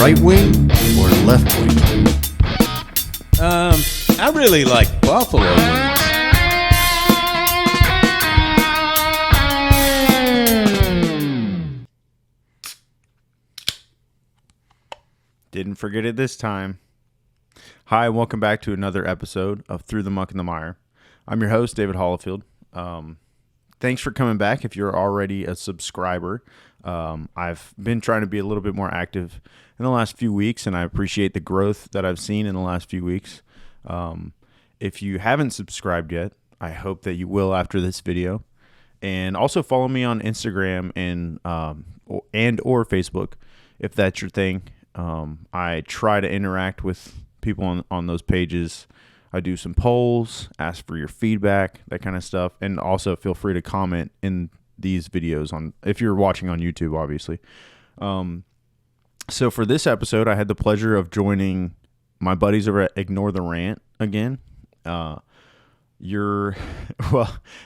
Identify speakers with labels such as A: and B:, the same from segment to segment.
A: right wing or left wing?
B: I really like buffalo wings.
A: Didn't forget it this time. Hi, and welcome back to another episode of Through the Muck and the Mire. I'm your host, David Hollifield. Thanks for coming back if you're already a subscriber. I've been trying to be a little bit more active in the last few weeks, and I appreciate the growth that I've seen in the last few weeks. If you haven't subscribed yet, I hope that you will after this video. And also follow me on Instagram and or Facebook if that's your thing. I try to interact with people on those pages. I do some polls, ask for your feedback, that kind of stuff. And also feel free to comment in these videos if you're watching on YouTube, obviously. So for this episode, I had the pleasure of joining my buddies over at Ignore the Rant again. Well,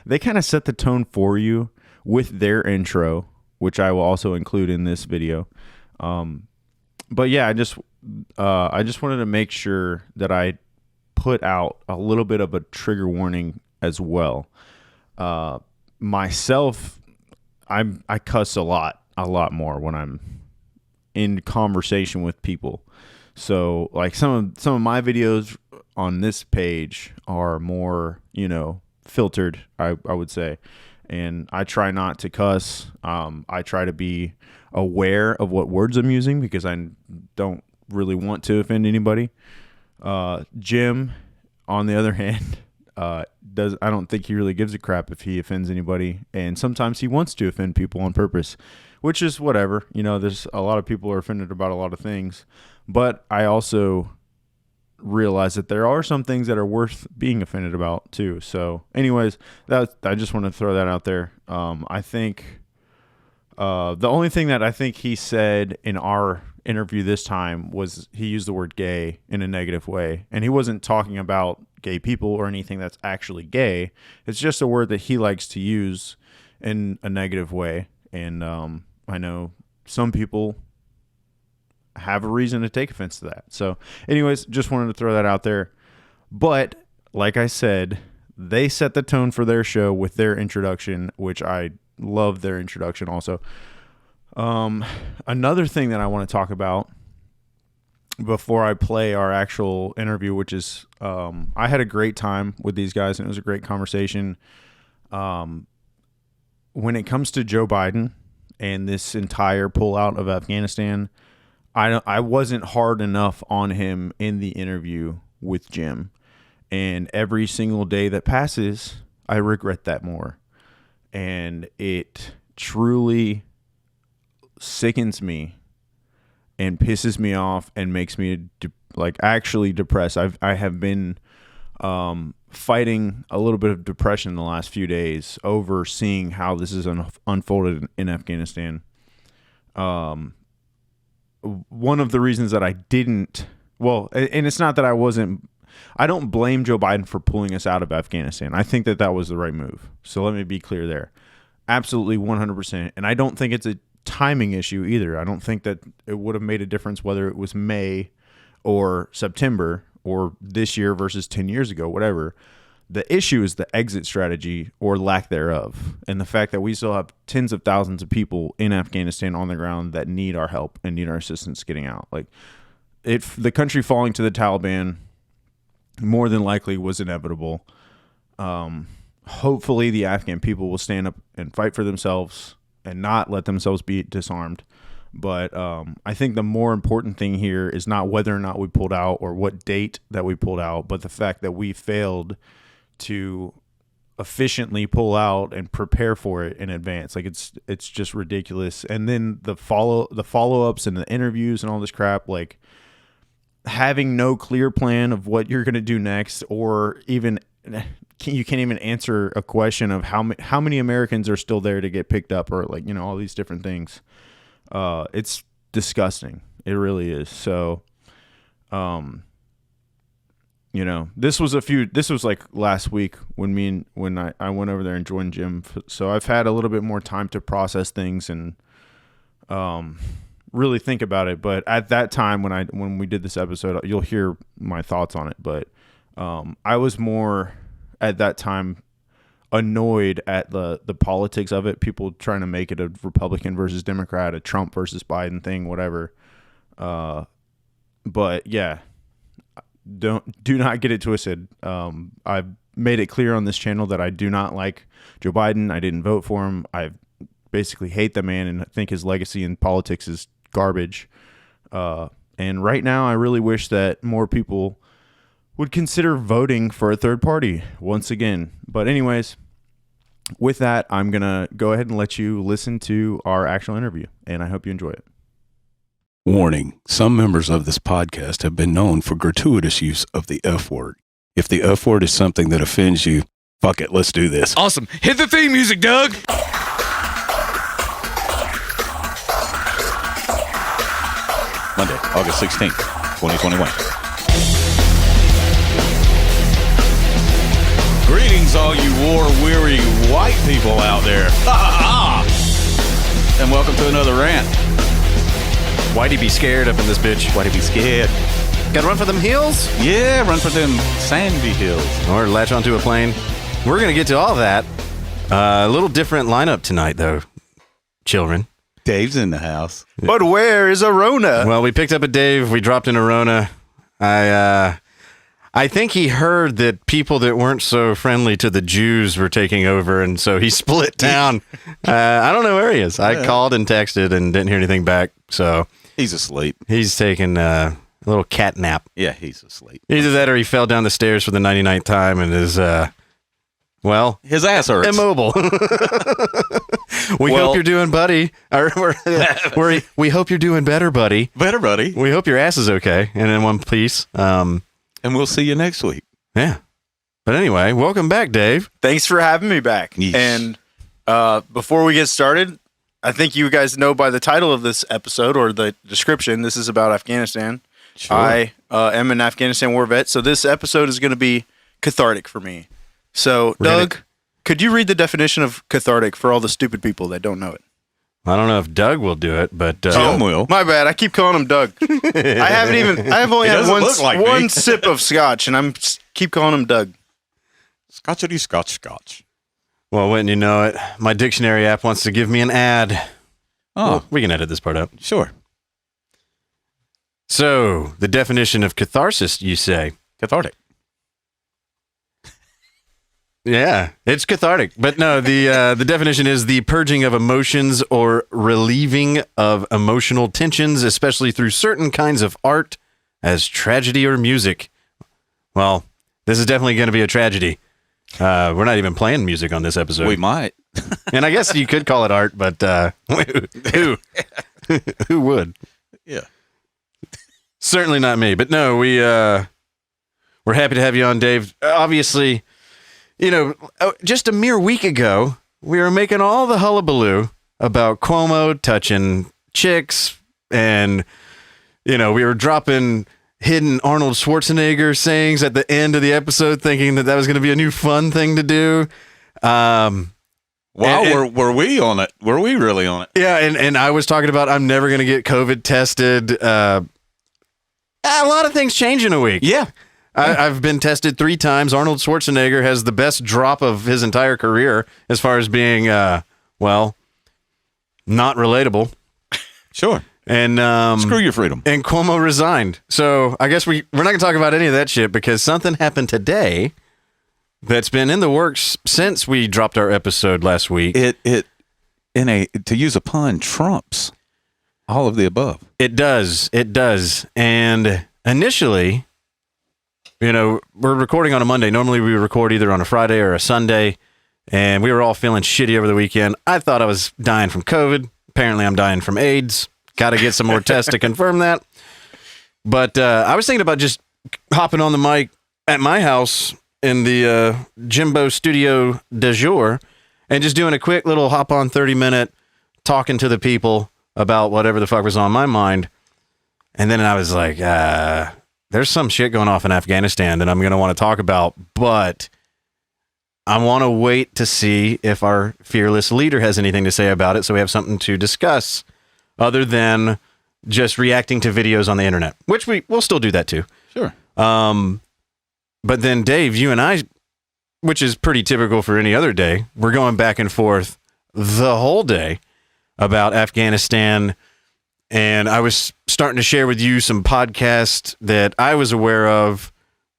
A: they kind of set the tone for you with their intro, which I will also include in this video. But yeah, I just wanted to make sure that I put out a little bit of a trigger warning as well. Myself, I cuss a lot more when I'm in conversation with people. So like some of my videos on this page are more, filtered, I would say. And I try not to cuss. I try to be aware of what words I'm using because I don't really want to offend anybody. Jim, on the other hand, I don't think he really gives a crap if he offends anybody, and sometimes he wants to offend people on purpose, which is whatever. There's a lot of people are offended about a lot of things, but I also realize that there are some things that are worth being offended about too. So anyways, I just want to throw that out there. I think the only thing that I think he said in our interview this time was he used the word gay in a negative way, and he wasn't talking about gay people or anything that's actually gay. It's just a word that he likes to use in a negative way, and I know some people have a reason to take offense to that. So anyways, just wanted to throw that out there. But like I said, they set the tone for their show with their introduction, which I love their introduction also. Another thing that I want to talk about before I play our actual interview, which is, I had a great time with these guys and it was a great conversation. When it comes to Joe Biden and this entire pullout of Afghanistan, I wasn't hard enough on him in the interview with Jim, and every single day that passes, I regret that more. And it truly sickens me and pisses me off and makes me actually depressed. I have been fighting a little bit of depression the last few days over seeing how this is unfolded in Afghanistan. One of the reasons that I didn't, and it's not that I don't blame Joe Biden for pulling us out of Afghanistan. I think that was the right move. So let me be clear there. Absolutely 100%. And I don't think it's a timing issue either. I don't think that it would have made a difference whether it was May or September or this year versus 10 years ago, whatever. The issue is the exit strategy or lack thereof, and the fact that we still have tens of thousands of people in Afghanistan on the ground that need our help and need our assistance getting out. The country falling to the Taliban more than likely was inevitable. Hopefully the Afghan people will stand up and fight for themselves and not let themselves be disarmed. But I think the more important thing here is not whether or not we pulled out or what date that we pulled out, but the fact that we failed to efficiently pull out and prepare for it in advance. It's just ridiculous. And then the follow-ups and the interviews and all this crap, having no clear plan of what you're going to do next, or even you can't even answer a question of how many Americans are still there to get picked up, or all these different things. It's disgusting. It really is. So, this was last week when I went over there and joined Jim. So I've had a little bit more time to process things and really think about it. But at that time, when we did this episode, you'll hear my thoughts on it. But I was more at that time annoyed at the politics of it. People trying to make it a Republican versus Democrat, a Trump versus Biden thing, whatever. But yeah, do not get it twisted. I've made it clear on this channel that I do not like Joe Biden. I didn't vote for him. I basically hate the man and think his legacy in politics is garbage. And right now, I really wish that more people would consider voting for a third party once again. But anyways, with that, I'm going to go ahead and let you listen to our actual interview, and I hope you enjoy it.
B: Warning, some members of this podcast have been known for gratuitous use of the F word. If the F word is something that offends you, fuck it, let's do this.
C: Awesome. Hit the theme music, Doug.
B: Monday, August 16th, 2021. Greetings, all you war-weary white people out there. And welcome to another rant.
C: Why'd he be scared up in this bitch?
B: Why'd he be scared?
C: Gotta run for them hills?
B: Yeah, run for them sandy hills.
C: Or latch onto a plane. We're gonna get to all that. A little different lineup tonight, though, children.
B: Dave's in the house.
A: But where is Arona?
C: Well, we picked up a Dave. We dropped in Arona. I think he heard that people that weren't so friendly to the Jews were taking over, and so he split town. I don't know where he is. I called and texted and didn't hear anything back. So
B: He's asleep.
C: he's taking a little cat nap.
B: Yeah, he's asleep.
C: Either that or he fell down the stairs for the 99th time and is,
B: His ass hurts.
C: immobile. We
B: Well-
C: hope you're doing, buddy. We hope you're doing better, buddy.
B: Better, buddy.
C: We hope your ass is okay and in one piece.
B: And we'll see you next week.
C: Yeah. But anyway, welcome back, Dave.
D: Thanks for having me back.
B: Yeesh.
D: And before we get started, I think you guys know by the title of this episode or the description, this is about Afghanistan.
B: Sure.
D: I am an Afghanistan war vet, so this episode is going to be cathartic for me. So, Doug, could you read the definition of cathartic for all the stupid people that don't know it?
C: I don't know if Doug will do it, but
B: Jim will.
D: My bad. I keep calling him Doug. I've only
B: He
D: had
B: doesn't
D: one,
B: look like me.
D: one sip of scotch, and keep calling him Doug.
B: Scotchity scotch.
C: well, wouldn't you know it? My dictionary app wants to give me an ad.
B: Oh,
C: Well, we can edit this part out.
B: sure.
C: So, the definition of catharsis, you say?
B: Cathartic.
C: Yeah, it's cathartic. But no, the definition is the purging of emotions or relieving of emotional tensions, especially through certain kinds of art, as tragedy or music. Well, this is definitely going to be a tragedy. We're not even playing music on this episode.
B: We might.
C: And I guess you could call it art, but who would?
B: Yeah.
C: Certainly not me. But no, we're happy to have you on, Dave. Obviously, you know, just a mere week ago, we were making all the hullabaloo about Cuomo touching chicks, and, you know, we were dropping hidden Arnold Schwarzenegger sayings at the end of the episode, thinking that was going to be a new fun thing to do.
B: Were we on it? Were we really on it?
C: Yeah, and I was talking about I'm never going to get COVID tested. A lot of things change in a week.
B: Yeah.
C: I've been tested 3 times. Arnold Schwarzenegger has the best drop of his entire career as far as being, not relatable.
B: Sure.
C: And
B: Screw your freedom.
C: And Cuomo resigned. So I guess we're not going to talk about any of that shit because something happened today that's been in the works since we dropped our episode last week.
B: To use a pun, trumps all of the above.
C: It does. And initially, you know, we're recording on a Monday. Normally we record either on a Friday or a Sunday, and we were all feeling shitty over the weekend. I thought I was dying from COVID. Apparently I'm dying from AIDS. Got to get some more tests to confirm that. But I was thinking about just hopping on the mic at my house in the Jimbo Studio de jour and just doing a quick little hop on 30-minute talking to the people about whatever the fuck was on my mind. And then I was like, there's some shit going off in Afghanistan that I'm going to want to talk about, but I want to wait to see if our fearless leader has anything to say about it so we have something to discuss other than just reacting to videos on the internet, which we'll still do that too.
B: Sure.
C: But then Dave, you and I, which is pretty typical for any other day, we're going back and forth the whole day about Afghanistan. And I was starting to share with you some podcasts that I was aware of.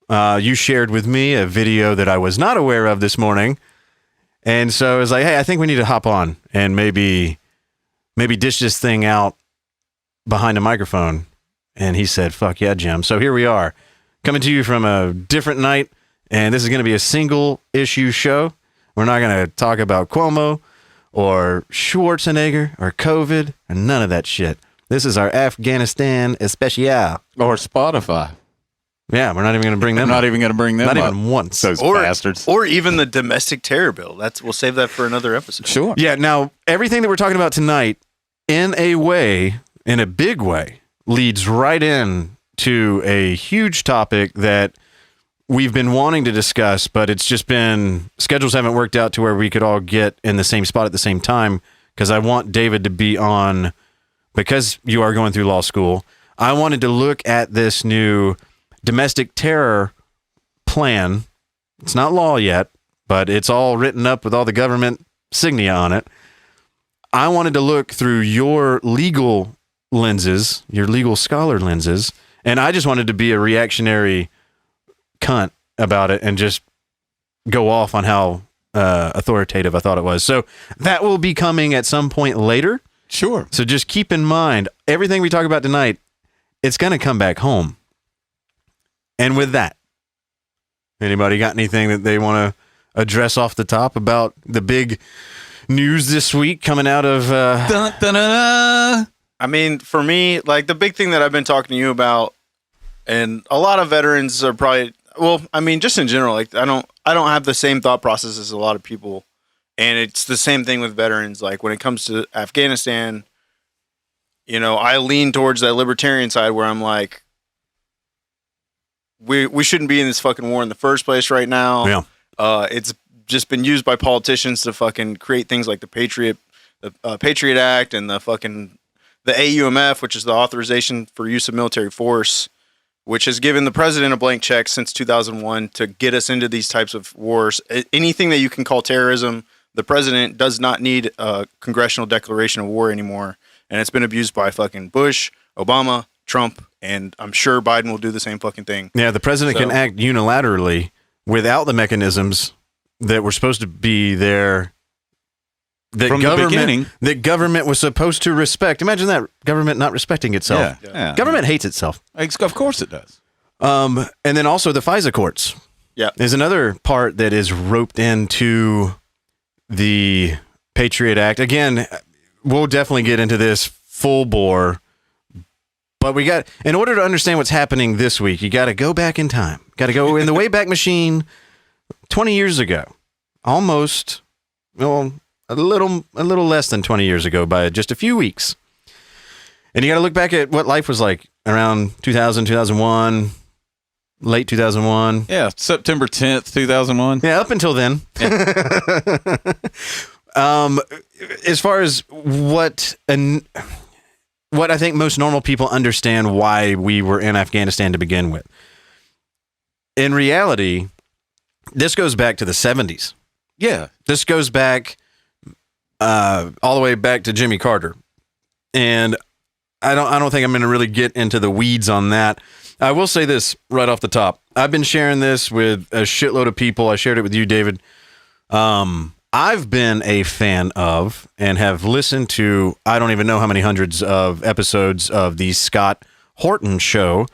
C: You shared with me a video that I was not aware of this morning. And so I was like, hey, I think we need to hop on and maybe dish this thing out behind a microphone. And he said, fuck yeah, Jim. So here we are, coming to you from a different night. And this is going to be a single issue show. We're not going to talk about Cuomo or Schwarzenegger or COVID or none of that shit. This is our Afghanistan especial.
B: Or Spotify.
C: Yeah, we're not even going to bring them.
B: Not even going to bring them
C: Not
B: up.
C: even once.
B: Those bastards.
D: Or even the domestic terror bill. We'll save that for another episode.
B: Sure.
C: Yeah, now, everything that we're talking about tonight, in a big way, leads right in to a huge topic that we've been wanting to discuss, but it's just been, schedules haven't worked out to where we could all get in the same spot at the same time, because I want David to be on, because you are going through law school. I wanted to look at this new domestic terror plan. It's not law yet, but it's all written up with all the government signia on it. I wanted to look through your legal lenses, your legal scholar lenses, and I just wanted to be a reactionary cunt about it and just go off on how authoritative I thought it was. So that will be coming at some point later.
B: Sure.
C: So just keep in mind, everything we talk about tonight, it's going to come back home. And with that, anybody got anything that they want to address off the top about the big news this week coming out of...
B: Dun, dun, dun, dun.
D: I mean, for me, like the big thing that I've been talking to you about, and a lot of veterans are probably, well, I mean, just in general, like I don't have the same thought process as a lot of people, and it's the same thing with veterans. Like when it comes to Afghanistan, you know, I lean towards that libertarian side where I'm like, we shouldn't be in this fucking war in the first place right now.
C: Yeah.
D: It's just been used by politicians to fucking create things like the Patriot Act and the AUMF, which is the authorization for use of military force, which has given the president a blank check since 2001 to get us into these types of wars. Anything that you can call terrorism, the president does not need a congressional declaration of war anymore. And it's been abused by fucking Bush, Obama, Trump, and I'm sure Biden will do the same fucking thing.
C: Yeah, the president can act unilaterally without the mechanisms that were supposed to be there. That
B: From the beginning.
C: That government was supposed to respect. Imagine that, government not respecting itself.
B: Yeah.
C: Government hates itself.
B: Of course it does.
C: And then also the FISA courts.
D: Yeah.
C: There's another part that is roped into the Patriot Act. Again, we'll definitely get into this full bore. But in order to understand what's happening this week, you got to go back in time. Got to go in the Wayback Machine 20 years ago. Almost, well, a little less than 20 years ago by just a few weeks. And you got to look back at what life was like around 2000, 2001, late 2001.
B: Yeah, September 10th, 2001.
C: Yeah, up until then. As far as what I think most normal people understand why we were in Afghanistan to begin with. In reality, this goes back to the 70s.
B: Yeah.
C: This goes back all the way back to Jimmy Carter. And I don't think I'm going to really get into the weeds on that. I will say this right off the top. I've been sharing this with a shitload of people. I shared it with you, David. I've been a fan of and have listened to, I don't even know how many hundreds of episodes of the Scott Horton show.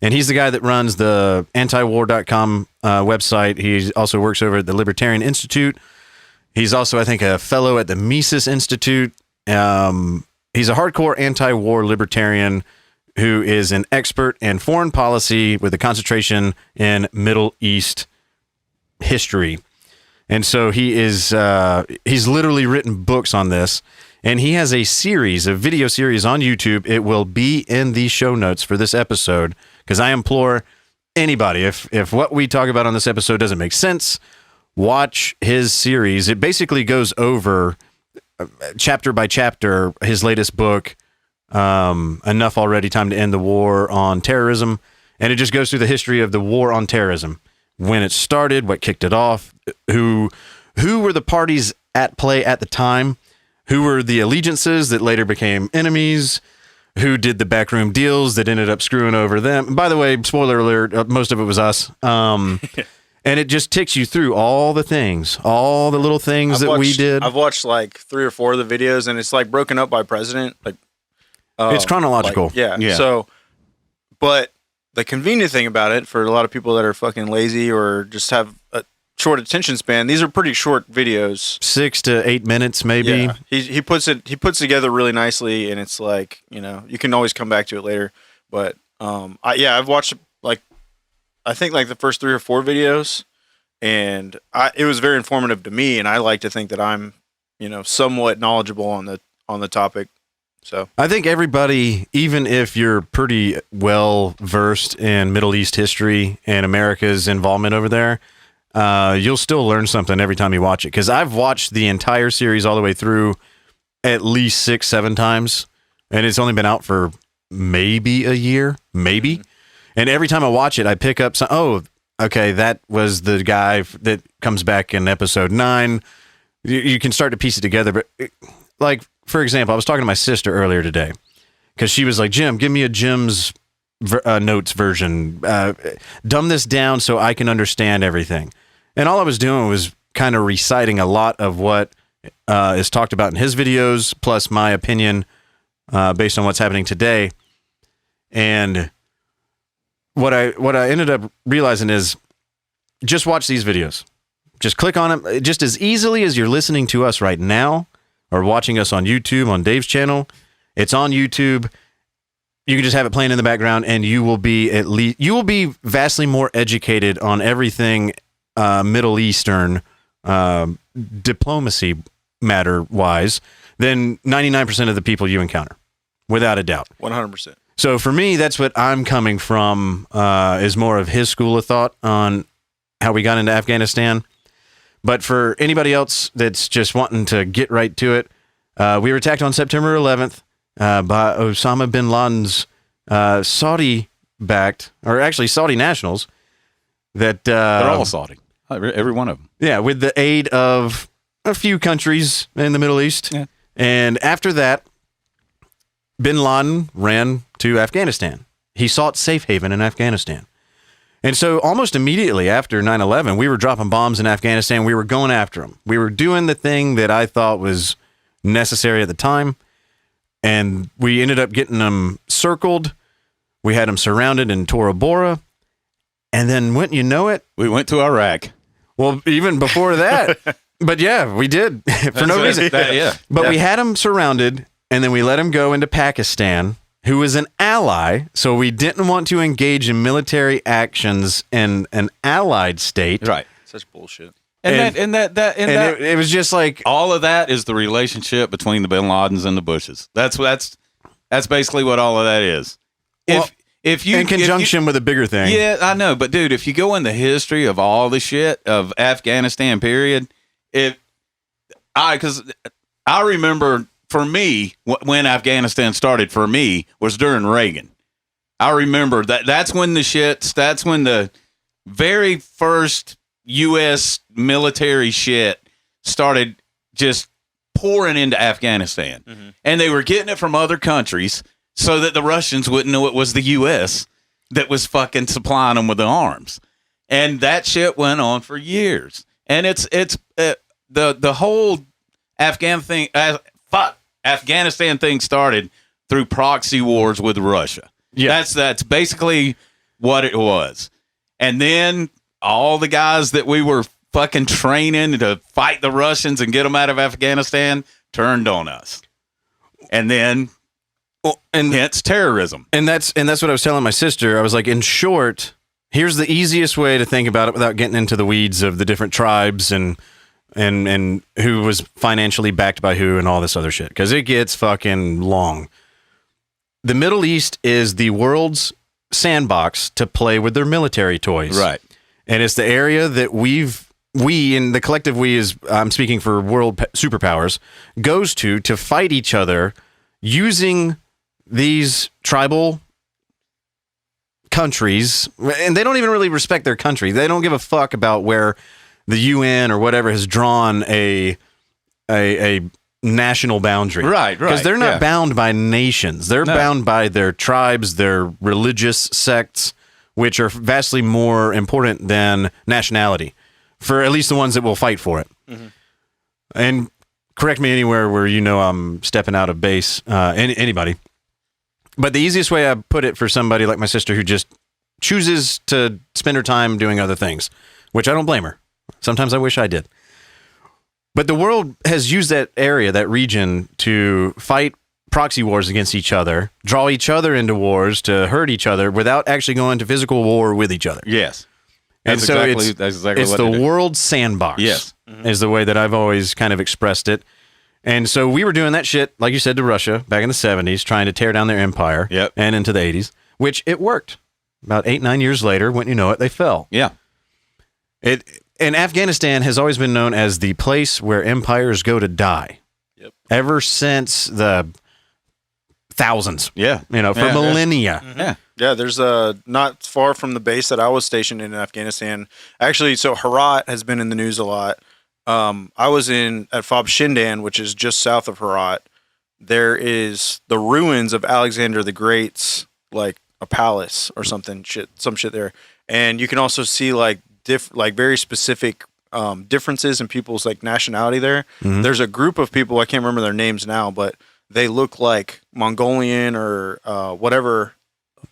C: And he's the guy that runs the antiwar.com website. He also works over at the Libertarian Institute. He's also, I think, a fellow at the Mises Institute. He's a hardcore anti-war libertarian who is an expert in foreign policy with a concentration in Middle East history. And so he's literally written books on this, and he has a video series on YouTube. It will be in the show notes for this episode, because I implore anybody, if what we talk about on this episode doesn't make sense, watch his series. It basically goes over chapter by chapter his latest book, Enough Already, Time to End the War on Terrorism. And it just goes through the history of the war on terrorism, when it started, what kicked it off, who were the parties at play at the time, who were the allegiances that later became enemies, who did the backroom deals that ended up screwing over them. By the way, spoiler alert, most of it was us. And it just takes you through all the things, all the little things we did.
D: I've watched like 3 or 4 of the videos, and it's like broken up by president. Like
C: it's chronological.
D: Like, yeah. So, but the convenient thing about it for a lot of people that are fucking lazy or just have a short attention span, these are pretty short videos,
C: 6 to 8 minutes, maybe.
D: Yeah. He puts together really nicely, and it's like, you know, you can always come back to it later. But I've watched like, I think like the first 3 or 4 videos, and it was very informative to me, and I like to think that I'm, you know, somewhat knowledgeable on the topic. So
C: I think everybody, even if you're pretty well versed in Middle East history and America's involvement over there, you'll still learn something every time you watch it. Because I've watched the entire series all the way through at least 6-7 times, and it's only been out for maybe a year, maybe. Mm-hmm. And every time I watch it, I pick up some. Oh, okay, that was the guy that comes back in episode 9. You can start to piece it together, but like, for example, I was talking to my sister earlier today because she was like, Jim, give me a Jim's notes version. Dumb this down so I can understand everything. And all I was doing was kind of reciting a lot of what is talked about in his videos, plus my opinion based on what's happening today. And what I ended up realizing is just watch these videos. Just click on them just as easily as you're listening to us right now or watching us on YouTube, on Dave's channel. It's on YouTube. You can just have it playing in the background, and you will be vastly more educated on everything Middle Eastern diplomacy matter-wise than 99% of the people you encounter, without a doubt.
D: 100%.
C: So for me, that's what I'm coming from, is more of his school of thought on how we got into Afghanistan. But for anybody else that's just wanting to get right to it, we were attacked on September 11th by Osama bin Laden's Saudi-backed, or actually Saudi nationals. They're
B: all Saudi, every one of them.
C: Yeah, with the aid of a few countries in the Middle East. Yeah. And after that, bin Laden ran to Afghanistan. He sought safe haven in Afghanistan. And so almost immediately after 9/11, we were dropping bombs in Afghanistan. We were going after them. We were doing the thing that I thought was necessary at the time. And we ended up getting them circled. We had them surrounded in Tora Bora. And then, wouldn't you know it,
B: we went to Iraq.
C: Well, even before that. But yeah, we did for no reason. But we had them surrounded, and then we let them go into Pakistan, who was an ally, so we didn't want to engage in military actions in an allied state.
B: Right.
D: Such bullshit.
C: It was just like
B: all of that is the relationship between the bin Ladens and the Bushes. That's basically what all of that is. If you
C: in conjunction with a bigger thing.
B: Yeah, I know, but dude, if you go in the history of all the shit of Afghanistan period, because I remember. For me, when Afghanistan started for me was during Reagan. I remember that's when the very first U.S. military shit started just pouring into Afghanistan. Mm-hmm. And they were getting it from other countries so that the Russians wouldn't know it was the U.S. that was fucking supplying them with the arms. And that shit went on for years. And it's the whole Afghanistan thing started through proxy wars with Russia. Yeah. That's basically what it was. And then all the guys that we were fucking training to fight the Russians and get them out of Afghanistan turned on us. And then hence terrorism.
C: And that's what I was telling my sister. I was like, in short, here's the easiest way to think about it without getting into the weeds of the different tribes and who was financially backed by who and all this other shit, because it gets fucking long. The Middle East is the world's sandbox to play with their military toys.
B: Right.
C: And it's the area that we in the collective we is, I'm speaking for world superpowers, goes to fight each other using these tribal countries, and they don't even really respect their country. They don't give a fuck about where the UN or whatever has drawn a national boundary.
B: Right.
C: Because they're not bound by nations. They're bound by their tribes, their religious sects, which are vastly more important than nationality, for at least the ones that will fight for it. Mm-hmm. And correct me anywhere where I'm stepping out of base, anybody. But the easiest way I put it for somebody like my sister who just chooses to spend her time doing other things, which I don't blame her. Sometimes I wish I did. But the world has used that area, that region, to fight proxy wars against each other, draw each other into wars to hurt each other without actually going to physical war with each other.
B: Yes.
C: That's exactly it's
B: what
C: the world sandbox.
B: Yes.
C: Is the way that I've always kind of expressed it. And so we were doing that shit, like you said, to Russia back in the 70s, trying to tear down their empire and into the 80s, which it worked. About 8-9 years later, wouldn't you know it, they fell.
B: Yeah.
C: And Afghanistan has always been known as the place where empires go to die.
D: Yep.
C: Ever since the thousands.
B: Yeah.
C: For millennia.
D: Mm-hmm. Yeah. Yeah, there's not far from the base that I was stationed in Afghanistan. Actually, so Herat has been in the news a lot. I was at Fob Shindan, which is just south of Herat. There is the ruins of Alexander the Great's, like a palace or some shit there. And you can also see like very specific differences in people's like nationality there. Mm-hmm. There's a group of people, I can't remember their names now, but they look like Mongolian or whatever,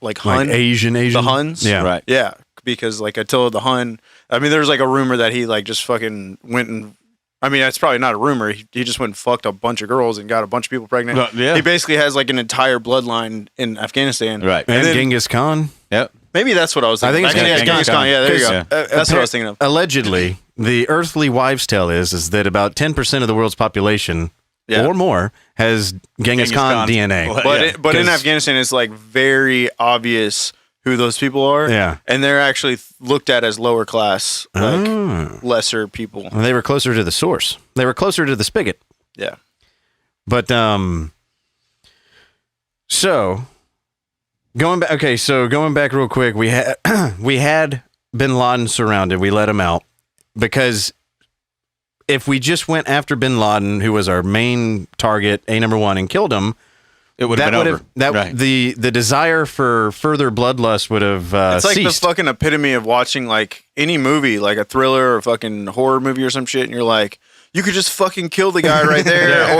D: like Hun.
C: Like Asian.
D: The Huns?
C: Yeah.
B: Right.
D: Yeah. Because like Attila the Hun, I mean, there's like a rumor that he like just fucking went and, I mean, it's probably not a rumor. He just went and fucked a bunch of girls and got a bunch of people pregnant.
B: Well, yeah.
D: He basically has like an entire bloodline in Afghanistan.
B: Right.
C: And
D: then,
C: Genghis Khan.
B: Yep.
D: Maybe that's what I was thinking.
C: I think it's
D: Genghis Khan. Yeah, there you go.
B: Yeah.
D: That's what I was thinking of.
C: Allegedly, the earthly wives' tale is that about 10% of the world's population or more has Genghis Khan DNA.
D: But in Afghanistan, it's like very obvious who those people are.
C: Yeah.
D: And they're actually looked at as lower class, like lesser people.
C: They were closer to the source. They were closer to the spigot.
D: Yeah.
C: But, so going back real quick, we had bin Laden surrounded. We let him out because if we just went after bin Laden, who was our main target, number one, and killed him,
B: it would have been over.
C: The desire for further bloodlust would have
D: it's like
C: ceased.
D: the fucking epitome of watching like any movie, like a thriller or a fucking horror movie or some shit, and you're like, you could just fucking kill the guy right there,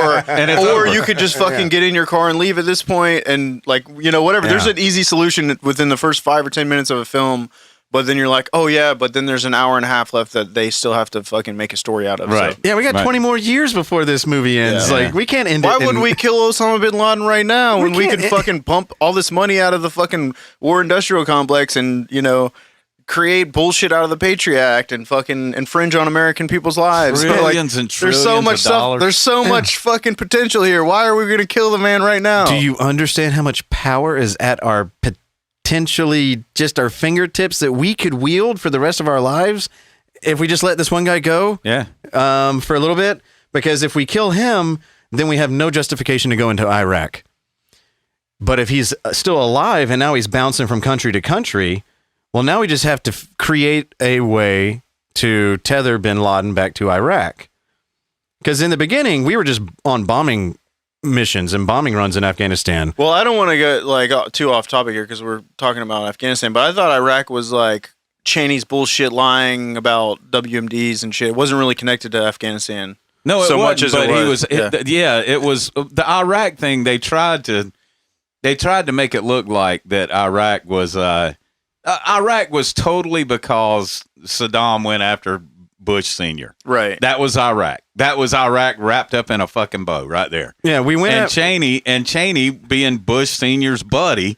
D: or you could just fucking get in your car and leave at this point, and like whatever. Yeah. There's an easy solution within the first 5 or 10 minutes of a film. But then you're like, oh yeah, but then there's an hour and a half left that they still have to fucking make a story out of.
B: Right.
D: So.
C: Yeah, we got 20 more years before this movie ends.
D: Yeah.
C: Like, we can't end
D: Why
C: it.
D: wouldn't we kill Osama bin Laden right now when we could fucking pump all this money out of the fucking war industrial complex and, create bullshit out of the Patriot Act and fucking infringe on American people's lives?
B: Trillions and trillions
D: there's so much
B: of dollars.
D: There's so much fucking potential here. Why are we going to kill the man right now?
C: Do you understand how much power is at our potentially just our fingertips that we could wield for the rest of our lives if we just let this one guy go for a little bit? Because if we kill him, then we have no justification to go into Iraq. But if he's still alive and now he's bouncing from country to country, well, now we just have to create a way to tether bin Laden back to Iraq. Because in the beginning, we were just on bombing missions and bombing runs in Afghanistan.
D: Well, I don't want to get like too off topic here because we're talking about Afghanistan, but I thought Iraq was like Cheney's bullshit lying about WMDs and shit. It wasn't really connected to Afghanistan.
B: No, it
D: so
B: wasn't,
D: much as
B: but
D: it was.
B: He was. It was the Iraq thing. They tried to make it look like that Iraq was totally because Saddam went after Bush Sr.
D: Right.
B: That was Iraq. That was Iraq wrapped up in a fucking bow right there.
C: Yeah, we went
B: Cheney being Bush Sr.'s buddy,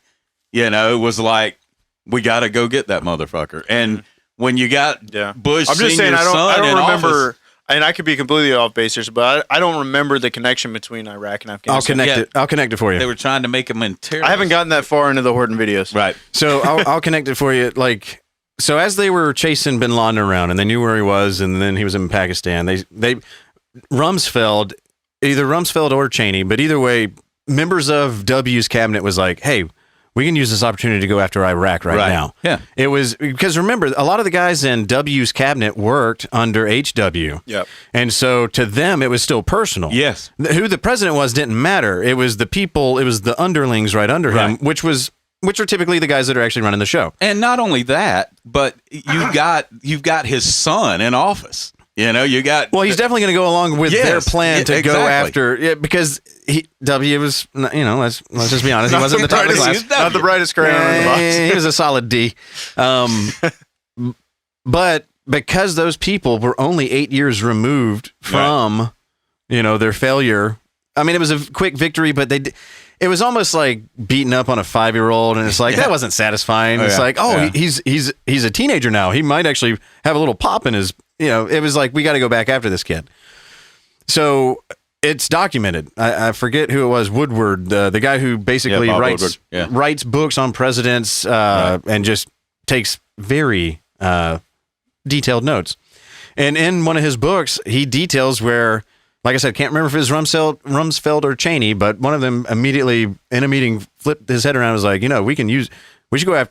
B: was like, we got to go get that motherfucker. And when you got Bush
D: I'm just
B: Sr.'s
D: saying, I don't remember.
B: office,
D: and I could be completely off base here, but I don't remember the connection between Iraq and Afghanistan.
C: I'll connect it for you.
B: they were trying to make him in terrorists.
D: I haven't gotten that far into the Horton videos.
B: Right.
C: So I'll connect it for you. Like, so as they were chasing bin Laden around and they knew where he was, and then he was in Pakistan, they Rumsfeld, either Rumsfeld or Cheney, but either way, members of W's cabinet was like, hey, we can use this opportunity to go after Iraq right now.
B: Yeah.
C: It was because remember, a lot of the guys in W's cabinet worked under HW.
D: Yep.
C: And so to them, it was still personal.
B: Yes.
C: Who the president was didn't matter. It was the people, it was the underlings right under him, which are typically the guys that are actually running the show.
B: And not only that, but you've got his son in office. You know, you got.
C: Well, he's definitely going to go along with their plan to go after because W was, let's just be honest, he wasn't the top of the class.
D: Not the brightest crayon in the box.
C: He was a solid D. But because those people were only 8 years removed from, their failure. I mean, it was a quick victory, but it was almost like beating up on a 5-year-old, and it's like that wasn't satisfying. It's like, he's a teenager now. He might actually have a little pop in his. It was like we got to go back after this kid. So it's documented. I forget who it was. Woodward, the guy who basically writes books on presidents and just takes very detailed notes. And in one of his books, he details where. Like I said, can't remember if it was Rumsfeld or Cheney, but one of them immediately in a meeting flipped his head around and was like,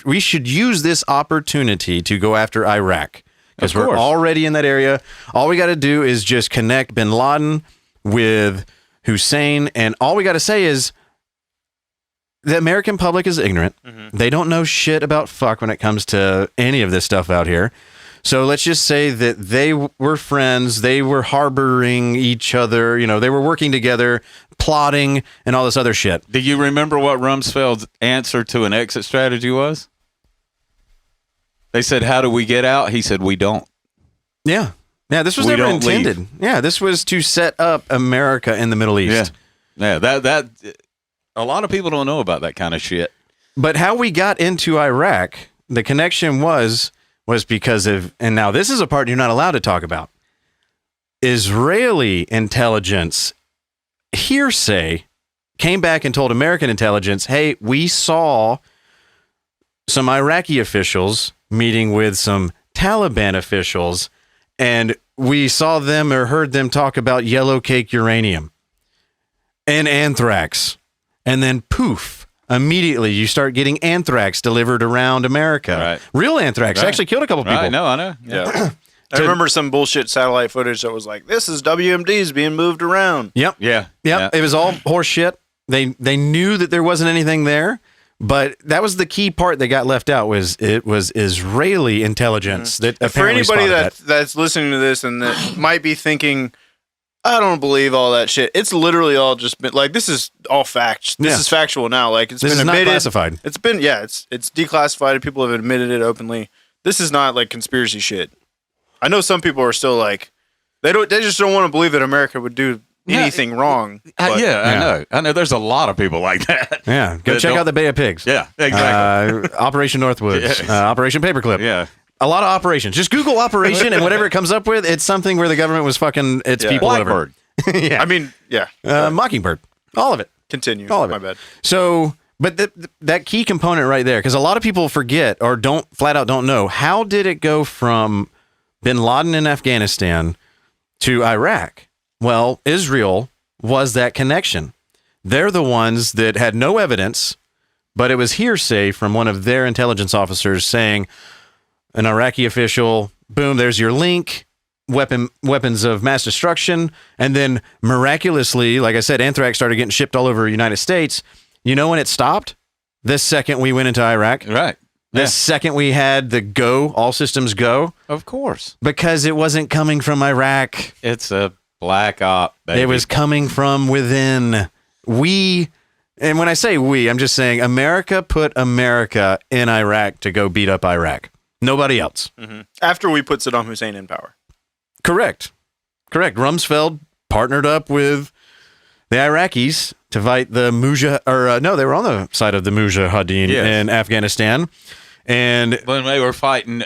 C: we should use this opportunity to go after Iraq because we're already in that area. All we got to do is just connect bin Laden with Hussein. And all we got to say is the American public is ignorant. Mm-hmm. They don't know shit about fuck when it comes to any of this stuff out here. So let's just say that they were friends, they were harboring each other, they were working together, plotting, and all this other shit.
B: Do you remember what Rumsfeld's answer to an exit strategy was? They said, how do we get out? He said, we don't.
C: Yeah. Yeah, this was never intended. Yeah, this was to set up America in the Middle East.
B: Yeah, that a lot of people don't know about that kind of shit.
C: But how we got into Iraq, the connection was because of, and now this is a part you're not allowed to talk about, Israeli intelligence hearsay came back and told American intelligence, hey, we saw some Iraqi officials meeting with some Taliban officials, and we saw them or heard them talk about yellow cake uranium and anthrax, and then poof. Immediately, you start getting anthrax delivered around America. Right. Real anthrax. Actually killed a couple people.
B: I know.
D: Yeah. I remember some bullshit satellite footage that was like, this is WMDs being moved around.
C: Yep.
B: Yeah.
C: It was all horse shit. They knew that there wasn't anything there, but that was the key part that got left out was it was Israeli intelligence that apparently
D: for anybody
C: spotted
D: that's listening to this and that might be thinking, I don't believe all that shit. It's literally all just been like, this is all facts. This is factual now. Like it's
C: this
D: been
C: is
D: admitted.
C: Not classified.
D: It's been, it's declassified. People have admitted it openly. This is not like conspiracy shit. I know some people are still like, they just don't want to believe that America would do anything wrong.
B: I know. There's a lot of people like that.
C: Yeah. Go check out the Bay of Pigs.
B: Yeah, exactly.
C: Operation Northwoods, Operation Paperclip.
B: Yeah.
C: A lot of operations. Just Google operation and whatever it comes up with, it's something where the government was fucking its people
B: Blackbird.
C: over. Yeah.
D: I mean,
C: Mockingbird. All of it.
D: Continue.
C: All of it.
D: My bad.
C: So, but that key component right there, because a lot of people forget or flat out don't know, how did it go from bin Laden in Afghanistan to Iraq? Well, Israel was that connection. They're the ones that had no evidence, but it was hearsay from one of their intelligence officers saying, an Iraqi official, boom, there's your link, weapons of mass destruction, and then miraculously, like I said, anthrax started getting shipped all over the United States. You know when it stopped? This second we went into Iraq.
B: Right.
C: The second we had the all systems go.
B: Of course.
C: Because it wasn't coming from Iraq.
B: It's a black op, baby.
C: It was coming from within. And when I say we, I'm just saying America put America in Iraq to go beat up Iraq. Nobody else.
D: Mm-hmm. After we put Saddam Hussein in power.
C: Correct. Rumsfeld partnered up with the Iraqis to fight the they were on the side of the Mujahideen in Afghanistan. And
B: when they were fighting,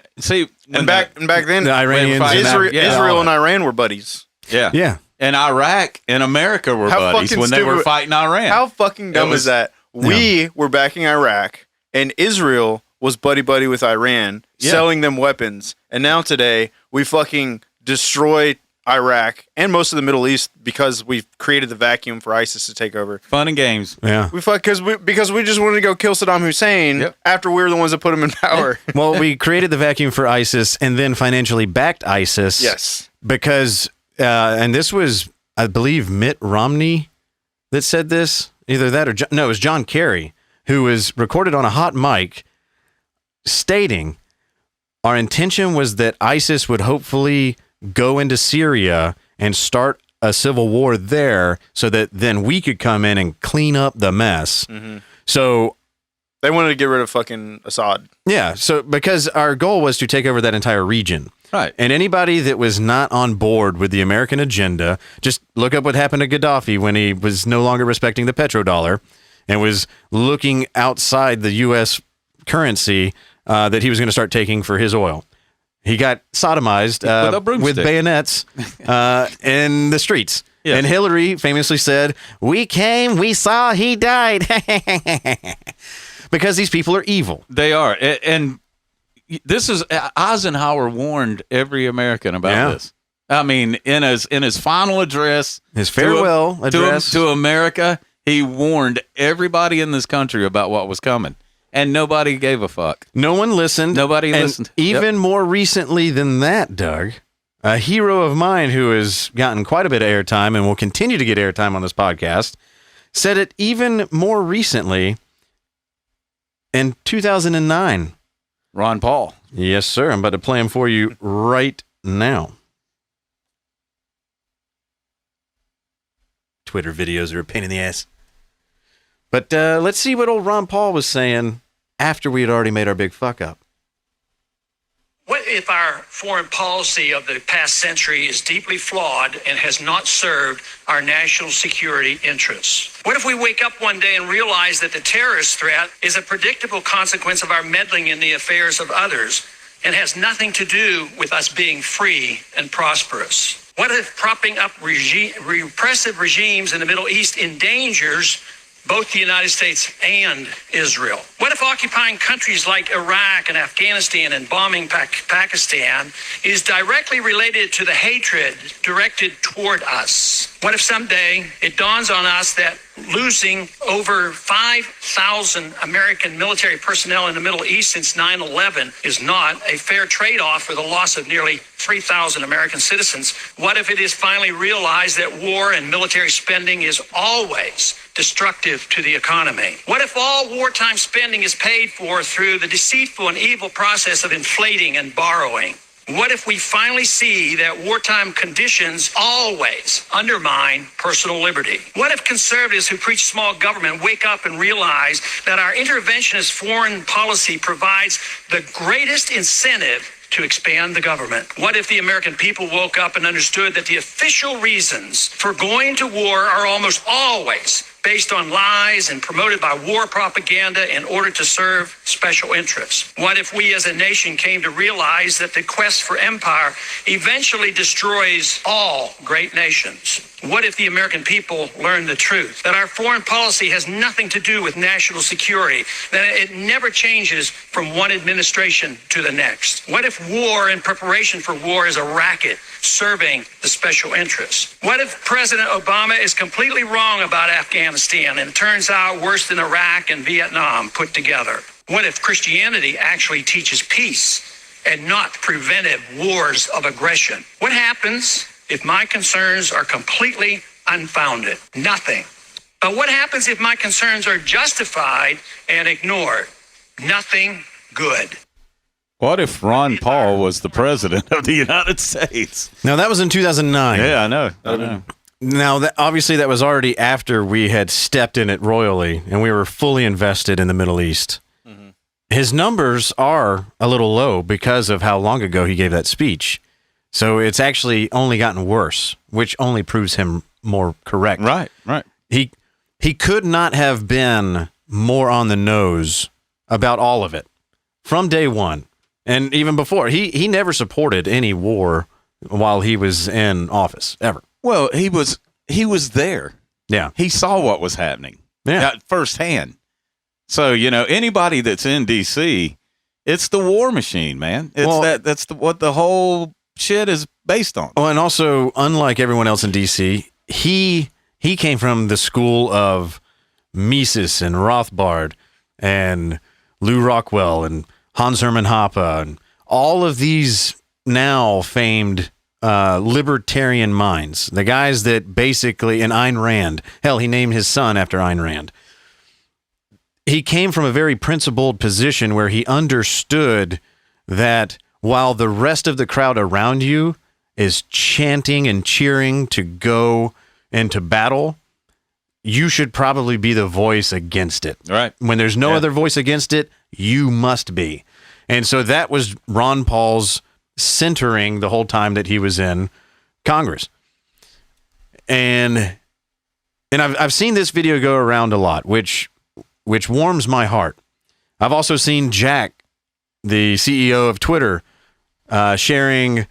D: back then,
C: the Iranians,
D: Israel and Iran were buddies.
B: Yeah.
C: Yeah.
B: And Iraq and America were buddies when they were fighting Iran.
D: How fucking dumb is that? We were backing Iraq, and Israel was buddy-buddy with Iran, selling them weapons. And now today, we fucking destroy Iraq and most of the Middle East because we've created the vacuum for ISIS to take over.
B: Fun and games.
C: Yeah.
D: Because we just wanted to go kill Saddam Hussein after we were the ones that put him in power.
C: Well, we created the vacuum for ISIS and then financially backed ISIS.
D: Yes.
C: Because, and this was, I believe, Mitt Romney that said this. Either that or, no, it was John Kerry, who was recorded on a hot mic stating, our intention was that ISIS would hopefully go into Syria and start a civil war there so that then we could come in and clean up the mess.
D: Mm-hmm.
C: So
D: they wanted to get rid of fucking Assad.
C: Yeah. So because our goal was to take over that entire region.
B: Right.
C: And anybody that was not on board with the American agenda, just look up what happened to Gaddafi when he was no longer respecting the petrodollar and was looking outside the U.S. currency that he was going to start taking for his oil. He got sodomized with bayonets in the streets. Yes. And Hillary famously said, we came, we saw, he died. Because these people are evil.
B: They are. And this is, Eisenhower warned every American about this. I mean, in his final address,
C: his farewell address
B: to America, he warned everybody in this country about what was coming. And nobody gave a fuck.
C: No one listened.
B: Nobody listened.
C: Even more recently than that, Doug, a hero of mine who has gotten quite a bit of airtime and will continue to get airtime on this podcast, said it even more recently in 2009.
B: Ron Paul.
C: Yes, sir. I'm about to play him for you right now. Twitter videos are a pain in the ass. But let's see what old Ron Paul was saying after we had already made our big fuck up.
E: What if our foreign policy of the past century is deeply flawed and has not served our national security interests? What if we wake up one day and realize that the terrorist threat is a predictable consequence of our meddling in the affairs of others and has nothing to do with us being free and prosperous? What if propping up repressive regimes in the Middle East endangers both the United States and Israel? What if occupying countries like Iraq and Afghanistan and bombing Pakistan is directly related to the hatred directed toward us? What if someday it dawns on us that losing over 5,000 American military personnel in the Middle East since 9/11 is not a fair trade-off for the loss of nearly 3,000 American citizens? What if it is finally realized that war and military spending is always destructive to the economy? What if all wartime spending is paid for through the deceitful and evil process of inflating and borrowing? What if we finally see that wartime conditions always undermine personal liberty? What if conservatives who preach small government wake up and realize that our interventionist foreign policy provides the greatest incentive to expand the government? What if the American people woke up and understood that the official reasons for going to war are almost always based on lies and promoted by war propaganda in order to serve special interests? What if we as a nation came to realize that the quest for empire eventually destroys all great nations? What if the American people learned the truth, that our foreign policy has nothing to do with national security, that it never changes from one administration to the next? What if war and preparation for war is a racket serving the special interests? What if President Obama is completely wrong about Afghanistan and it turns out worse than Iraq and Vietnam put together? What if Christianity actually teaches peace and not preventive wars of aggression? What happens if my concerns are completely unfounded? Nothing. But what happens if my concerns are justified and ignored? Nothing good.
B: What if Ron Paul was the president of the United States?
C: Now, that was in 2009.
B: Yeah, I know.
C: Now, obviously, that was already after we had stepped in it royally and we were fully invested in the Middle East. Mm-hmm. His numbers are a little low because of how long ago he gave that speech. So it's actually only gotten worse, which only proves him more correct.
B: Right.
C: He could not have been more on the nose about all of it from day one. And even before, he never supported any war while he was in office, ever.
B: Well, he was there.
C: Yeah.
B: He saw what was happening firsthand. So, anybody that's in D.C., it's the war machine, man. That's what the whole shit is based on.
C: Oh, and also, unlike everyone else in D.C., he came from the school of Mises and Rothbard and Lew Rockwell and Hans Hermann Hoppe and all of these now famed libertarian minds. The guys that basically, and Ayn Rand, hell, he named his son after Ayn Rand. He came from a very principled position where he understood that while the rest of the crowd around you is chanting and cheering to go into battle, you should probably be the voice against it.
B: Right.
C: When there's no other voice against it, you must be. And so that was Ron Paul's centering the whole time that he was in Congress. And I've seen this video go around a lot, which warms my heart. I've also seen Jack, the CEO of Twitter, sharing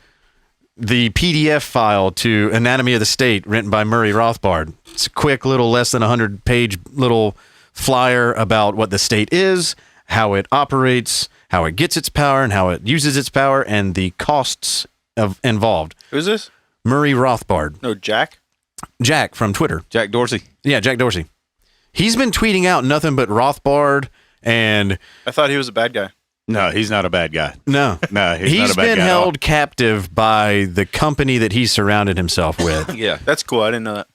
C: the PDF file to Anatomy of the State written by Murray Rothbard. It's a quick little less than 100-page little flyer about what the state is, how it operates, how it gets its power, and how it uses its power, and the costs involved.
D: Who's this?
C: Murray Rothbard.
D: No, Jack?
C: Jack from Twitter.
B: Jack Dorsey.
C: Yeah, Jack Dorsey. He's been tweeting out nothing but Rothbard, and
D: I thought he was a bad guy.
B: No, he's not a bad guy.
C: no,
B: No, he's not a bad
C: he's
B: guy
C: been
B: at all.
C: held captive by the company that he surrounded himself with.
B: Yeah.
D: That's cool. I didn't know that.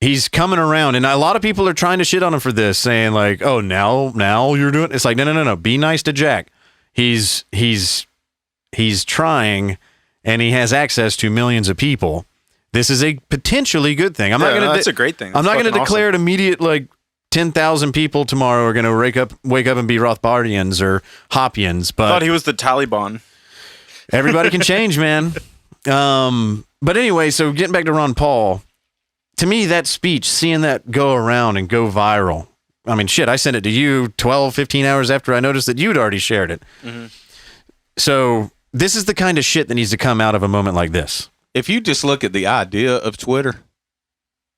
C: He's coming around, and a lot of people are trying to shit on him for this, saying like, "Oh, now you're doing." It's like, no. Be nice to Jack. He's trying, and he has access to millions of people. This is a potentially good thing. I'm not going to.
D: That's a great thing.
C: I'm not going to declare it immediate. Like 10,000 people tomorrow are going to wake up and be Rothbardians or Hoppians.
D: I
C: But
D: thought he was the Taliban.
C: everybody can change, man. But anyway, so getting back to Ron Paul, to me, that speech, seeing that go around and go viral. I mean, shit, I sent it to you 12, 15 hours after I noticed that you'd already shared it.
D: Mm-hmm.
C: So this is the kind of shit that needs to come out of a moment like this.
B: If you just look at the idea of Twitter,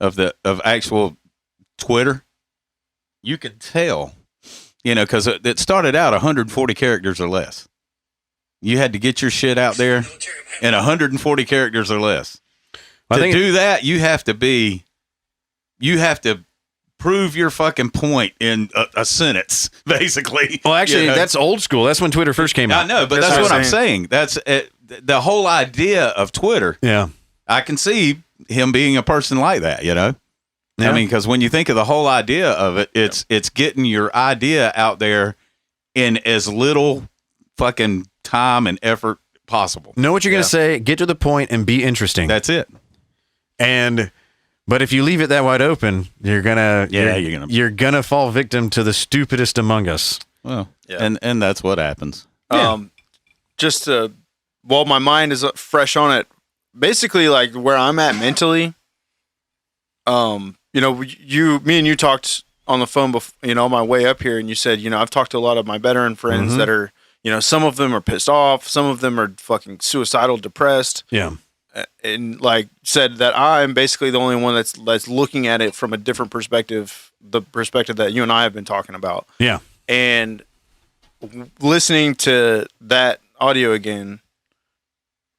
B: of actual Twitter, you can tell, because it started out 140 characters or less. You had to get your shit out there in 140 characters or less. To do that, you have to prove your fucking point in a sentence, basically.
C: Well, actually, that's old school. That's when Twitter first came out.
B: I know, but that's what I'm saying. That's the whole idea of Twitter.
C: Yeah.
B: I can see him being a person like that,
C: Yeah.
B: I mean, because when you think of the whole idea of it, it's getting your idea out there in as little fucking time and effort possible.
C: Know what you're going to say, get to the point, and be interesting.
B: That's it.
C: But if you leave it that wide open, you're gonna fall victim to the stupidest among us.
B: Well, and that's what happens.
D: Just while my mind is fresh on it, basically like where I'm at mentally. Me and you talked on the phone before, on my way up here, and you said, I've talked to a lot of my veteran friends that are, some of them are pissed off, some of them are fucking suicidal, depressed.
C: Yeah.
D: And like said that I'm basically the only one that's looking at it from a different perspective, the perspective that you and I have been talking about.
C: Yeah.
D: And listening to that audio again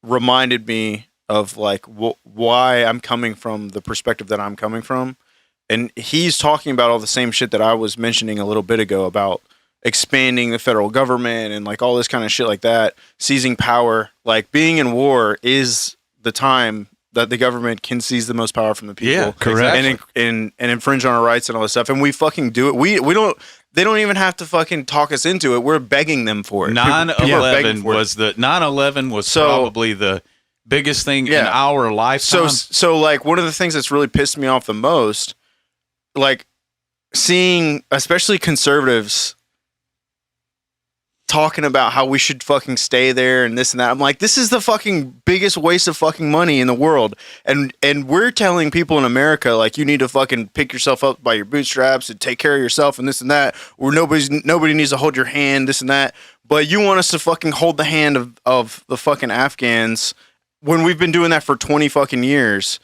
D: reminded me of like why I'm coming from the perspective that I'm coming from. And he's talking about all the same shit that I was mentioning a little bit ago about expanding the federal government and like all this kind of shit like that, seizing power. Like being in war is the time that the government can seize the most power from the people.
B: Yeah, correct.
D: And infringe on our rights and all this stuff. And we fucking do it. We don't, they don't even have to fucking talk us into it. We're begging them for it.
B: 9/11 was probably the biggest thing in our lifetime.
D: So like one of the things that's really pissed me off the most, like seeing especially conservatives talking about how we should fucking stay there and this and that. I'm like, this is the fucking biggest waste of fucking money in the world. And we're telling people in America, like, you need to fucking pick yourself up by your bootstraps and take care of yourself and this and that, or nobody needs to hold your hand, this and that. But you want us to fucking hold the hand of the fucking Afghans when we've been doing that for 20 fucking years.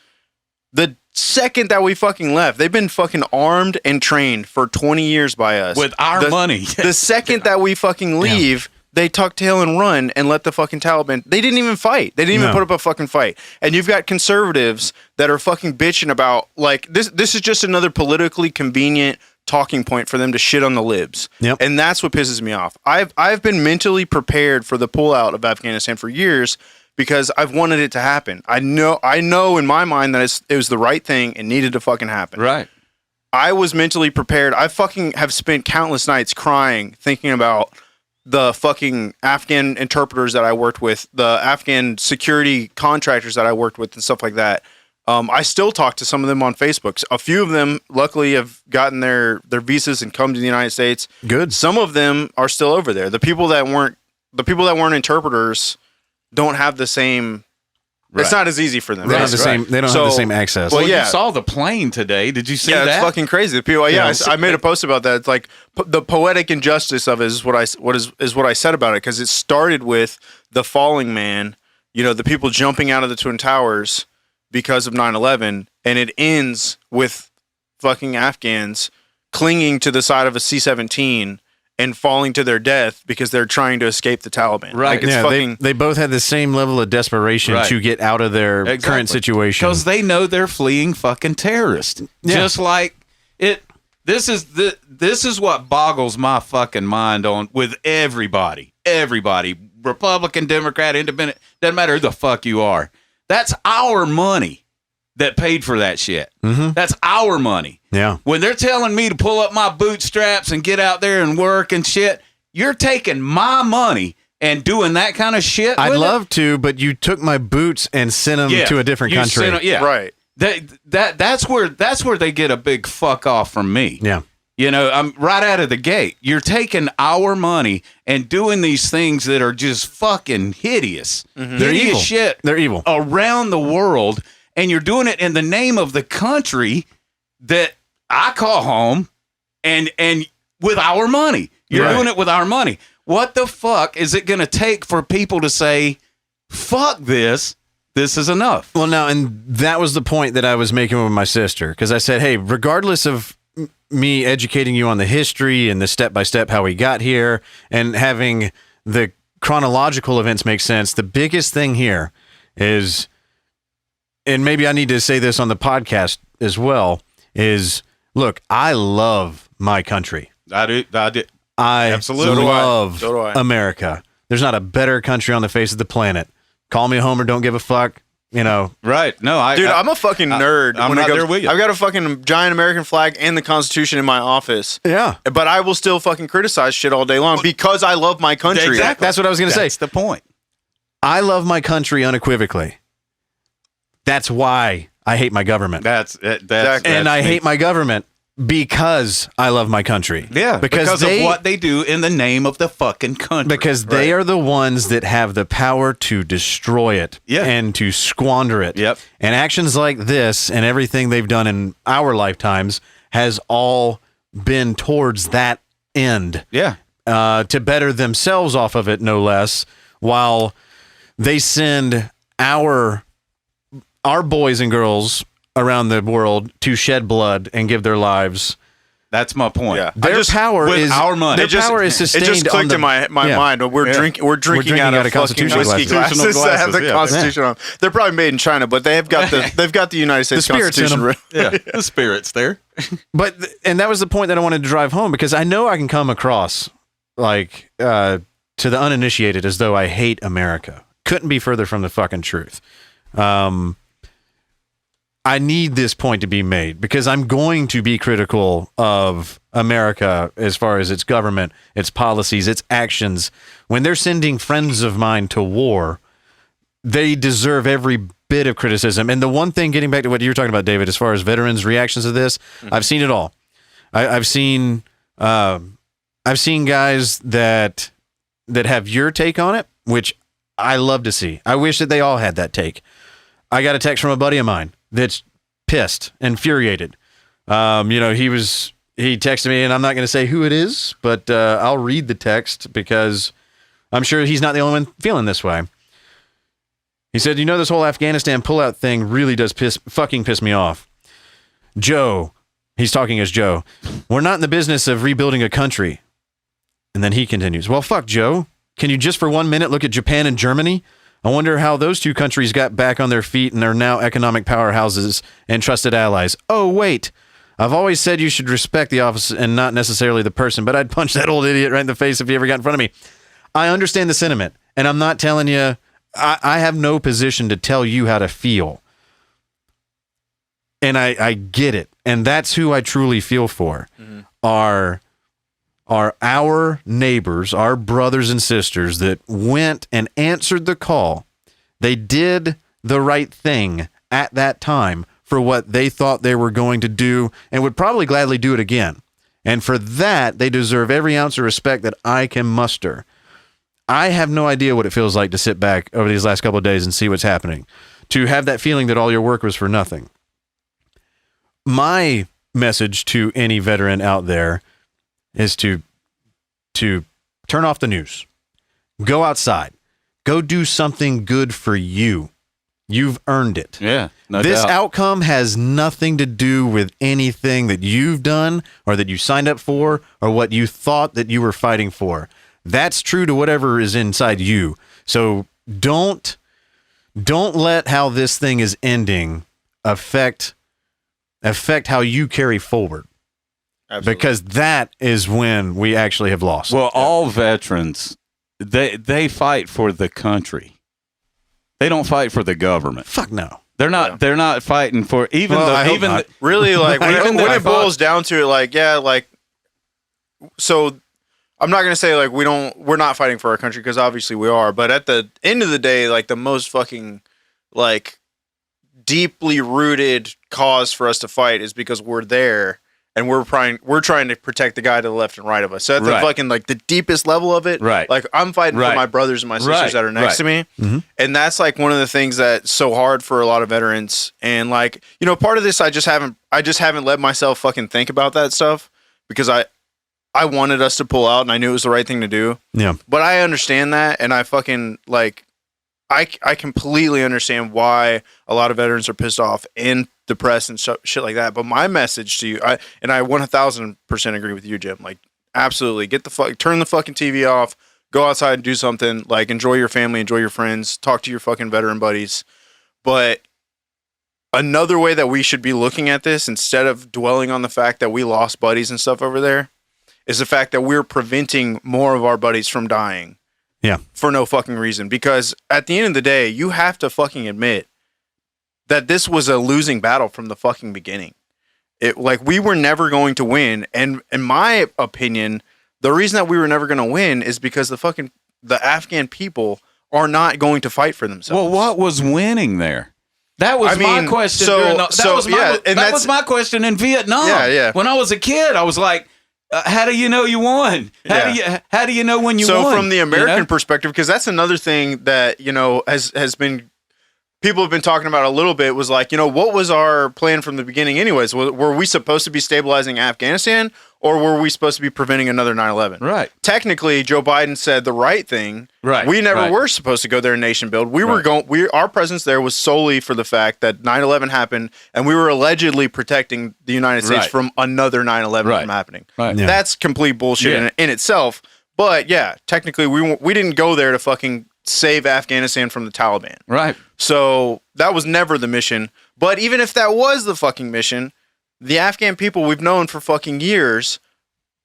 D: The second that we fucking left, they've been fucking armed and trained for 20 years by us.
B: With our money.
D: The second that we fucking leave, they tuck tail and run and let the fucking Taliban. They didn't even fight. They didn't even put up a fucking fight. And you've got conservatives that are fucking bitching about like this. This is just another politically convenient talking point for them to shit on the libs.
C: Yep.
D: And that's what pisses me off. I've been mentally prepared for the pullout of Afghanistan for years because I've wanted it to happen. I know in my mind that it was the right thing and needed to fucking happen.
B: Right.
D: I was mentally prepared. I fucking have spent countless nights crying thinking about the fucking Afghan interpreters that I worked with, the Afghan security contractors that I worked with and stuff like that. I still talk to some of them on Facebook. A few of them, luckily, have gotten their visas and come to the United States.
C: Good.
D: Some of them are still over there. The people that weren't interpreters don't have the same. Right. It's not as easy for them.
C: They don't have the same. They don't have the same access.
B: Well, you saw the plane today. Did you see that?
D: Yeah, it's fucking crazy. The people. I made a post about that. It's like the poetic injustice of it is what I said about it, because it started with the falling man. You know, the people jumping out of the Twin Towers because of 9/11, and it ends with fucking Afghans clinging to the side of a C-17 and falling to their death because they're trying to escape the Taliban.
B: Right.
D: Like, it's fucking.
C: They both had the same level of desperation to get out of their current situation.
B: Because they know they're fleeing fucking terrorists. Yeah. Just like it. This is what boggles my fucking mind on with everybody. Everybody. Republican, Democrat, Independent. Doesn't matter who the fuck you are. That's our money that paid for that shit. Mm-hmm. That's our money.
C: Yeah.
B: When they're telling me to pull up my bootstraps and get out there and work and shit, you're taking my money and doing that kind of shit.
C: I'd love to, but you took my boots and sent them to a different country.
D: Right.
B: That's where they get a big fuck off from me.
C: Yeah.
B: You know, I'm right out of the gate. You're taking our money and doing these things that are just fucking hideous. Mm-hmm.
C: They're
B: hideous
C: evil.
B: Shit.
C: They're evil
B: around the world, and you're doing it in the name of the country that I call home, and with our money. You're doing it with our money. What the fuck is it going to take for people to say, fuck this? This is enough.
C: Well, now, and that was the point that I was making with my sister, because I said, hey, regardless of me educating you on the history and the step-by-step how we got here and having the chronological events make sense, the biggest thing here is, and maybe I need to say this on the podcast as well, is, look, I love my country.
B: I do.
C: I
B: absolutely
C: love America. There's not a better country on the face of the planet. Call me a homer, don't give a fuck. You know,
B: right? No,
D: I'm a fucking nerd.
B: I'm not there with you.
D: I've got a fucking giant American flag and the Constitution in my office.
C: Yeah,
D: but I will still fucking criticize shit all day long because I love my country.
C: Exactly. That's what I was going to say.
B: That's the point.
C: I love my country unequivocally. That's why I hate my government.
B: And
C: I hate my government because I love my country.
B: Yeah, because of what they do in the name of the fucking country.
C: Because they are the ones that have the power to destroy it and to squander it.
B: Yep.
C: And actions like this and everything they've done in our lifetimes has all been towards that end.
B: Yeah.
C: To better themselves off of it, no less, while they send our boys and girls around the world to shed blood and give their lives.
B: That's my point.
C: Yeah. Their power is
B: our money.
C: Their power is sustained.
D: It just clicked in my mind. We're drinking out of
C: constitutional
D: whiskey glasses that have the Constitution on. They're probably made in China, but they've got the United States Constitution.
B: Yeah, the spirit's there.
C: And that was the point that I wanted to drive home, because I know I can come across like to the uninitiated as though I hate America. Couldn't be further from the fucking truth. I need this point to be made because I'm going to be critical of America as far as its government, its policies, its actions. When they're sending friends of mine to war, they deserve every bit of criticism. And the one thing, getting back to what you were talking about, David, as far as veterans' reactions to this, I've seen it all. I've seen guys that have your take on it, which I love to see. I wish that they all had that take. I got a text from a buddy of mine that's pissed, infuriated. He texted me, and I'm not going to say who it is, but I'll read the text because I'm sure he's not the only one feeling this way. He said, this whole Afghanistan pullout thing really does piss me off. Joe, he's talking as Joe, we're not in the business of rebuilding a country. And then he continues, well, fuck Joe. Can you just for 1 minute look at Japan and Germany? I wonder how those two countries got back on their feet and are now economic powerhouses and trusted allies. Oh, wait. I've always said you should respect the office and not necessarily the person, but I'd punch that old idiot right in the face if he ever got in front of me. I understand the sentiment, and I'm not telling you, I have no position to tell you how to feel. And I get it. And that's who I truly feel for. Are our neighbors, our brothers and sisters that went and answered the call. They did the right thing at that time for what they thought they were going to do and would probably gladly do it again. And for that, they deserve every ounce of respect that I can muster. I have no idea what it feels like to sit back over these last couple of days and see what's happening, to have that feeling that all your work was for nothing. My message to any veteran out there is to turn off the news. Go outside. Go do something good for you. You've earned it.
B: Yeah, no
C: This
B: doubt.
C: outcome has nothing to do with anything that you've done or that you signed up for or what you thought that you were fighting for. That's true to whatever is inside you. So don't let how this thing is ending affect how you carry forward.
D: Absolutely.
C: Because that is when we actually have lost.
B: Well, all veterans, they fight for the country. They don't fight for the government.
C: Fuck no.
B: They're not. They're not fighting for even
C: Well, I
B: the
C: hope
B: even
C: not.
B: the,
D: Really, like
B: Even
D: when
B: the-
D: it boils down to it, like, yeah, like, so I'm not gonna say like we're not fighting for our country, because obviously we are, but at the end of the day, like the most fucking like deeply rooted cause for us to fight is because we're there and we're trying to protect the guy to the left and right of us. So at the
B: Right.
D: fucking like the deepest level of it,
B: Right.
D: like I'm fighting
B: Right.
D: for my brothers and my sisters
B: Right.
D: that are next to me. And that's like one of the things that's so hard for a lot of veterans. And like, you know, part of this I just haven't let myself fucking think about that stuff, because I wanted us to pull out and I knew it was the right thing to do.
C: Yeah.
D: But I understand that, and I fucking like I completely understand why a lot of veterans are pissed off and depressed and shit like that. But my message to you, I 1000% agree with you, Jim. Like, absolutely, turn the fucking TV off, go outside and do something. Like, enjoy your family, enjoy your friends, talk to your fucking veteran buddies. But another way that we should be looking at this, instead of dwelling on the fact that we lost buddies and stuff over there, is the fact that we're preventing more of our buddies from dying.
C: Yeah.
D: For no fucking reason. Because at the end of the day, you have to fucking admit that this was a losing battle from the fucking beginning. We were never going to win. And in my opinion, the reason that we were never going to win is because the Afghan people are not going to fight for themselves.
B: Well, what was winning there? That was my question. That was my question in Vietnam.
D: Yeah.
B: When I was a kid, I was like, how do you know you won? How do you know when you won?
D: So from the American perspective, because that's another thing that, you know, has been, people have been talking about a little bit, was like, you know, what was our plan from the beginning anyways? Were we supposed to be stabilizing Afghanistan, or were we supposed to be preventing another 9/11?
B: Right.
D: Technically, Joe Biden said the right thing.
B: Right.
D: We never
B: Right.
D: were supposed to go there and nation build. Our presence there was solely for the fact that 9/11 happened, and we were allegedly protecting the United States
B: Right.
D: from another 9/11
B: Right.
D: from happening.
B: Right.
C: Yeah.
D: That's complete bullshit in itself. But yeah, technically we didn't go there to fucking save Afghanistan from the Taliban.
B: Right.
D: So that was never the mission. But even if that was the fucking mission, the Afghan people we've known for fucking years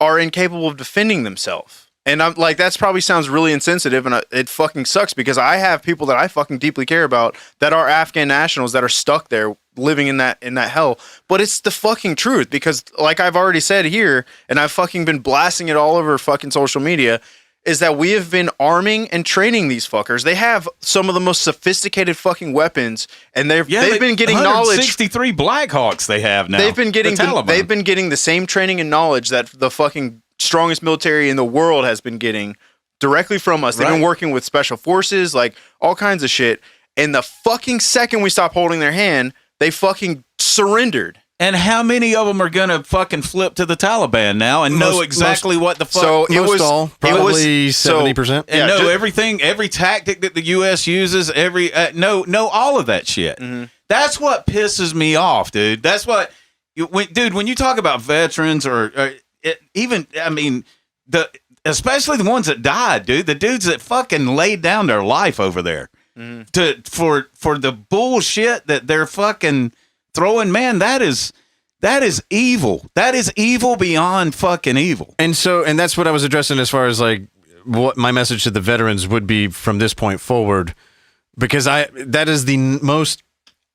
D: are incapable of defending themselves. And I'm like, that's probably sounds really insensitive, and it fucking sucks, because I have people that I fucking deeply care about that are Afghan nationals that are stuck there living in that hell. But it's the fucking truth, because like I've already said here, and I've fucking been blasting it all over fucking social media, is that we have been arming and training these fuckers. They have some of the most sophisticated fucking weapons, and they've been getting knowledge.
B: 163 Black Hawks they have now.
D: They've been getting
B: the Taliban.
D: they've been getting the same training and knowledge that the fucking strongest military in the world has been getting directly from us. They've been
B: Right.
D: working with special forces, like all kinds of shit. And the fucking second we stopped holding their hand, they fucking surrendered.
B: And how many of them are going to fucking flip to the Taliban now and know exactly what the fuck?
D: So it was
C: Probably
D: so-
C: 70%.
B: and
D: yeah,
B: know
D: just-
B: everything, every tactic that the U.S. uses, know all of that shit.
D: Mm-hmm.
B: That's what pisses me off, dude. That's what, when you talk about veterans or even, I mean, especially the ones that died, dude. The dudes that fucking laid down their life over there for the bullshit that they're fucking throwing. Man, that is evil. That is evil beyond fucking evil.
C: And that's what I was addressing as far as like what my message to the veterans would be from this point forward, because that is the most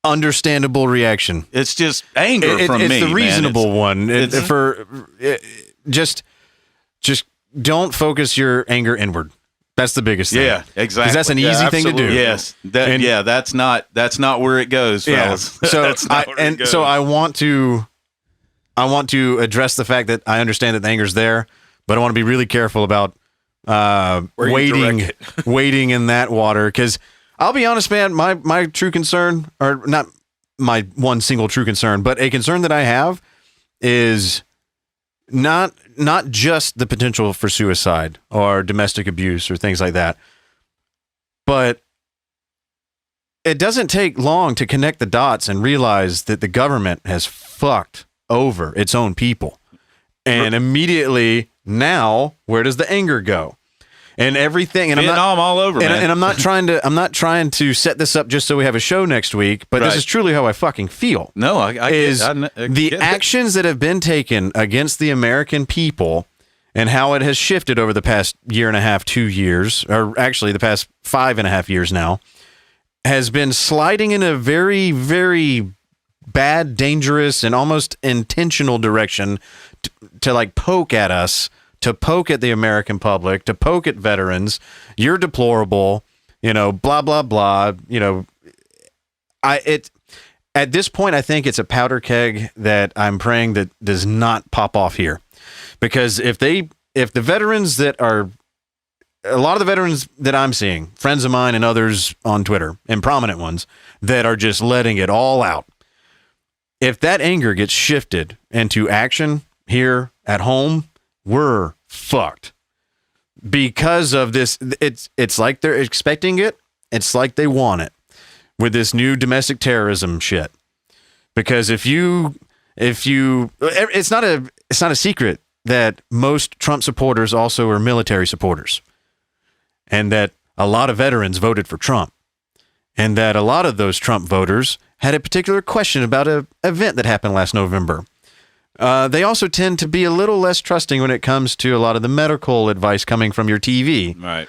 C: understandable reaction.
B: It's just anger from me.
C: It's the reasonable one. Just don't focus your anger inward. That's the biggest thing.
B: Yeah, exactly.
C: Because that's an easy thing to do.
B: Yes. That's not where it goes, fellas.
C: Yeah. So
B: that's not where it goes.
C: So I want to address the fact that I understand that the anger's there, but I want to be really careful about wading in that water, because I'll be honest, man, my true concern, or not my one single true concern, but a concern that I have is not just the potential for suicide or domestic abuse or things like that, but it doesn't take long to connect the dots and realize that the government has fucked over its own people. And immediately now, where does the anger go? And everything, and
B: Vietnam all over, man.
C: And I'm not trying to set this up just so we have a show next week, but this is truly how I fucking feel.
B: No, I
C: the actions that have been taken against the American people and how it has shifted over the past year and a half, 2 years, or actually the past 5.5 years now, has been sliding in a very, very bad, dangerous, and almost intentional direction to like poke at us, to poke at the American public, to poke at veterans. You're deplorable, blah, blah, blah. At this point, I think it's a powder keg that I'm praying that does not pop off here. Because if the veterans that are, a lot of the veterans that I'm seeing, friends of mine and others on Twitter, and prominent ones, that are just letting it all out, if that anger gets shifted into action here at home, we're fucked. Because of this, it's like they're expecting it. It's like they want it with this new domestic terrorism shit. Because it's not a secret that most Trump supporters also are military supporters, and that a lot of veterans voted for Trump, and that a lot of those Trump voters had a particular question about an event that happened last November. They also tend to be a little less trusting when it comes to a lot of the medical advice coming from your TV.
B: Right.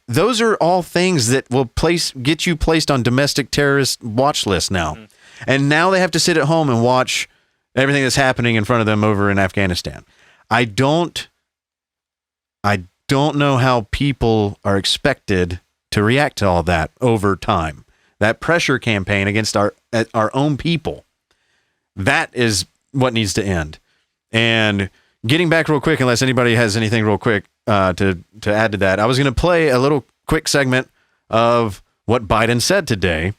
C: Those are all things that will get you placed on domestic terrorist watch lists now. Mm. And now they have to sit at home and watch everything that's happening in front of them over in Afghanistan. I don't know how people are expected to react to all that over time. That pressure campaign against our own people, that is what needs to end. And getting back real quick, unless anybody has anything real quick to add to that, I was going to play a little quick segment of what Biden said today,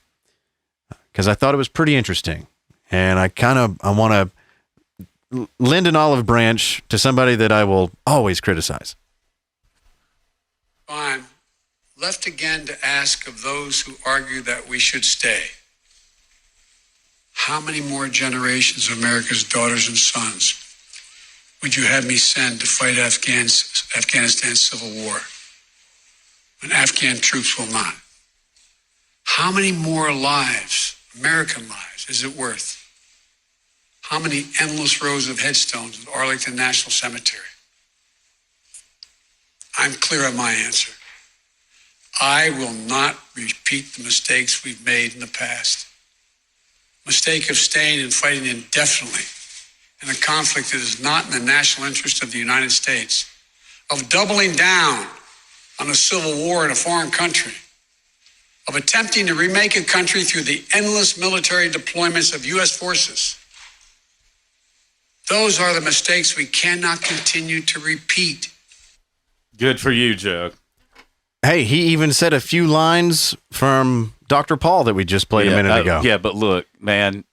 C: because I thought it was pretty interesting. And I want to lend an olive branch to somebody that I will always criticize.
F: I'm left again to ask of those who argue that we should stay. How many more generations of America's daughters and sons would you have me send to fight Afghanistan's civil war when Afghan troops will not? How many more lives, American lives, is it worth? How many endless rows of headstones at Arlington National Cemetery? I'm clear on my answer. I will not repeat the mistakes we've made in the past. Mistake of staying and fighting indefinitely in a conflict that is not in the national interest of the United States, of doubling down on a civil war in a foreign country, of attempting to remake a country through the endless military deployments of U.S. forces. Those are the mistakes we cannot continue to repeat.
B: Good for you, Joe.
C: Hey, he even said a few lines from Dr. Paul that we just played a minute ago.
B: Yeah, but look, man,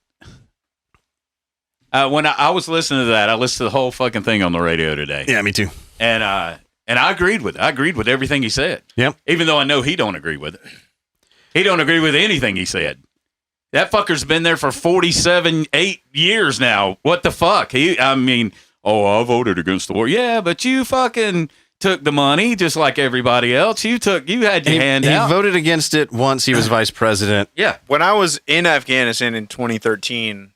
B: when I was listening to that, I listened to the whole fucking thing on the radio today.
C: Yeah, me too.
B: And I agreed with it. I agreed with everything he said. Yep. Even though I know he don't agree with it. He don't agree with anything he said. That fucker's been there for 8 years now. What the fuck? I voted against the war. Yeah, but you fucking took the money just like everybody else. You had your hand out.
C: He voted against it once he was vice president.
B: Yeah.
D: When I was in Afghanistan in 2013,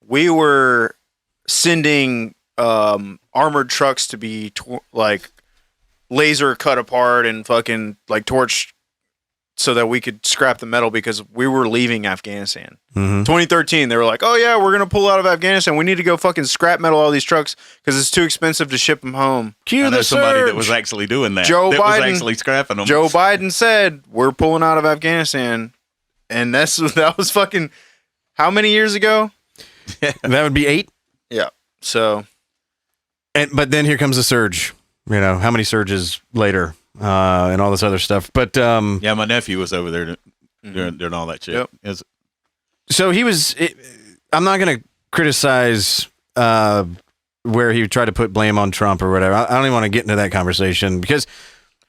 D: we were sending armored trucks to be laser cut apart and fucking like torched so that we could scrap the metal because we were leaving Afghanistan. 2013, they were like, oh yeah, we're going to pull out of Afghanistan. We need to go fucking scrap metal all these trucks because it's too expensive to ship them home.
C: Cue
B: I know
C: the
B: somebody
C: surge.
B: that was actually doing that.
D: Joe
B: that
D: Biden
B: was actually scrapping them.
D: Joe Biden said, we're pulling out of Afghanistan. And that was fucking how many years ago?
C: That would be 8.
D: Yeah. So.
C: But then here comes the surge. You know, how many surges later and all this other stuff. But
B: yeah, my nephew was over there doing all that shit.
D: Yep.
C: So he was. I'm not going to criticize where he tried to put blame on Trump or whatever. I don't even want to get into that conversation because,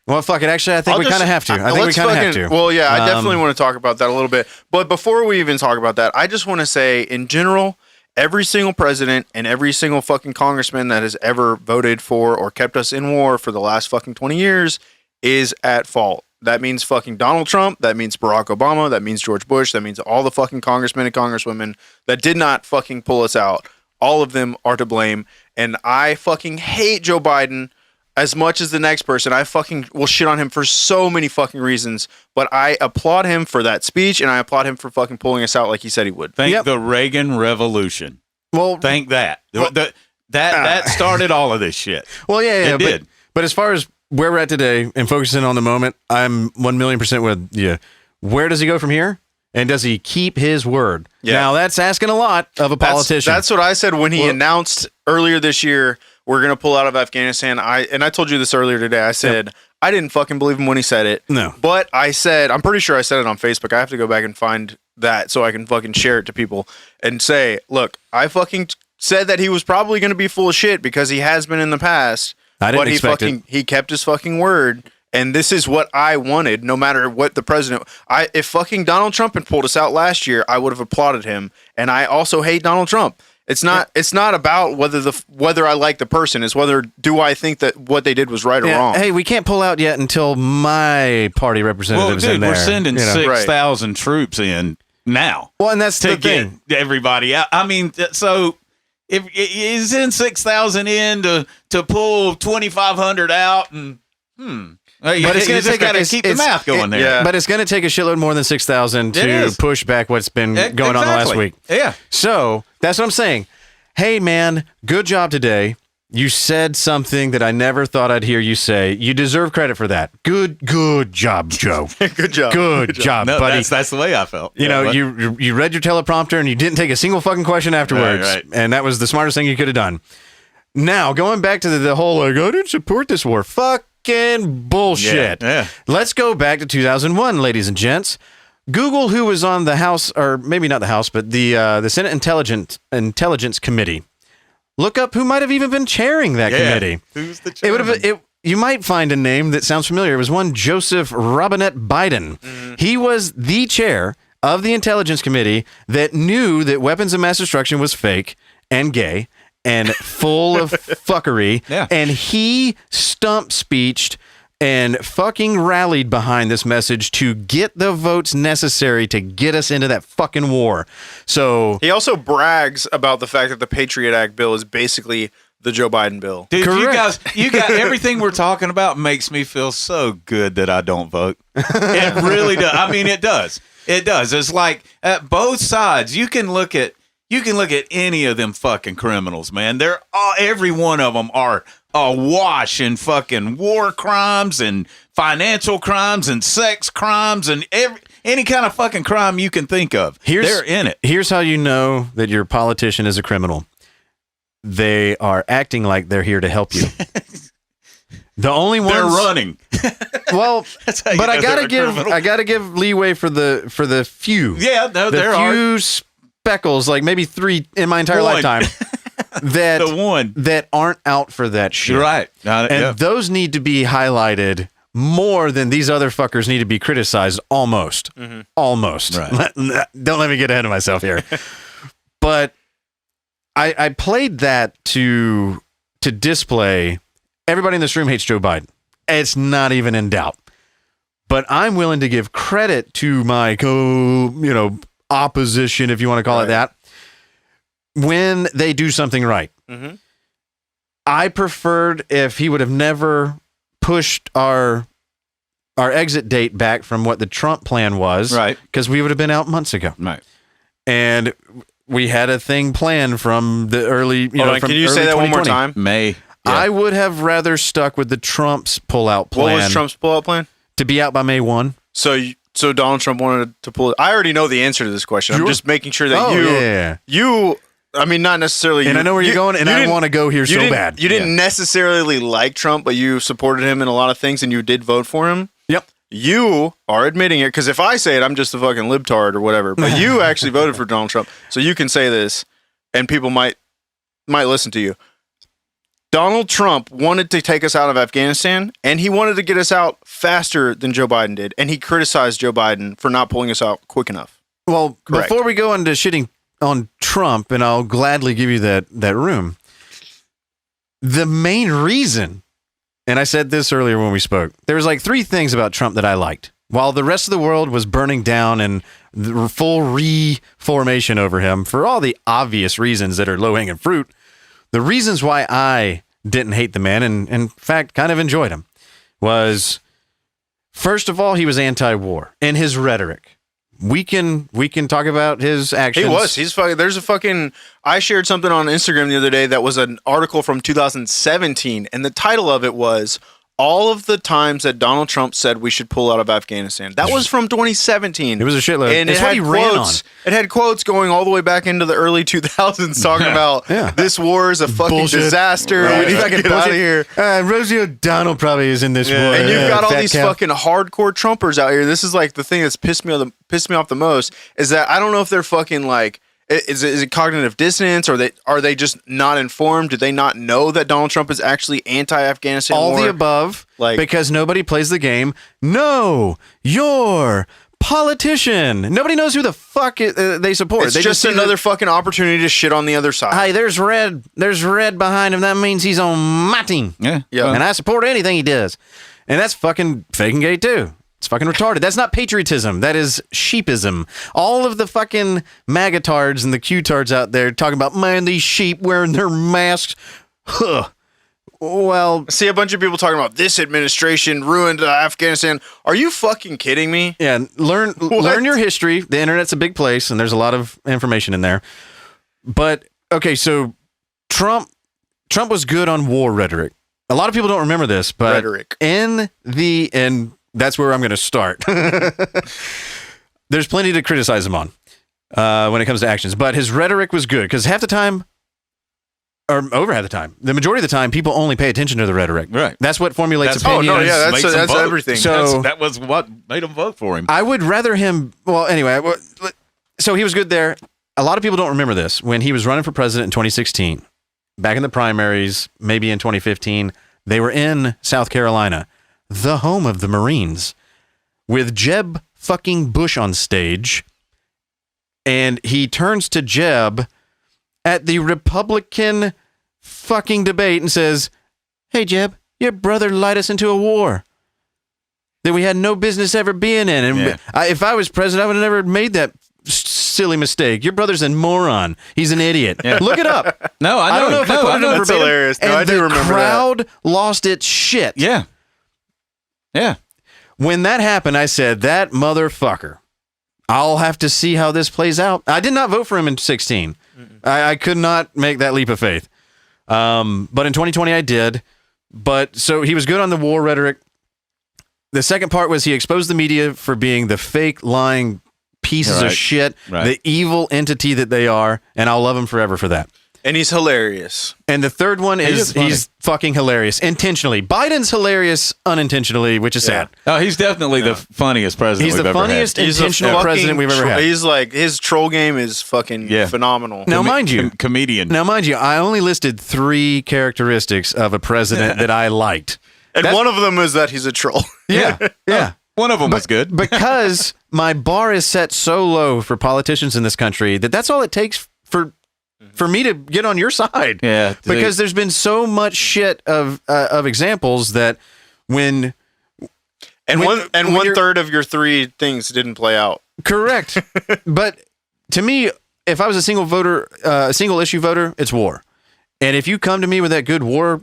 C: well, fuck it. Actually, I think we kind of have to. I think we kind of have to.
D: Well, yeah, I definitely want to talk about that a little bit. But before we even talk about that, I just want to say, in general, every single president and every single fucking congressman that has ever voted for or kept us in war for the last fucking 20 years is at fault. That means fucking Donald Trump. That means Barack Obama. That means George Bush. That means all the fucking congressmen and congresswomen that did not fucking pull us out. All of them are to blame. And I fucking hate Joe Biden as much as the next person. I fucking will shit on him for so many fucking reasons. But I applaud him for that speech, and I applaud him for fucking pulling us out like he said he would.
B: Thank the Reagan Revolution.
C: Well,
B: thank that. That started all of this shit.
C: Well, yeah,
B: it did.
C: But as far as where we're at today and focusing on the moment, I'm 1,000,000% with you. Where does he go from here? And does he keep his word? Yeah. Now, that's asking a lot of a politician.
D: That's what I said when he announced earlier this year, we're going to pull out of Afghanistan. I told you this earlier today. I said, I didn't fucking believe him when he said it.
C: No.
D: But I said, I'm pretty sure I said it on Facebook. I have to go back and find that so I can fucking share it to people and say, look, I fucking said that he was probably going to be full of shit because he has been in the past.
C: I didn't expect it.
D: He kept his fucking word. And this is what I wanted, no matter what the president. If fucking Donald Trump had pulled us out last year, I would have applauded him. And I also hate Donald Trump. It's not about whether I like the person. It's whether do I think that what they did was right or wrong.
C: Hey, we can't pull out yet until my party representatives in there.
B: We're sending 6,000 troops in now.
C: Well, and that's
B: to
C: the thing.
B: Get everybody out. I mean, so if you send 6,000 in to pull 2,500 out, and
C: but it's going to take
B: keep the math going there.
C: Yeah. But it's going to take a shitload more than 6,000 to push back what's been going on the last week.
B: Yeah.
C: So that's what I'm saying. Hey, man, good job today. You said something that I never thought I'd hear you say. You deserve credit for that. Good job, Joe.
D: Good job.
C: Good job,
B: no,
C: buddy.
B: That's the way I felt.
C: You know, you read your teleprompter and you didn't take a single fucking question afterwards.
B: Right.
C: And that was the smartest thing you could have done. Now, going back to the whole, I didn't support this war. Fucking bullshit.
B: Yeah.
C: Let's go back to 2001, ladies and gents. Google who was on the House, or maybe not the House, but the Senate Intelligence Committee. Look up who might have even been chairing that committee.
B: Who's the chairman?
C: You might find a name that sounds familiar. It was one Joseph Robinette Biden. Mm-hmm. He was the chair of the Intelligence Committee that knew that weapons of mass destruction was fake and gay and full of fuckery.
B: Yeah.
C: And he stump speeched and fucking rallied behind this message to get the votes necessary to get us into that fucking war. So
D: he also brags about the fact that the Patriot Act bill is basically the Joe Biden bill.
B: Dude,
C: correct.
B: you got everything we're talking about makes me feel so good that I don't vote. It really does. I mean, it does. It does. It's like at both sides, you can look at any of them fucking criminals, man. Every one of them are awash in fucking war crimes and financial crimes and sex crimes and any kind of fucking crime you can think of. They're in it.
C: Here's how you know that your politician is a criminal. They are acting like they're here to help you. The only ones
B: they're running.
C: Well, but I gotta give leeway for the few.
B: Yeah, no, there are
C: few speckles, like maybe 3 in my entire lifetime. That aren't out for that shit.
B: You're right.
C: Those need to be highlighted more than these other fuckers need to be criticized. Almost. Mm-hmm. Almost.
B: Right.
C: Don't let me get ahead of myself here. But I played that to display everybody in this room hates Joe Biden. It's not even in doubt. But I'm willing to give credit to my opposition, if you want to call it that, when they do something right.
D: Mm-hmm.
C: I preferred if he would have never pushed our exit date back from what the Trump plan was,
B: Right.
C: Because we would have been out months ago.
B: Right.
C: And we had a thing planned from the early,
D: Hold on,
C: from
D: can you
C: early
D: say that one more
C: 2020.
D: time?
B: May. Yeah.
C: I would have rather stuck with the Trump's pullout plan.
D: What was Trump's pullout plan?
C: To be out by May 1.
D: So Donald Trump wanted to pull it. I already know the answer to this question. I'm
C: Sure.
D: just making sure that you, I mean, not necessarily.
C: And
D: you,
C: I know where you're going, and I
D: didn't-
C: want to go here so
D: didn't-
C: bad.
D: You didn't necessarily like Trump, but you supported him in a lot of things, and you did vote for him.
C: Yep.
D: You are admitting it, because if I say it, I'm just a fucking libtard or whatever. But you actually voted for Donald Trump, so you can say this, and people might listen to you. Donald Trump wanted to take us out of Afghanistan, and he wanted to get us out faster than Joe Biden did, and he criticized Joe Biden for not pulling us out quick enough.
C: Well,
D: Correct.
C: before we go into shitting on Trump, and I'll gladly give you that room, the main reason, and I said this earlier when we spoke, there was like 3 things about Trump that I liked. While the rest of the world was burning down and the full reformation over him for all the obvious reasons that are low-hanging fruit, the reasons why I didn't hate the man, and in fact kind of enjoyed him, was, first of all, he was anti-war in his rhetoric. We can talk about his actions.
D: He was. He's fucking. There's a fucking. I shared something on Instagram the other day that was an article from 2017, and the title of it was "All of the Times That Donald Trump Said We Should Pull Out of Afghanistan." That was from 2017.
C: It was a shitload.
D: And
C: It's
D: it
C: what
D: had
C: he ran
D: quotes.
C: on.
D: It had quotes going all the way back into the early 2000s, talking about this war is a fucking
C: Bullshit.
D: disaster.
C: Right.
D: We need to get out of here.
C: Rosie O'Donnell probably is in this war.
D: And you've got all
C: fat
D: these
C: cow.
D: fucking hardcore Trumpers out here. This is like the thing that's pissed me off the most, is that I don't know if they're fucking like, is it cognitive dissonance, or are they just not informed? Do they not know that Donald Trump is actually anti-Afghanistan
C: all
D: war?
C: the above,
D: Like-
C: because nobody plays the game. No, you're politician. Nobody knows who the fuck they support.
D: It's
C: They
D: just
C: see
D: another
C: that,
D: fucking opportunity to shit on the other side.
C: hey, there's red behind him. That means he's on my team.
B: Yeah.
D: Yeah.
C: And I support anything he does. And that's fucking faking gay too. It's fucking retarded. That's not patriotism. That is sheepism. All of the fucking magatards and the Q-tards out there talking about, man, these sheep wearing their masks. Huh. Well,
D: See a bunch of people talking about this administration ruined Afghanistan. Are you fucking kidding me?
C: yeah, learn your history. The internet's a big place, and there's a lot of information in there. But okay, so Trump was good on war rhetoric. A lot of people don't remember this, but
D: Rhetoric.
C: and that's where I'm going to start. There's plenty to criticize him on when it comes to actions, but his rhetoric was good because half the time, or over half the time, the majority of the time, people only pay attention to the rhetoric.
B: Right.
C: That's what formulates
B: That's-
C: opinions.
D: Oh, no, yeah,
B: Makes them
D: that's
B: vote.
D: everything.
C: So-
B: that was what made them vote for him.
C: I would rather him. Well, anyway, so he was good there. A lot of people don't remember this. When he was running for president in 2016, back in the primaries, maybe in 2015, they were in South Carolina, the home of the Marines, with Jeb fucking Bush on stage. And he turns to Jeb at the Republican fucking debate and says, "Hey, Jeb, your brother lied us into a war that we had no business ever being in. And
B: Yeah.
C: if I was president, I would have never made that silly mistake. Your brother's a moron. He's an idiot. Look it up.
B: No, I know.
C: I don't know if I put it in
D: That's
C: verbatim.
D: hilarious. No,
C: And
D: I do
C: the
D: remember
C: crowd lost its shit.
B: Yeah. Yeah.
C: When that happened, I said, that motherfucker. I'll have to see how this plays out. I did not vote for him in 2016. I could not make that leap of faith. But in 2020, I did. But so he was good on the war rhetoric. The second part was he exposed the media for being the fake, lying pieces of
B: Right.
C: shit,
B: Right.
C: the evil entity that they are, and I'll love him forever for that.
D: And he's hilarious.
C: And the third one is
B: funny.
C: he's fucking hilarious intentionally. Biden's hilarious unintentionally, which is sad.
B: Oh, he's definitely the funniest president
C: He's
B: we've
C: the
B: ever
C: funniest
B: had.
C: intentional president we've ever had.
D: He's like, his troll game is fucking
B: Yeah.
D: phenomenal.
C: Now, mind you,
B: Comedian.
C: Now, mind you, I only listed 3 characteristics of a president that I liked.
D: And one of them is that he's a troll.
C: Yeah, yeah.
B: One of them was good.
C: Because my bar is set so low for politicians in this country that's all it takes for for me to get on your side.
B: Yeah,
C: because there's been so much shit of examples that when
D: one third of your 3 things didn't play out.
C: Correct. But to me, if I was a single issue voter, it's war. And if you come to me with that good war,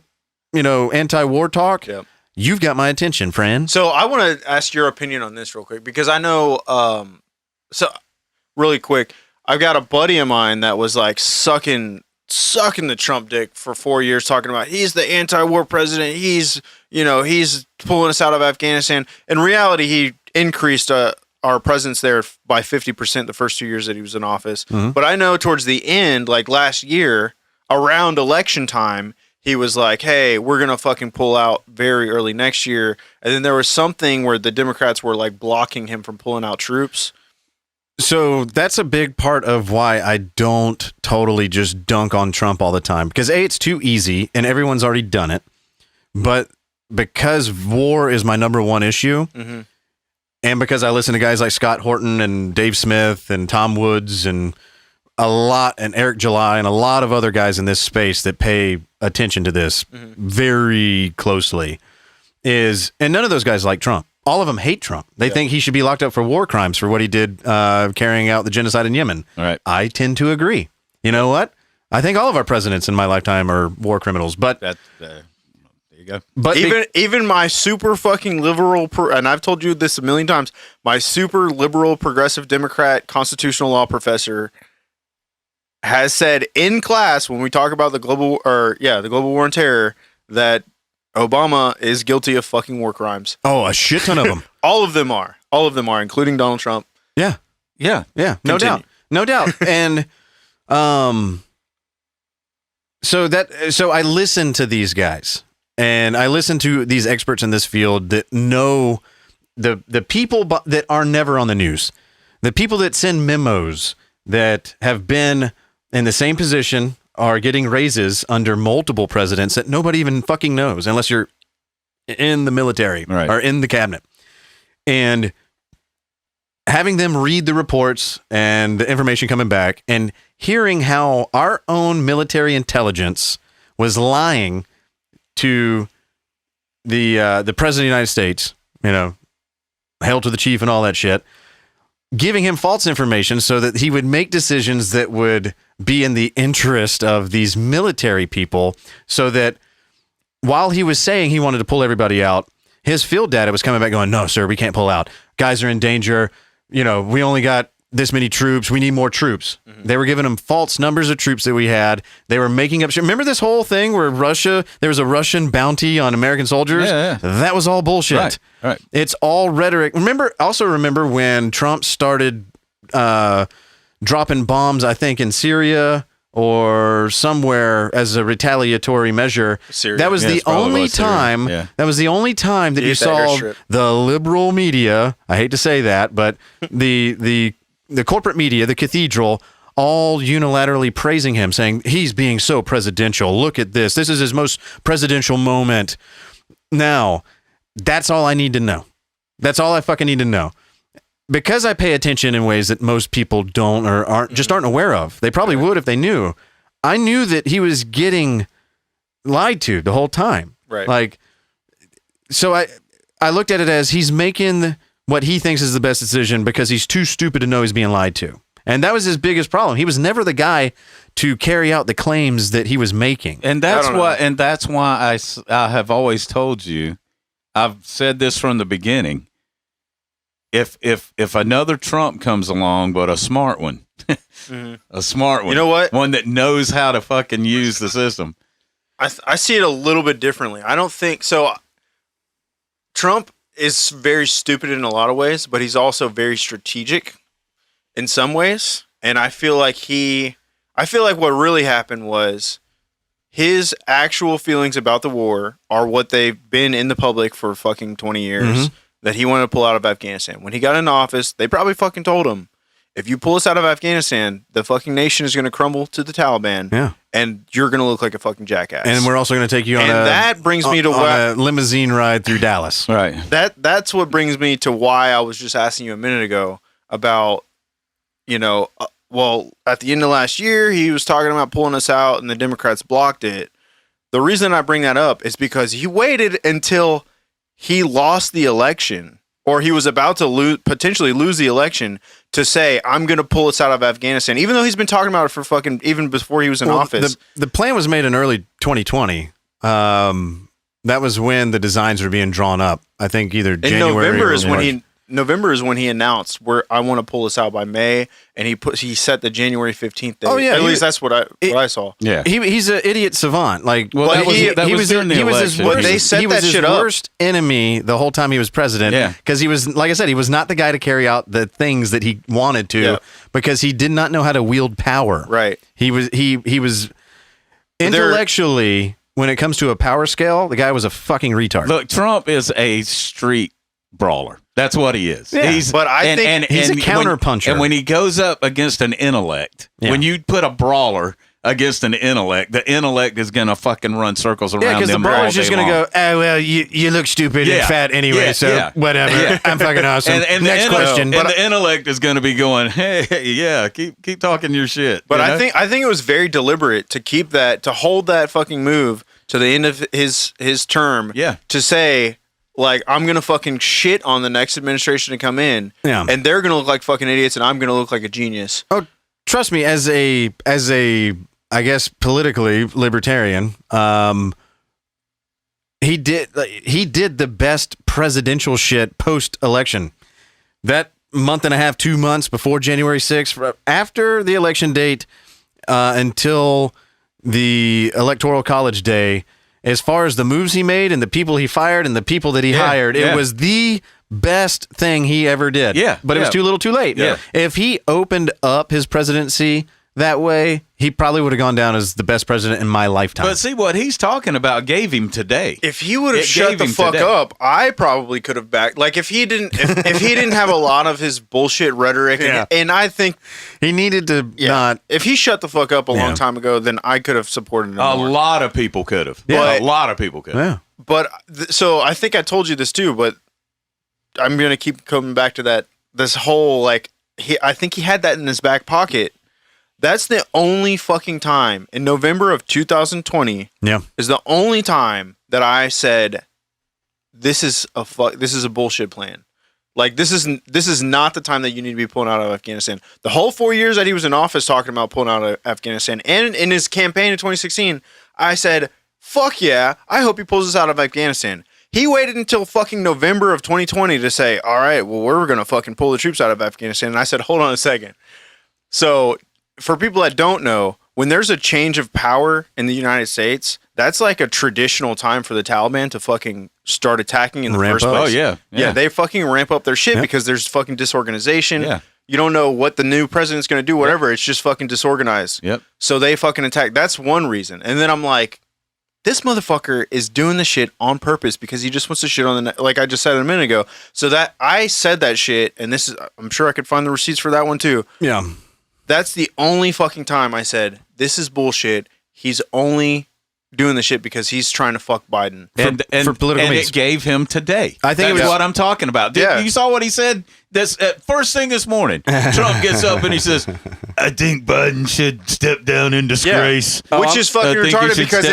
C: anti-war talk, you've got my attention, friend.
D: So I want to ask your opinion on this real quick, because I know, really quick, I've got a buddy of mine that was like sucking the Trump dick for 4 years, talking about he's the anti-war president. He's pulling us out of Afghanistan. In reality, he increased our presence there by 50% the first 2 years that he was in office. Mm-hmm. But I know towards the end, like last year, around election time, he was like, hey, we're going to fucking pull out very early next year. And then there was something where the Democrats were like blocking him from pulling out troops.
C: So that's a big part of why I don't totally just dunk on Trump all the time. Because A, it's too easy and everyone's already done it. But because war is my number one issue, mm-hmm. and because I listen to guys like Scott Horton and Dave Smith and Tom Woods and Eric July and a lot of other guys in this space that pay attention to this mm-hmm. very closely, and none of those guys like Trump. All of them hate Trump. They think he should be locked up for war crimes for what he did carrying out the genocide in Yemen.
B: All right.
C: I tend to agree. You know what? I think all of our presidents in my lifetime are war criminals. But
B: there you go.
D: But even my super fucking liberal, and I've told you this a million times, my super liberal progressive Democrat constitutional law professor has said in class when we talk about the global war on terror that Obama is guilty of fucking war crimes.
C: Oh, a shit ton of them.
D: All of them are, including Donald Trump.
C: Yeah. No doubt. And so I listen to these guys, and I listen to these experts in this field that know the people that are never on the news, the people that send memos that have been in the same position, are getting raises under multiple presidents that nobody even fucking knows unless you're in the military or in the cabinet. And having them read the reports and the information coming back and hearing how our own military intelligence was lying to the president of the United States, hail to the chief and all that shit, giving him false information so that he would make decisions that would be in the interest of these military people, so that while he was saying he wanted to pull everybody out, his field data was coming back going, no, sir, we can't pull out. Guys are in danger. We only got this many troops. We need more troops. Mm-hmm. They were giving him false numbers of troops that we had. They were making up shit. Remember this whole thing where there was a Russian bounty on American soldiers?
B: Yeah.
C: That was all bullshit.
B: Right.
C: It's all rhetoric. Remember when Trump started dropping bombs, I think, in Syria or somewhere as a retaliatory measure.
D: Syria.
C: That was the only time.
B: Yeah.
C: That was the only time that you saw the liberal media. I hate to say that, but the corporate media, the cathedral, all unilaterally praising him, saying he's being so presidential. Look at this. This is his most presidential moment. Now, that's all I need to know. That's all I fucking need to know. Because I pay attention in ways that most people don't or aren't aware of. They probably would if they knew. I knew that he was getting lied to the whole time.
D: Right.
C: So I looked at it as he's making what he thinks is the best decision because he's too stupid to know he's being lied to. And that was his biggest problem. He was never the guy to carry out the claims that he was making.
B: And that's why I have always told you, I've said this from the beginning. If another Trump comes along, but a smart one,
D: mm-hmm.
B: a smart one,
D: you know what?
B: One that knows how to fucking use the system.
D: I see it a little bit differently. I don't think so. Trump is very stupid in a lot of ways, but he's also very strategic in some ways. And I feel like what really happened was his actual feelings about the war are what they've been in the public for fucking 20 years. Mm-hmm. That he wanted to pull out of Afghanistan. When he got into office, they probably fucking told him, if you pull us out of Afghanistan, the fucking nation is going to crumble to the Taliban.
C: Yeah.
D: And you're going to look like a fucking jackass.
C: And we're also going to take you on
D: that brings me to
C: a limousine ride through Dallas.
B: Right.
D: That's what brings me to why I was just asking you a minute ago about, well, at the end of last year, he was talking about pulling us out, and the Democrats blocked it. The reason I bring that up is because he waited until he lost the election, or he was about to potentially lose the election, to say, I'm going to pull us out of Afghanistan, even though he's been talking about it for fucking, even before he was in office.
C: The plan was made in early 2020. That was when the designs were being drawn up. I think either January or
D: November is when he announced I want to pull this out by May, and he set the January 15th date. Oh yeah, at least that's what I saw.
C: Yeah, he's an idiot savant. Like,
B: well, he was his
C: worst enemy the whole time he was president. Yeah, because he was, like I said, he was not the guy to carry out the things that he wanted to, because he did not know how to wield power.
D: Right.
C: He was intellectually, when it comes to a power scale, the guy was a fucking retard.
B: Look, Trump is a street brawler. That's what he is.
C: Yeah,
B: he's
C: a counter-puncher.
B: And when he goes up against an intellect, when you put a brawler against an intellect, the intellect is going to fucking run circles around them.
C: Yeah, because the brawler's just going to go, oh, well, you look stupid and fat anyway, whatever. I'm fucking awesome.
B: And next question. And the intellect is going to be going, hey, keep talking your shit.
D: But I think it was very deliberate to hold that fucking move to the end of his term. Yeah. To say, like, I'm going to fucking shit on the next administration to come in. Yeah. And they're going to look like fucking idiots, and I'm going to look like a genius.
C: Oh, trust me, as a I guess politically libertarian, he did the best presidential shit post-election. That month and a half, 2 months before January 6th, after the election date until the Electoral College day, as far as the moves he made and the people he fired and the people that he hired, it was the best thing he ever did. Yeah. But it was too little too late. Yeah. If he opened up his presidency that way, he probably would have gone down as the best president in my lifetime.
B: But see, what he's talking about gave him today.
D: If he would have shut the fuck up, I probably could have backed. Like, if he didn't have a lot of his bullshit rhetoric, and I think
C: he needed to not.
D: If he shut the fuck up a long time ago, then I could have supported him more.
B: A lot of people could have. Yeah, a lot of people could have.
C: Yeah.
D: But so I think I told you this too, but I'm gonna keep coming back to that. This whole, like, I think he had that in his back pocket. That's the only fucking time in November of 2020.
C: Yeah,
D: is the only time that I said, "This is a bullshit plan." Like, this is not the time that you need to be pulling out of Afghanistan. The whole 4 years that he was in office talking about pulling out of Afghanistan, and in his campaign in 2016, I said, "Fuck yeah! I hope he pulls us out of Afghanistan." He waited until fucking November of 2020 to say, "All right, well, we're gonna fucking pull the troops out of Afghanistan." And I said, "Hold on a second." So, for people that don't know, when there's a change of power in the United States, that's like a traditional time for the Taliban to fucking start attacking in the first place.
B: Oh, yeah.
D: Yeah, they fucking ramp up their shit because there's fucking disorganization. Yeah. You don't know what the new president's going to do, whatever. It's just fucking disorganized.
B: Yep.
D: So they fucking attack. That's one reason. And then I'm like, this motherfucker is doing the shit on purpose because he just wants to shit on the, like I just said a minute ago. So that I said that shit, and this is, I'm sure I could find the receipts for that one too.
C: Yeah.
D: That's the only fucking time I said, this is bullshit. He's only doing the shit because he's trying to fuck Biden.
B: For political means. It gave him today. I think that's what I'm talking about. You saw what he said? This first thing this morning. Trump gets up and he says, I think Biden should step down in disgrace.
D: Yeah. Which is fucking retarded because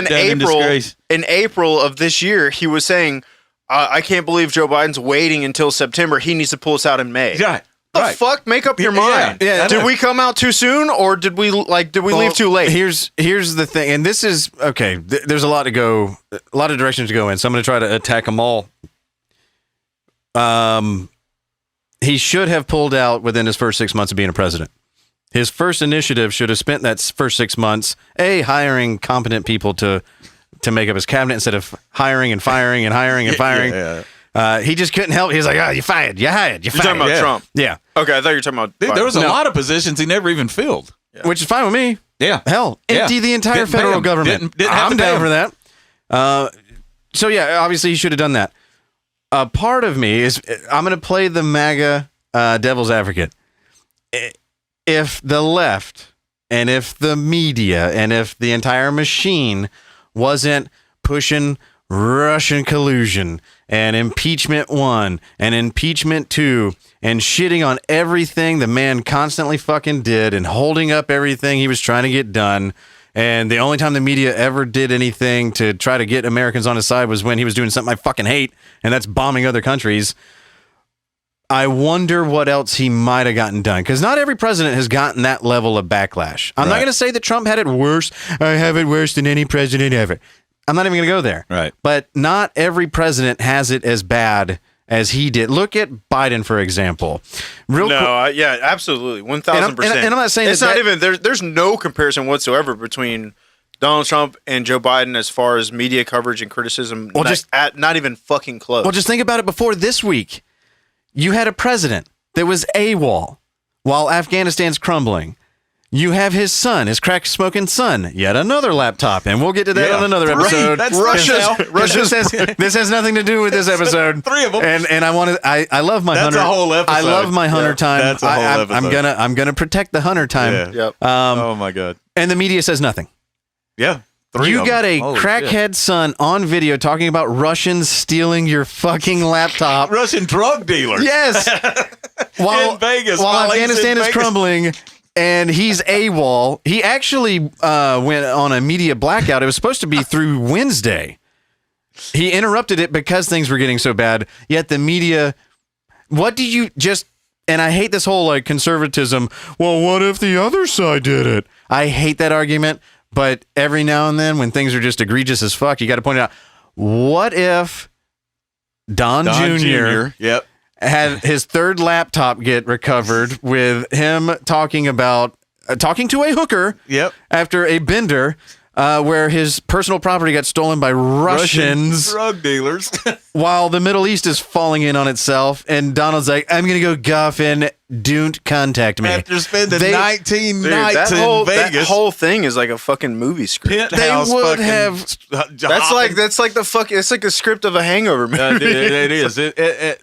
D: in April of this year, he was saying, I can't believe Joe Biden's waiting until September. He needs to pull us out in May.
B: Yeah.
D: The fuck? Make up your mind. Yeah. Did we come out too soon, or did we leave too late?
C: Here's the thing, and this is okay. There's a lot of directions to go in. So I'm going to try to attack them all. He should have pulled out within his first 6 months of being a president. His first initiative should have spent that first 6 months hiring competent people to make up his cabinet instead of hiring and firing and hiring and firing. Yeah. He just couldn't help. He was like, "Oh, you fired. You hired. You fired."
D: You're talking about Trump.
C: Yeah.
D: Okay, I thought you were talking about.
B: Dude, there was a lot of positions he never even filled,
C: which is fine with me.
B: Yeah.
C: Hell, empty the entire federal government. I'm down for that. So yeah, obviously he should have done that. Part of me is I'm going to play the MAGA devil's advocate. If the left and if the media and if the entire machine wasn't pushing Russian collusion and impeachment 1 and impeachment 2 and shitting on everything the man constantly fucking did and holding up everything he was trying to get done. And the only time the media ever did anything to try to get Americans on his side was when he was doing something I fucking hate, and that's bombing other countries. I wonder what else he might have gotten done, because not every president has gotten that level of backlash. I'm not going to say that Trump had it worse. I have it worse than any president ever. I'm not even going to go there.
B: Right.
C: But not every president has it as bad as he did. Look at Biden, for example.
D: Yeah, absolutely, 1,000%.
C: And I'm not saying
D: it's not even there's no comparison whatsoever between Donald Trump and Joe Biden as far as media coverage and criticism.
C: Well,
D: not even fucking close.
C: Well, just think about it. Before this week, you had a president that was AWOL while Afghanistan's crumbling. You have his son, his crack-smoking son, yet another laptop, and we'll get to that on another episode. This has nothing to do with this episode.
B: 3 of them.
C: And I love my
B: That's
C: hunter.
B: a whole episode.
C: I love my hunter time.
B: That's a whole episode.
C: I'm gonna protect the hunter time.
B: Yeah.
D: Yep.
B: Oh my God.
C: And the media says nothing.
B: Yeah. 3
C: You
B: of
C: got
B: them.
C: a
B: Holy
C: crackhead son on video talking about Russians stealing your fucking laptop.
B: shit. Russian drug dealers.
C: Yes.
B: In Vegas.
C: While
B: he's in
C: Afghanistan is
B: Vegas.
C: crumbling and he's AWOL. He actually went on a media blackout. It was supposed to be through Wednesday. He interrupted it because things were getting so bad. Yet the media, what do you just, and I hate this whole like conservatism. Well, what if the other side did it? I hate that argument. But every now and then when things are just egregious as fuck, you got to point it out. What if Don Jr.
B: Yep.
C: had his third laptop get recovered with him talking about talking to a hooker
B: Yep.
C: after a bender where his personal property got stolen by Russians
B: drug dealers.
C: while the Middle East is falling in on itself. And Donald's like, I'm going to go golf and don't contact me.
B: After spending
C: They-
B: 19
D: Dude,
B: nights in Vegas.
D: that whole thing is like a fucking movie script.
B: Penthouse
C: They would
B: fucking
C: have-
D: That's like the fuck. It's like the script of a Hangover movie.
B: Dude, it is. The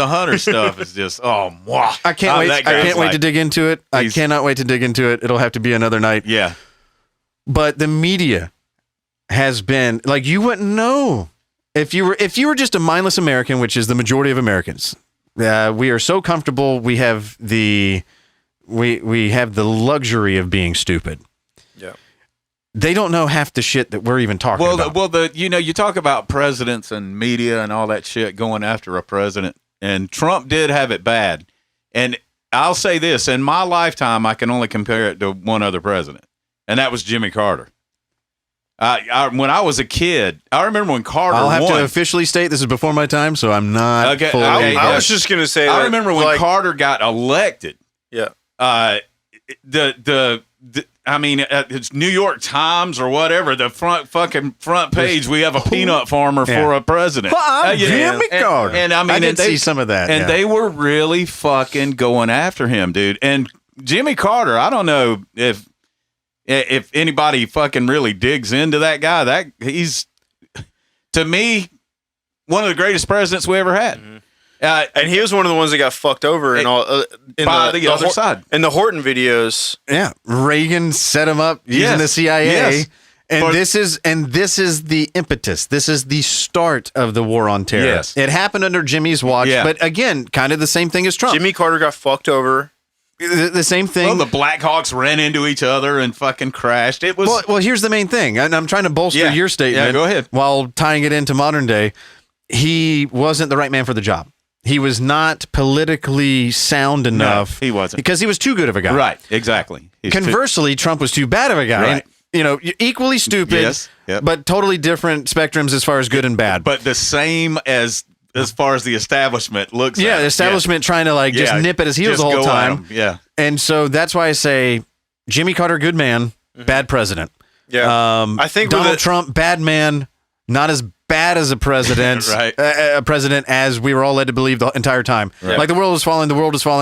B: Hunter stuff is just mwah.
C: I can't wait.
B: That
C: I
B: guy's
C: can't wait
B: like-
C: to dig into it. I
B: he's-
C: cannot wait to dig into it. It'll have to be another night.
B: Yeah.
C: But the media has been like, you wouldn't know if you were just a mindless American, which is the majority of Americans. We are so comfortable. We have the luxury of being stupid.
D: Yeah.
C: They don't know half the shit that we're even talking about.
B: You talk about presidents and media and all that shit going after a president, and Trump did have it bad. And I'll say this: in my lifetime, I can only compare it to one other president, and that was Jimmy Carter. When I was a kid, I remember when Carter
C: I'll have
B: won.
C: to officially state this is before my time, so I'm not
B: Okay,
C: fully.
B: okay.
D: I was just gonna say.
B: I remember when Carter got elected.
D: Yeah.
B: It's New York Times or whatever. The front page, we have a peanut farmer for a president.
C: Well, I'm Jimmy
B: and,
C: Carter.
B: And I mean,
C: I did see some of that.
B: And they were really fucking going after him, dude. And Jimmy Carter, I don't know if anybody fucking really digs into that guy. That he's, to me, one of the greatest presidents we ever had.
D: Mm-hmm. And he was one of the ones that got fucked over and all
B: by the other side.
D: In the Horton videos.
C: Yeah, Reagan set him up using
B: Yes.
C: the CIA,
B: Yes.
C: and
B: But-
C: this is the impetus. This is the start of the war on terror.
B: Yes.
C: It happened under Jimmy's watch,
B: Yeah.
C: but again, kind of the same thing as Trump.
D: Jimmy Carter got fucked over.
C: The same thing.
B: Well, the Blackhawks ran into each other and fucking crashed. It was
C: Well, here's the main thing, and I'm trying to bolster
B: Yeah.
C: your statement.
B: Yeah, go ahead.
C: While tying it into modern day, he wasn't the right man for the job. He was not politically sound enough.
B: he wasn't.
C: Because he was too good of a guy.
B: right. Exactly. He's
C: Conversely, Trump was too bad of a guy.
B: Right.
C: Equally stupid,
B: Yes. Yep.
C: but totally different spectrums as far as good and bad.
B: but the same as far as the establishment looks.
C: Yeah,
B: at
C: the
B: it.
C: establishment trying to just
B: Yeah.
C: nip at his heels
B: Just
C: the whole
B: go at
C: time.
B: him. Yeah.
C: And so that's why I say Jimmy Carter, good man, bad president.
D: Yeah. I think with
C: Donald
D: it-
C: Trump, bad man, not as bad as a president,
B: Right.
C: a president as we were all led to believe the entire time.
B: Right.
C: Like the world is falling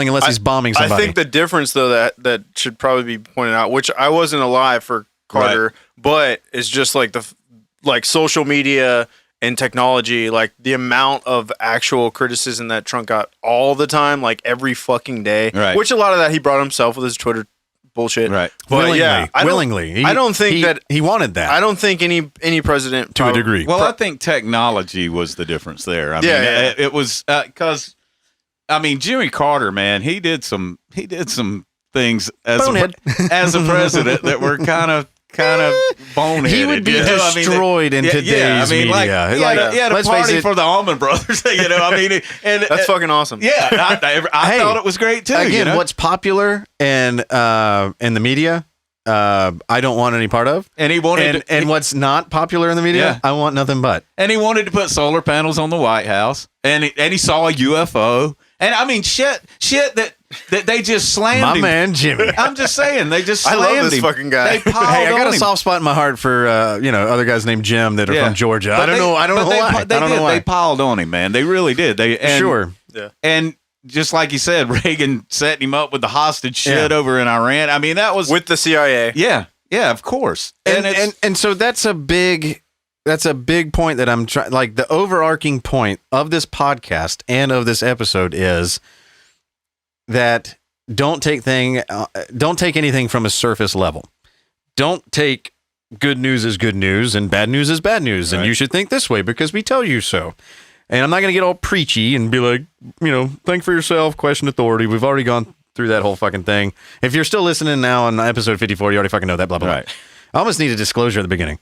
C: unless he's bombing somebody.
D: I think the difference, though, that should probably be pointed out, which I wasn't alive for Carter, but it's just like social media and technology, like the amount of actual criticism that Trump got all the time, like every fucking day.
B: Right.
D: Which a lot of that he brought himself with his Twitter bullshit.
B: Right.
D: But
C: willingly.
D: yeah,
C: willingly.
D: I don't think that
C: he wanted that.
D: I don't think any president
C: to a degree.
B: Well, I think technology was the difference there. I mean,
D: Yeah.
B: it was because, I mean, Jimmy Carter, man, he did some things as as a president that were kind of boneheaded.
C: He would be destroyed in today's media.
B: Like, he had a party for the Allman Brothers. You know, I mean, and
D: that's fucking awesome.
B: Yeah, I thought it was great too.
C: Again,
B: you know?
C: what's popular in the media, I don't want any part of.
B: And he wanted,
C: and what's not popular in the media, I want nothing but.
B: And he wanted to put solar panels on the White House, and he saw a UFO, and I mean shit that they just slammed
C: my
B: him.
C: man Jimmy.
B: I'm just saying they just slammed
D: I love this
B: him.
D: fucking guy.
B: They piled
C: Hey, I got
B: on
C: a
B: him.
C: soft spot in my heart for other guys named Jim that are from Georgia.
B: But
C: I don't know why.
B: They did. They piled on him, man. They really did.
C: Sure.
D: Yeah.
B: And just like you said, Reagan setting him up with the hostage shit over in Iran. I mean, that was
D: with the CIA.
B: Yeah, of course.
C: And so that's a big point that I'm trying. Like the overarching point of this podcast and of this episode is that don't take anything from a surface level. Don't take good news as good news and bad news as bad news. Right. And you should think this way because we tell you so. And I'm not going to get all preachy and be like, think for yourself, question authority. We've already gone through that whole fucking thing. If you're still listening now on episode 54, you already fucking know that, blah, blah, blah. Right. I almost need a disclosure at the beginning.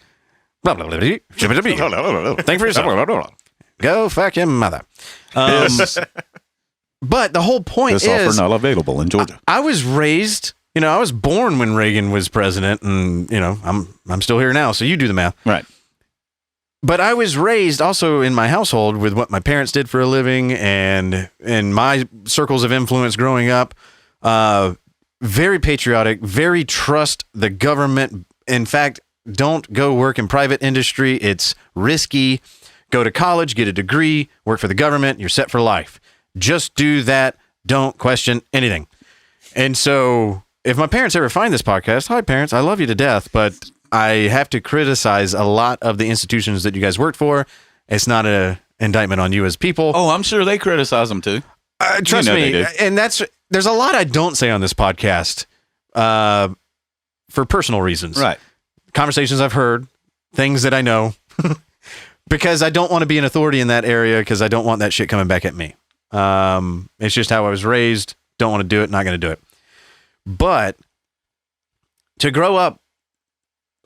C: Blah, blah, blah, blah. Think for yourself. Go fuck your mother. But the whole point
B: this offer not available in Georgia.
C: I was raised, I was born when Reagan was president, and I'm still here now. So you do the math,
B: right?
C: But I was raised also in my household with what my parents did for a living, and in my circles of influence growing up, very patriotic, very trust the government. In fact, don't go work in private industry. It's risky. Go to college, get a degree, work for the government. You're set for life. Just do that. Don't question anything. And so if my parents ever find this podcast, hi parents, I love you to death, but I have to criticize a lot of the institutions that you guys worked for. It's not an indictment on you as people.
B: Oh, I'm sure they criticize them too.
C: Trust me. And there's a lot I don't say on this podcast for personal reasons. Right. Conversations I've heard, things that I know, because I don't want to be an authority in that area because I don't want that shit coming back at me. It's just how I was raised. Don't want to do it. Not going to do it. But to grow up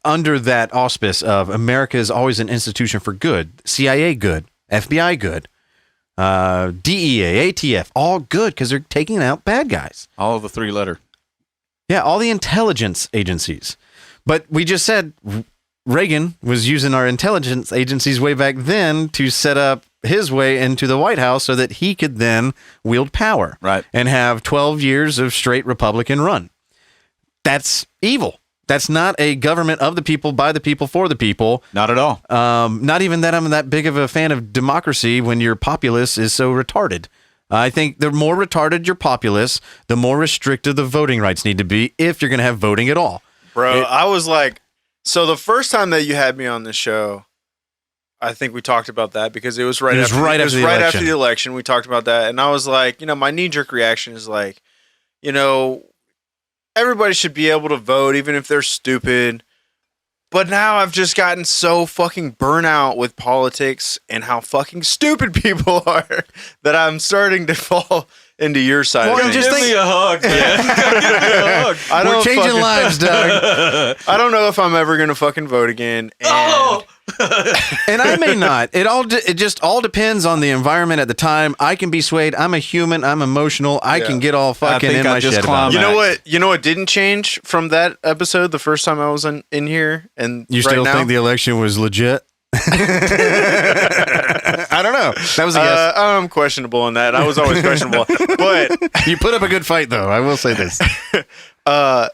C: under that auspice of America is always an institution for good, CIA good, FBI good, DEA, ATF, all good because they're taking out bad guys.
B: All of the 3-letter.
C: Yeah, all the intelligence agencies. But we just said Reagan was using our intelligence agencies way back then to set up his way into the White House so that he could then wield power, right, and have 12 years of straight Republican run. That's evil. That's not a government of the people, by the people, for the people.
B: Not at all.
C: Not even that I'm that big of a fan of democracy when your populace is so retarded. I think the more retarded your populace, the more restricted the voting rights need to be if you're going to have voting at all.
D: Bro, I was like, so the first time that you had me on the show, I think we talked about that because it was right after the election. We talked about that. And I was like, my knee-jerk reaction is like, everybody should be able to vote even if they're stupid. But now I've just gotten so fucking burnout with politics and how fucking stupid people are that I'm starting to fall into your side.
B: Well, just give me a hug, man. Give me a hug.
C: We're changing lives, Doug.
D: I don't know if I'm ever going to fucking vote again. And
C: and I may not. It just all depends on the environment at the time. I can be swayed. I'm a human. I'm emotional. I can get all fucking in my shit about it.
D: You know what didn't change from that episode the first time I was in here? And
C: you still think the election was legit? I don't know. That was a guess.
D: I'm questionable on that. I was always questionable. But
C: you put up a good fight, though. I will say this.
D: I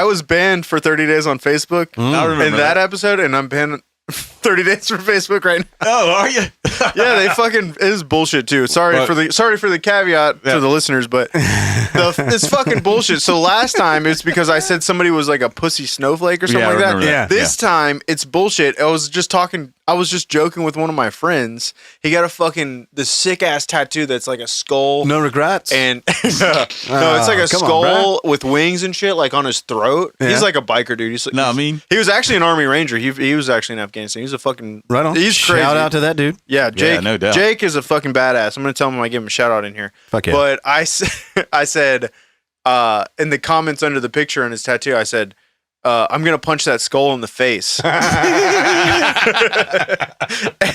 D: was banned for 30 days on Facebook
B: I remember
D: in that episode, and I'm banned 30 days from Facebook right now.
B: Oh, are you?
D: Yeah, they fucking it is bullshit too. Sorry for the caveat to the listeners, but it's fucking bullshit. So last time it's because I said somebody was like a pussy snowflake or something like that.
C: Yeah.
D: This time it's bullshit. I was just joking with one of my friends. He got this sick ass tattoo that's like a skull.
C: No regrets.
D: And no, it's like a skull with wings and shit, like on his throat.
C: Yeah.
D: He's like a biker dude. He was actually an Army Ranger. He was actually in Afghanistan. He's a fucking
C: right on.
D: He's crazy.
C: Shout out to that dude.
D: Yeah, Jake.
B: Yeah, no doubt.
D: Jake is a fucking badass. I'm gonna tell him I give him a shout out in here.
C: Fuck yeah.
D: But I said in the comments under the picture on his tattoo, I said, I'm gonna punch that skull in the face.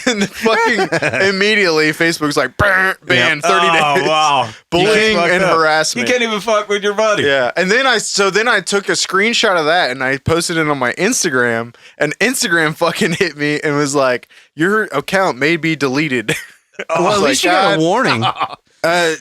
D: And fucking immediately Facebook's like ban 30 days.
B: Wow.
D: Bullying and harassment.
B: You can't even fuck with your buddy.
D: Yeah. And then I took a screenshot of that and I posted it on my Instagram, and Instagram fucking hit me and was like, your account may be deleted.
C: Well, at least you got a warning.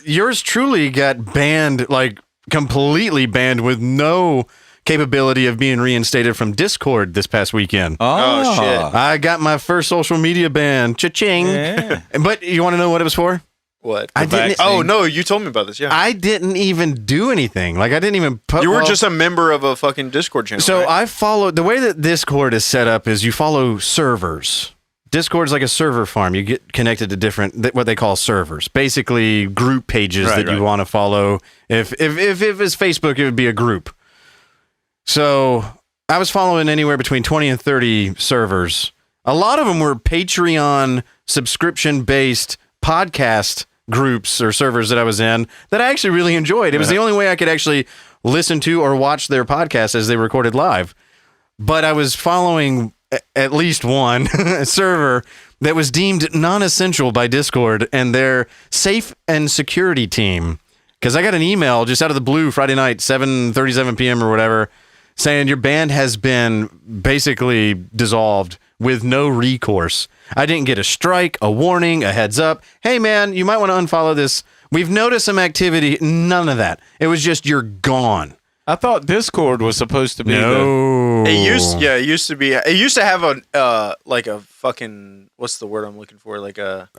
C: Yours truly got banned, like completely banned with no capability of being reinstated from Discord this past weekend.
D: Oh, shit.
C: I got my first social media ban. Cha-ching.
B: Yeah.
C: But you want to know what it was for?
D: What?
C: I didn't.
D: Oh, no, you told me about this, yeah.
C: I didn't even do anything. Like, I didn't even put.
D: You were just a member of a fucking Discord channel.
C: So
D: right?
C: I followed the way that Discord is set up is you follow servers. Discord is like a server farm. You get connected to different what they call servers, basically group pages that you want to follow. If it's Facebook, it would be a group. So I was following anywhere between 20 and 30 servers. A lot of them were Patreon subscription based podcast groups or servers that I was in that I actually really enjoyed. It was the only way I could actually listen to or watch their podcasts as they recorded live. But I was following at least one server that was deemed non-essential by Discord and their safe and security team. Because I got an email just out of the blue Friday night, 7:37 p.m. or whatever, saying your band has been basically dissolved with no recourse. I didn't get a strike, a warning, a heads up. Hey, man, you might want to unfollow this. We've noticed some activity. None of that. It was just you're gone.
B: I thought Discord was supposed to be
D: It used to be. It used to have a like a fucking, what's the word I'm looking for? Like a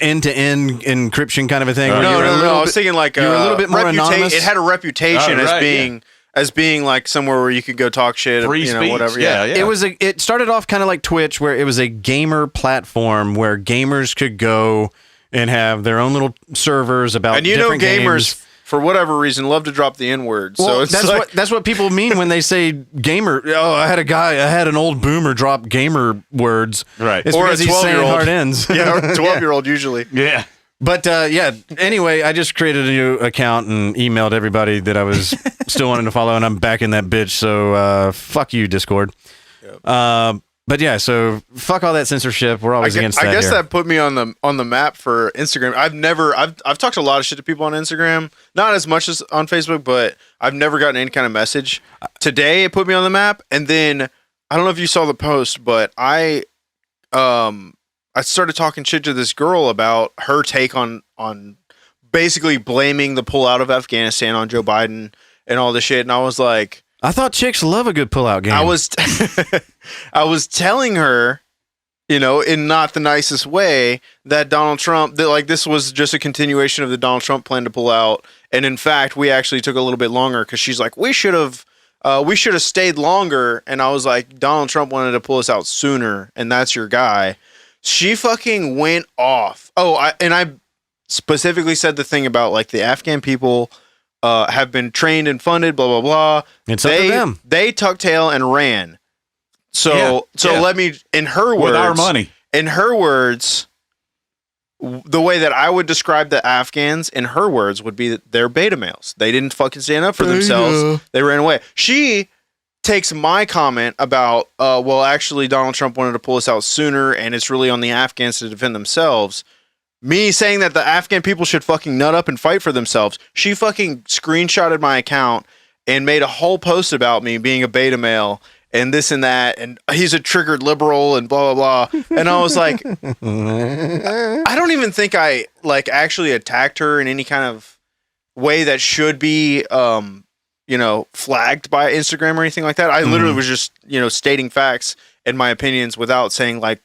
C: end-to-end encryption kind of a thing.
D: No. I was thinking like
C: you're a little bit more anonymous.
D: It had a reputation as being like somewhere where you could go talk shit,
B: free speech.
D: Whatever.
B: Yeah.
C: It started off kind of like Twitch, where it was a gamer platform where gamers could go and have their own little servers about.
D: And
C: different
D: gamers.
C: Games.
D: For whatever reason, love to drop the N-word.
C: Well,
D: So
C: that's what people mean when they say gamer. Oh, I had an old boomer drop gamer words.
B: Right.
C: It's
D: or
C: because
D: a
C: he's saying
D: 12-year-old.
C: hard ends.
D: Yeah, or a 12-year-old usually.
B: Yeah.
C: But anyway, I just created a new account and emailed everybody that I was still wanting to follow, and I'm back in that bitch. So fuck you, Discord. Yep. But yeah, so fuck all that censorship. We're always against that.
D: I guess
C: here.
D: that put me on the map for Instagram. I've talked a lot of shit to people on Instagram, not as much as on Facebook, but I've never gotten any kind of message. Today it put me on the map, and then I don't know if you saw the post, but I started talking shit to this girl about her take on basically blaming the pullout of Afghanistan on Joe Biden and all this shit, and I was like,
C: I thought chicks love a good pullout game.
D: I was telling her, in not the nicest way, that Donald Trump, this was just a continuation of the Donald Trump plan to pull out, and in fact, we actually took a little bit longer because she's like, we should have stayed longer, and I was like, Donald Trump wanted to pull us out sooner, and that's your guy. She fucking went off. Oh, I specifically said the thing about like the Afghan people. Have been trained and funded, blah, blah, blah.
C: It's up to them.
D: They tucked tail and ran. So let me, in her words.
B: With our money.
D: In her words, the way that I would describe the Afghans, in her words, would be that they're beta males. They didn't fucking stand up for themselves. They ran away. She takes my comment about, actually, Donald Trump wanted to pull us out sooner, and it's really on the Afghans to defend themselves. Me saying that the Afghan people should fucking nut up and fight for themselves. She fucking screenshotted my account and made a whole post about me being a beta male and this and that, and he's a triggered liberal and blah, blah, blah. And I was like, I don't even think I like actually attacked her in any kind of way that should be, flagged by Instagram or anything like that. I literally was just, stating facts and my opinions without saying like,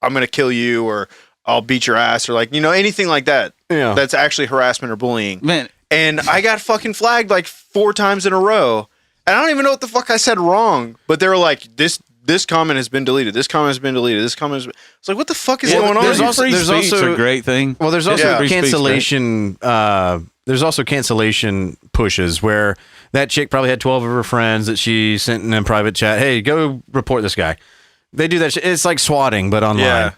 D: I'm going to kill you or I'll beat your ass or like, anything like that.
C: Yeah.
D: That's actually harassment or bullying.
B: Man.
D: And I got fucking flagged like 4 times in a row. And I don't even know what the fuck I said wrong, but they were like, this comment has been deleted. This comment has been deleted. This comment has been... It's like, what the fuck is going on?
B: There's also a great thing.
C: Well, there's also cancellation. There's also cancellation pushes where that chick probably had 12 of her friends that she sent in a private chat. Hey, go report this guy. They do that shit. It's like swatting, but online.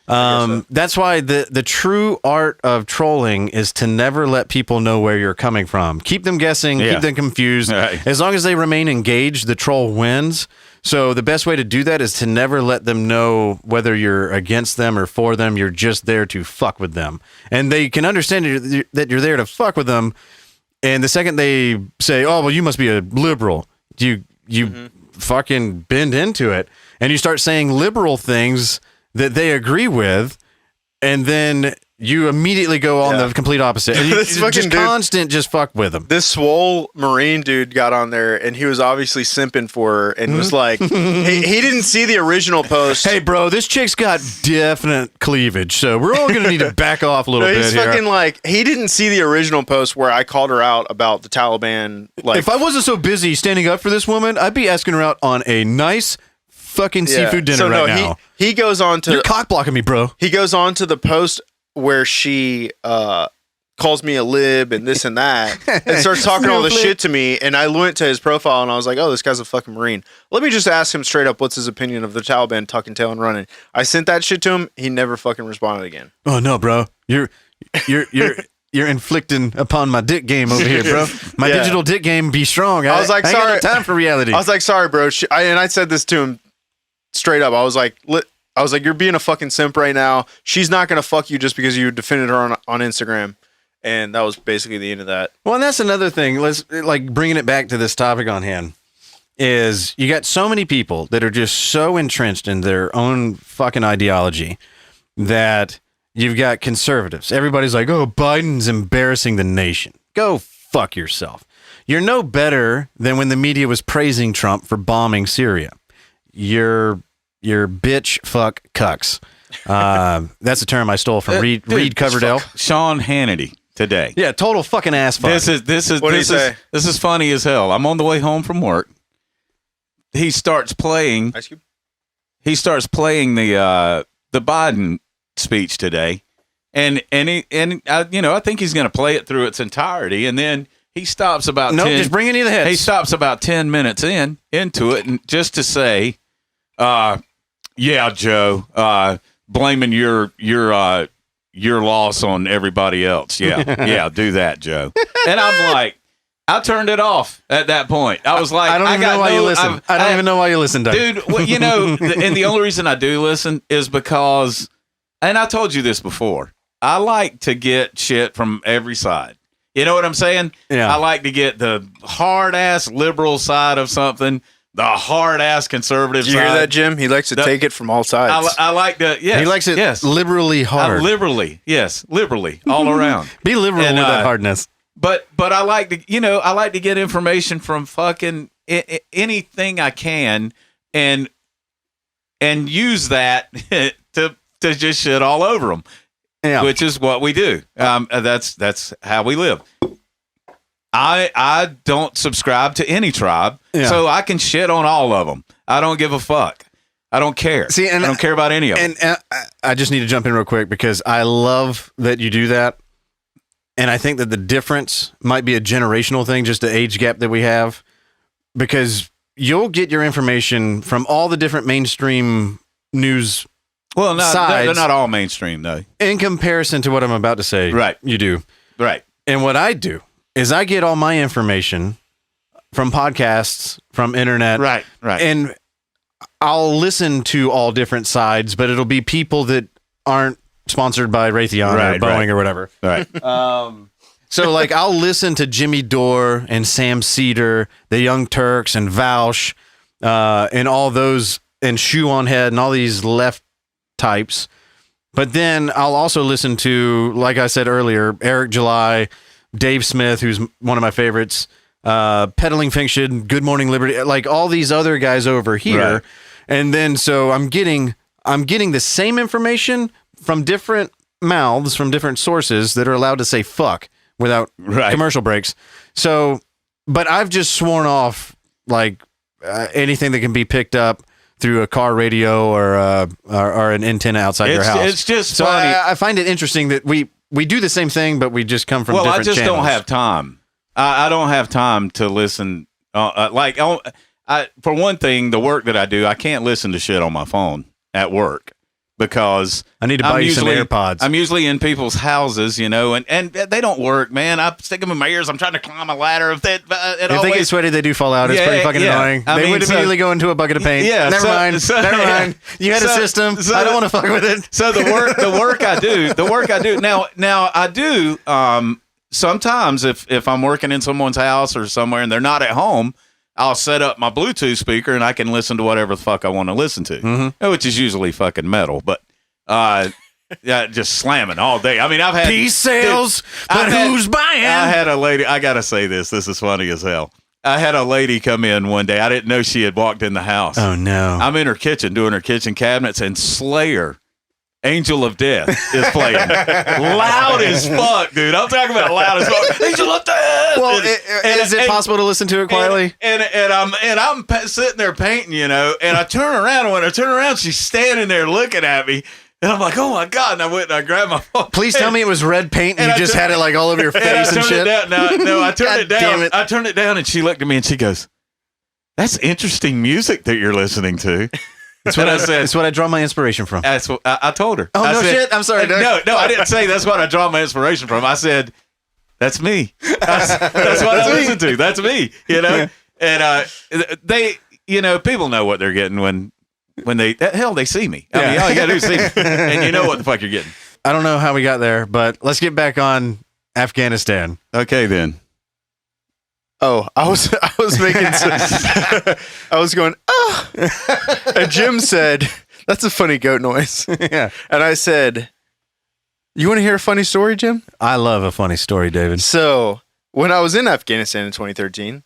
D: Yeah.
C: That's why the true art of trolling is to never let people know where you're coming from. Keep them guessing, keep them confused.
B: Right.
C: As long as they remain engaged, the troll wins. So the best way to do that is to never let them know whether you're against them or for them. You're just there to fuck with them. And they can understand that you're there to fuck with them. And the second they say, oh, well, you must be a liberal, you fucking bend into it. And you start saying liberal things that they agree with, and then you immediately go on the complete opposite. And you just fuck with them.
D: This swole Marine dude got on there, and he was obviously simping for her, and was like, he didn't see the original post.
C: Hey, bro, this chick's got definite cleavage, so we're all going to need to back off a little bit
D: he's
C: here.
D: fucking like, he didn't see the original post where I called her out about the Taliban. Like,
C: if I wasn't so busy standing up for this woman, I'd be asking her out on a nice fucking seafood dinner now.
D: He goes on to...
C: You're cock blocking me, bro.
D: He goes on to the post where she calls me a lib and this and that and starts talking all this shit to me, and I went to his profile and I was like, oh, this guy's a fucking Marine. Let me just ask him straight up what's his opinion of the Taliban tucking tail and running. I sent that shit to him. He never fucking responded again.
C: Oh no, bro. You're inflicting upon my dick game over here, bro. My digital dick game be strong.
D: I was like,
C: I
D: sorry.
C: ain't got no time for reality.
D: I was like, sorry, bro. And I said this to him straight up. I was like, you're being a fucking simp right now. She's not going to fuck you just because you defended her on Instagram. And that was basically the end of that.
C: Well, and that's another thing. Let's bringing it back to this topic on hand is you got so many people that are just so entrenched in their own fucking ideology that you've got conservatives. Everybody's like, oh, Biden's embarrassing the nation. Go fuck yourself. You're no better than when the media was praising Trump for bombing Syria. You're bitch fuck cucks. That's a term I stole from Reed Coverdale.
B: Sean Hannity today.
C: Yeah, total fucking ass fuck.
B: This is funny as hell. I'm on the way home from work. He starts playing.
D: Ice Cube?
B: He starts playing the Biden speech today, and I think he's going to play it through its entirety, and then he stops about
C: just bring any of the hits.
B: He stops about 10 minutes into it, and just to say, yeah, Joe, blaming your loss on everybody else. Yeah, do that, Joe. And I'm like, I turned it off at that point. I was like,
C: I don't even know why you listen. I don't even know why you listen, Doug.
B: Dude, well, and the only reason I do listen is because, and I told you this before, I like to get shit from every side. You know what I'm saying?
C: Yeah.
B: I like to get the hard-ass liberal side of something, the hard-ass conservative side.
D: Did you hear that, Jim? He likes to take it from all sides.
B: I like to, yes.
C: He likes it liberally hard.
B: Liberally, all around.
C: Be liberal with that hardness.
B: But I like to, I like to get information from fucking anything I can and use that to just shit all over them.
C: Yeah.
B: Which is what we do. That's how we live. I don't subscribe to any tribe, so I can shit on all of them. I don't give a fuck. I don't care.
C: See, and
B: I don't care about any of them.
C: And I just need to jump in real quick because I love that you do that. And I think that the difference might be a generational thing, just the age gap that we have, because you'll get your information from all the different mainstream news
B: they're not all mainstream, though.
C: In comparison to what I'm about to say,
B: right?
C: You do.
B: Right.
C: And what I do is I get all my information from podcasts, from internet.
B: Right.
C: And I'll listen to all different sides, but it'll be people that aren't sponsored by Raytheon or Boeing or whatever.
B: Right.
C: So like I'll listen to Jimmy Dore and Sam Cedar, the Young Turks and Vaush, and all those, and Shoe on Head and all these left types. But then I'll also listen to, like I said earlier, Eric July, Dave Smith, who's one of my favorites, Peddling Fiction, Good Morning Liberty, like all these other guys over here.
B: Right.
C: And then so I'm getting the same information from different mouths, from different sources that are allowed to say fuck without commercial breaks. So, but I've just sworn off like anything that can be picked up through a car radio or an antenna outside your house.
B: It's just
C: so
B: funny.
C: I find it interesting that we do the same thing, but we just come from different channels.
B: Well, I just don't have time. I don't have time to listen. For one thing, the work that I do, I can't listen to shit on my phone at work because
C: I need to buy you some AirPods.
B: I'm usually in people's houses, you know, and they don't work, man. I stick them in my ears. I'm trying to climb a ladder. If they
C: get sweaty, they do fall out. It's pretty fucking annoying. They would immediately go into a bucket of paint.
B: Yeah,
C: never mind. You had a system. I don't want to fuck with it.
B: So the work I do now I do. Sometimes if I'm working in someone's house or somewhere and they're not at home, I'll set up my Bluetooth speaker and I can listen to whatever the fuck I want to listen to, which is usually fucking metal, but yeah, just slamming all day. I mean, I've had
C: peace sales, but who's buying?
B: I had a lady. I gotta say this. This is funny as hell. I had a lady come in one day. I didn't know she had walked in the house.
C: Oh no!
B: I'm in her kitchen doing her kitchen cabinets, and Slayer, Angel of Death, is playing loud as fuck, dude. I'm talking about loud as fuck. Angel of Death.
C: Well, is it possible to listen to it quietly?
B: And I'm sitting there painting, you know, and I turn around, and when I turn around, she's standing there looking at me. And I'm like, oh my God. And I went and I grabbed my phone.
C: Please tell me it was red paint and you just had it like all over your face and shit.
B: No, I turned it down. I turned it down and she looked at me and she goes, that's interesting music that you're listening to.
C: That's what I said. That's what I draw my inspiration from.
B: That's what I told her.
C: Oh,
B: I
C: no
B: said,
C: shit. I'm sorry, Doug.
B: No, I didn't say that's what I draw my inspiration from. I said, that's me. That's what I listen to. That's me, you know? And they, you know, people know what they're getting when they see me. I mean, all you gotta do is see me, and you know what the fuck you're getting.
C: I don't know how we got there, but let's get back on Afghanistan.
B: Okay, then.
D: Oh, I was making I was going, oh. And Jim said, that's a funny goat noise.
C: Yeah.
D: And I said, you want to hear a funny story, Jim?
C: I love a funny story, David.
D: So when I was in Afghanistan in 2013,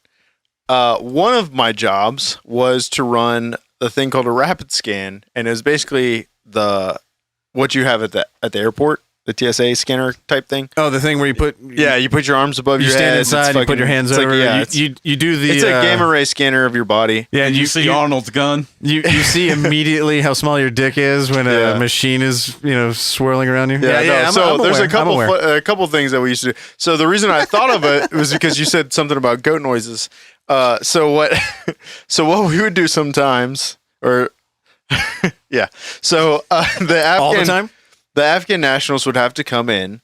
D: one of my jobs was to run the thing called a rapid scan, and it was basically what you have at the airport, the TSA scanner type thing.
C: Oh, the thing where you put
D: you put your arms above your head.
C: You stand inside, you put your hands over. You do the.
D: It's a gamma ray scanner of your body.
C: Yeah, and
B: you see Arnold's gun.
C: You see immediately how small your dick is when a machine is swirling around you.
D: So there's a couple things that we used to do. So the reason I thought of it was because you said something about goat noises. So what we would do sometimes, or So
C: all the time,
D: the Afghan nationals would have to come in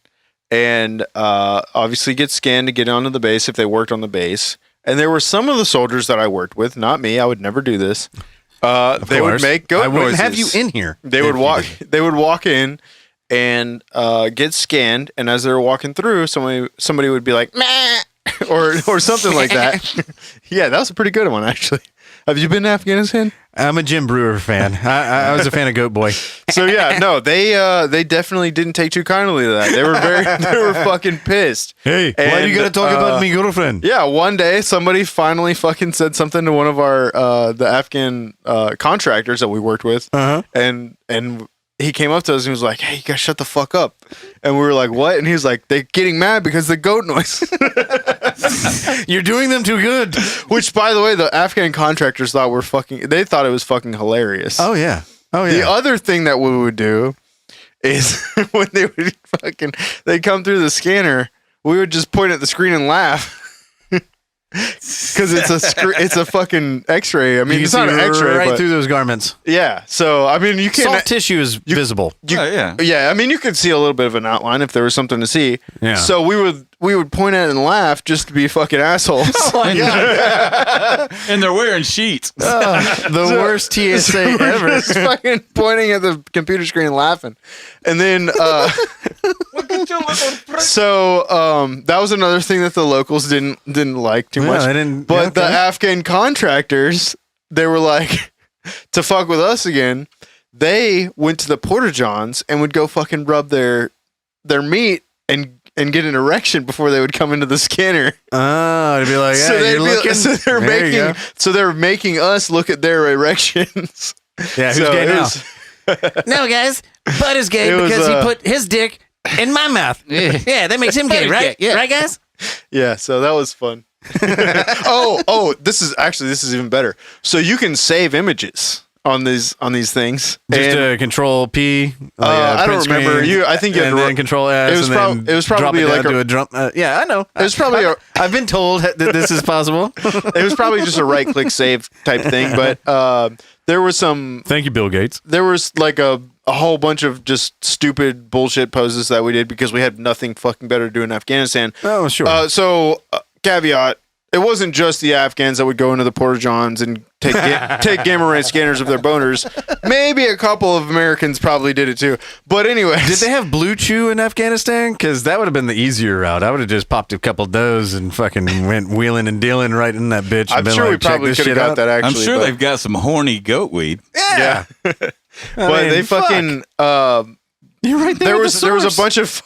D: and obviously get scanned to get onto the base if they worked on the base. And there were some of the soldiers that I worked with, not me. I would never do this. They would make goat noises.
C: I wouldn't have you in here.
D: They would walk. They would walk in and get scanned, and as they were walking through, somebody would be like, meh, or something like that. Yeah, that was a pretty good one, actually. Have you been to Afghanistan?
C: I'm a Jim Brewer fan. I was a fan of Goat Boy.
D: So yeah, no, they definitely didn't take too kindly to that. They were fucking pissed.
C: Hey, why do you gotta talk about me girlfriend?
D: Yeah, one day somebody finally fucking said something to one of our the Afghan contractors that we worked with, and he came up to us and he was like, "Hey, you guys shut the fuck up." And we were like, "What?" And he was like, "They're getting mad because the goat noise."
C: You're doing them too good.
D: Which, by the way, the Afghan contractors thought they thought it was fucking hilarious.
C: Oh yeah.
D: The other thing that we would do is when they'd come through the scanner, we would just point at the screen and laugh. Because it's a fucking X-ray. I mean, it's not an X-ray,
C: right through those garments.
D: Yeah. So I mean, you can't.
C: Soft tissue is visible.
D: Yeah. I mean, you could see a little bit of an outline if there was something to see.
C: Yeah.
D: So we would point at it and laugh just to be fucking assholes.
C: Oh my god!
B: And they're wearing sheets.
C: The worst TSA ever.
D: Just fucking pointing at the computer screen and laughing, and then. So that was another thing that the locals didn't like too much. But the Afghan contractors, they were like, to fuck with us again, they went to the porta-johns and would go fucking rub their meat and get an erection before they would come into the scanner.
C: Oh, to be like, yeah, you're looking.
D: So they're making us look at their erections.
C: Yeah, who's
D: So
C: gay
D: it
C: now?
D: was-
C: No, guys, Bud is gay
D: It was,
C: because he put his dick in my mouth. Yeah, that makes him gay, right?
E: Yeah.
C: Right, guys?
D: Yeah, so that was fun. This is even better. So you can save images on these things.
C: Just
D: And,
C: Control P.
D: I don't
C: print
D: remember.
C: screen,
D: I think you had
C: and
D: to
C: then Control S.
D: it was
C: and
D: prob-
C: then
D: it was
C: drop
D: probably
C: it down
D: like
C: to a drum. Yeah, I know.
D: It was probably
C: I've been told that this is possible.
D: it was probably just a right click save type thing, but there was some
C: Thank you, Bill Gates.
D: there was like a whole bunch of just stupid bullshit poses that we did because we had nothing fucking better to do in Afghanistan.
C: Oh, sure.
D: Caveat. It wasn't just the Afghans that would go into the porta-johns and take gamma ray scanners of their boners. Maybe a couple of Americans probably did it too. But anyway,
C: Did they have Blue Chew in Afghanistan? Because that would have been the easier route. I would have just popped a couple of those and fucking went wheeling and dealing right in that bitch.
D: I'm
C: and been
D: sure
C: like,
D: we probably
C: check this
D: could have
C: shit
D: got
C: out.
D: that
B: I'm
D: actually.
B: sure
D: but-
B: they've got some horny goat weed.
C: Yeah.
D: but
C: mean,
D: they
C: fuck.
D: fucking
C: You're right there.
D: there
C: with
D: was
C: the source.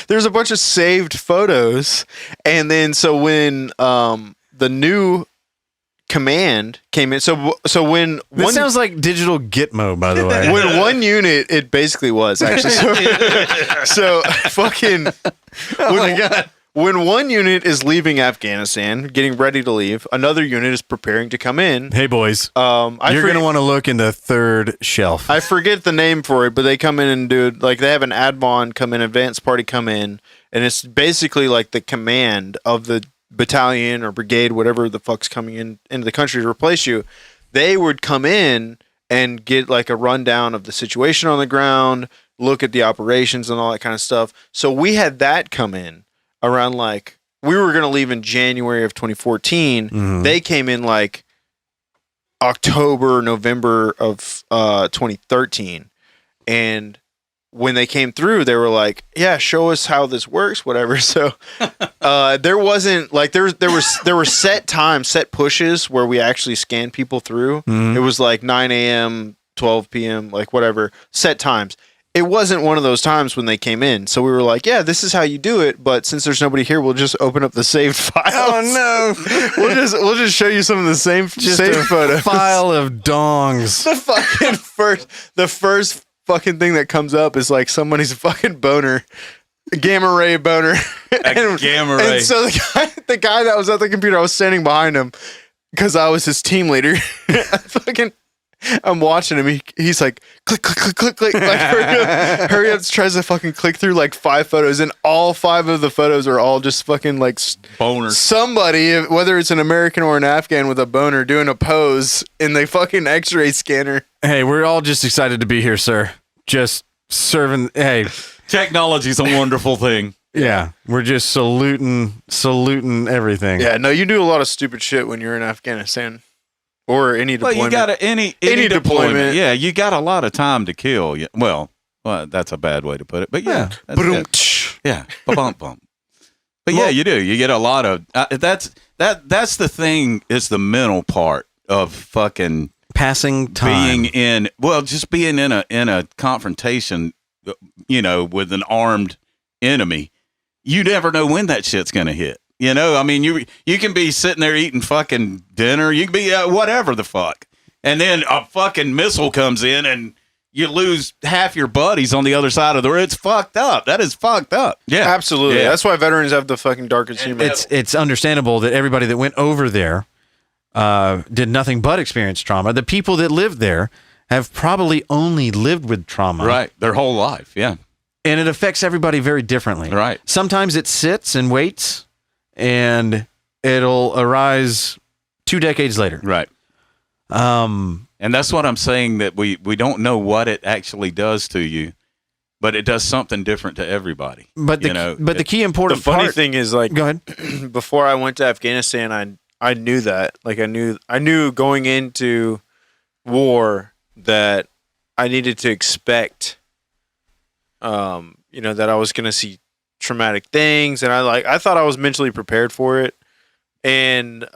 D: there was a bunch of saved photos, and then so when the new command came in, so when
C: This
D: one
C: sounds like digital Gitmo, by the way.
D: when one unit, it basically was actually so fucking.
C: Oh my God.
D: When one unit is leaving Afghanistan, getting ready to leave, another unit is preparing to come in.
C: Hey, boys.
D: You're
C: You're going to want to look in the third shelf.
D: I forget the name for it, but they come in and do like they have an advon come in, advance party come in, and it's basically like the command of the battalion or brigade, whatever the fuck's coming in into the country to replace you. They would come in and get like a rundown of the situation on the ground, look at the operations and all that kind of stuff. So we had that come in around like we were going to leave in January of 2014.
C: Mhm.
D: They came in like October, November of 2013. And when they came through, they were like, yeah, show us how this works, whatever. So there wasn't like there were set times, set pushes where we actually scanned people through.
C: Mhm.
D: It was like 9 a.m., 12 p.m., like whatever, set times. It wasn't one of those times when they came in. So we were like, yeah, this is how you do it. But since there's nobody here, we'll just open up the saved files.
C: Oh, no.
D: we'll just show you some of the saved photos.
C: File of dongs.
D: The first fucking thing that comes up is like somebody's fucking boner, a gamma ray boner.
B: Gamma ray.
D: And so the guy that was at the computer, I was standing behind him because I was his team leader. I'm watching him. He's like, click, click, click, click, click. Like, hurry up. Tries to fucking click through like 5 photos, and all 5 of the photos are all just fucking like
B: Boners.
D: somebody, whether it's an American or an Afghan with a boner, doing a pose in the fucking X-ray scanner.
C: Hey, we're all just excited to be here, sir. Just serving. Hey,
B: Technology's a wonderful thing.
C: yeah, we're just saluting everything.
D: Yeah, no, you do a lot of stupid shit when you're in Afghanistan or any
B: Well,
D: deployment.
B: you got any
D: Any deployment.
B: Yeah, you got a lot of time to kill. Yeah, well, that's a bad way to put it, but yeah, that's it.
D: Ba-dum-tsh.
B: Yeah, bump bump. But yeah, you do. You get a lot of that's the thing. Is the mental part of fucking
C: Passing time.
B: being in. Well, just being in a confrontation, with an armed enemy. You never know when that shit's gonna hit. I mean, you can be sitting there eating fucking dinner. You can be whatever the fuck, and then a fucking missile comes in and you lose half your buddies on the other side of the road. It's fucked up. That is fucked up. Yeah,
D: Absolutely.
B: Yeah.
D: That's why veterans have the fucking darkest humor.
C: It's understandable that everybody that went over there did nothing but experience trauma. The people that lived there have probably only lived with trauma.
B: Right. Their whole life. Yeah.
C: And it affects everybody very differently.
B: Right.
C: Sometimes it sits and waits and it'll arise 2 decades later.
B: Right. And that's what I'm saying, that we don't know what it actually does to you, but it does something different to everybody.
C: But the key important
D: the funny
C: part,
D: thing is, like,
C: go ahead.
D: before I went to Afghanistan, I knew that. Like, I knew going into war that I needed to expect, that I was going to see traumatic things, and I thought I was mentally prepared for it, and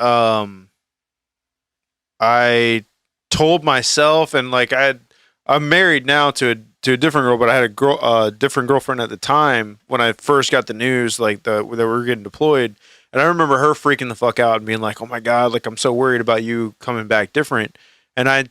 D: I told myself, and like I'm married now to a different girl, but I had a different girlfriend at the time when I first got the news, like that we were getting deployed. And I remember her freaking the fuck out and being like, "Oh my God, like I'm so worried about you coming back different." And I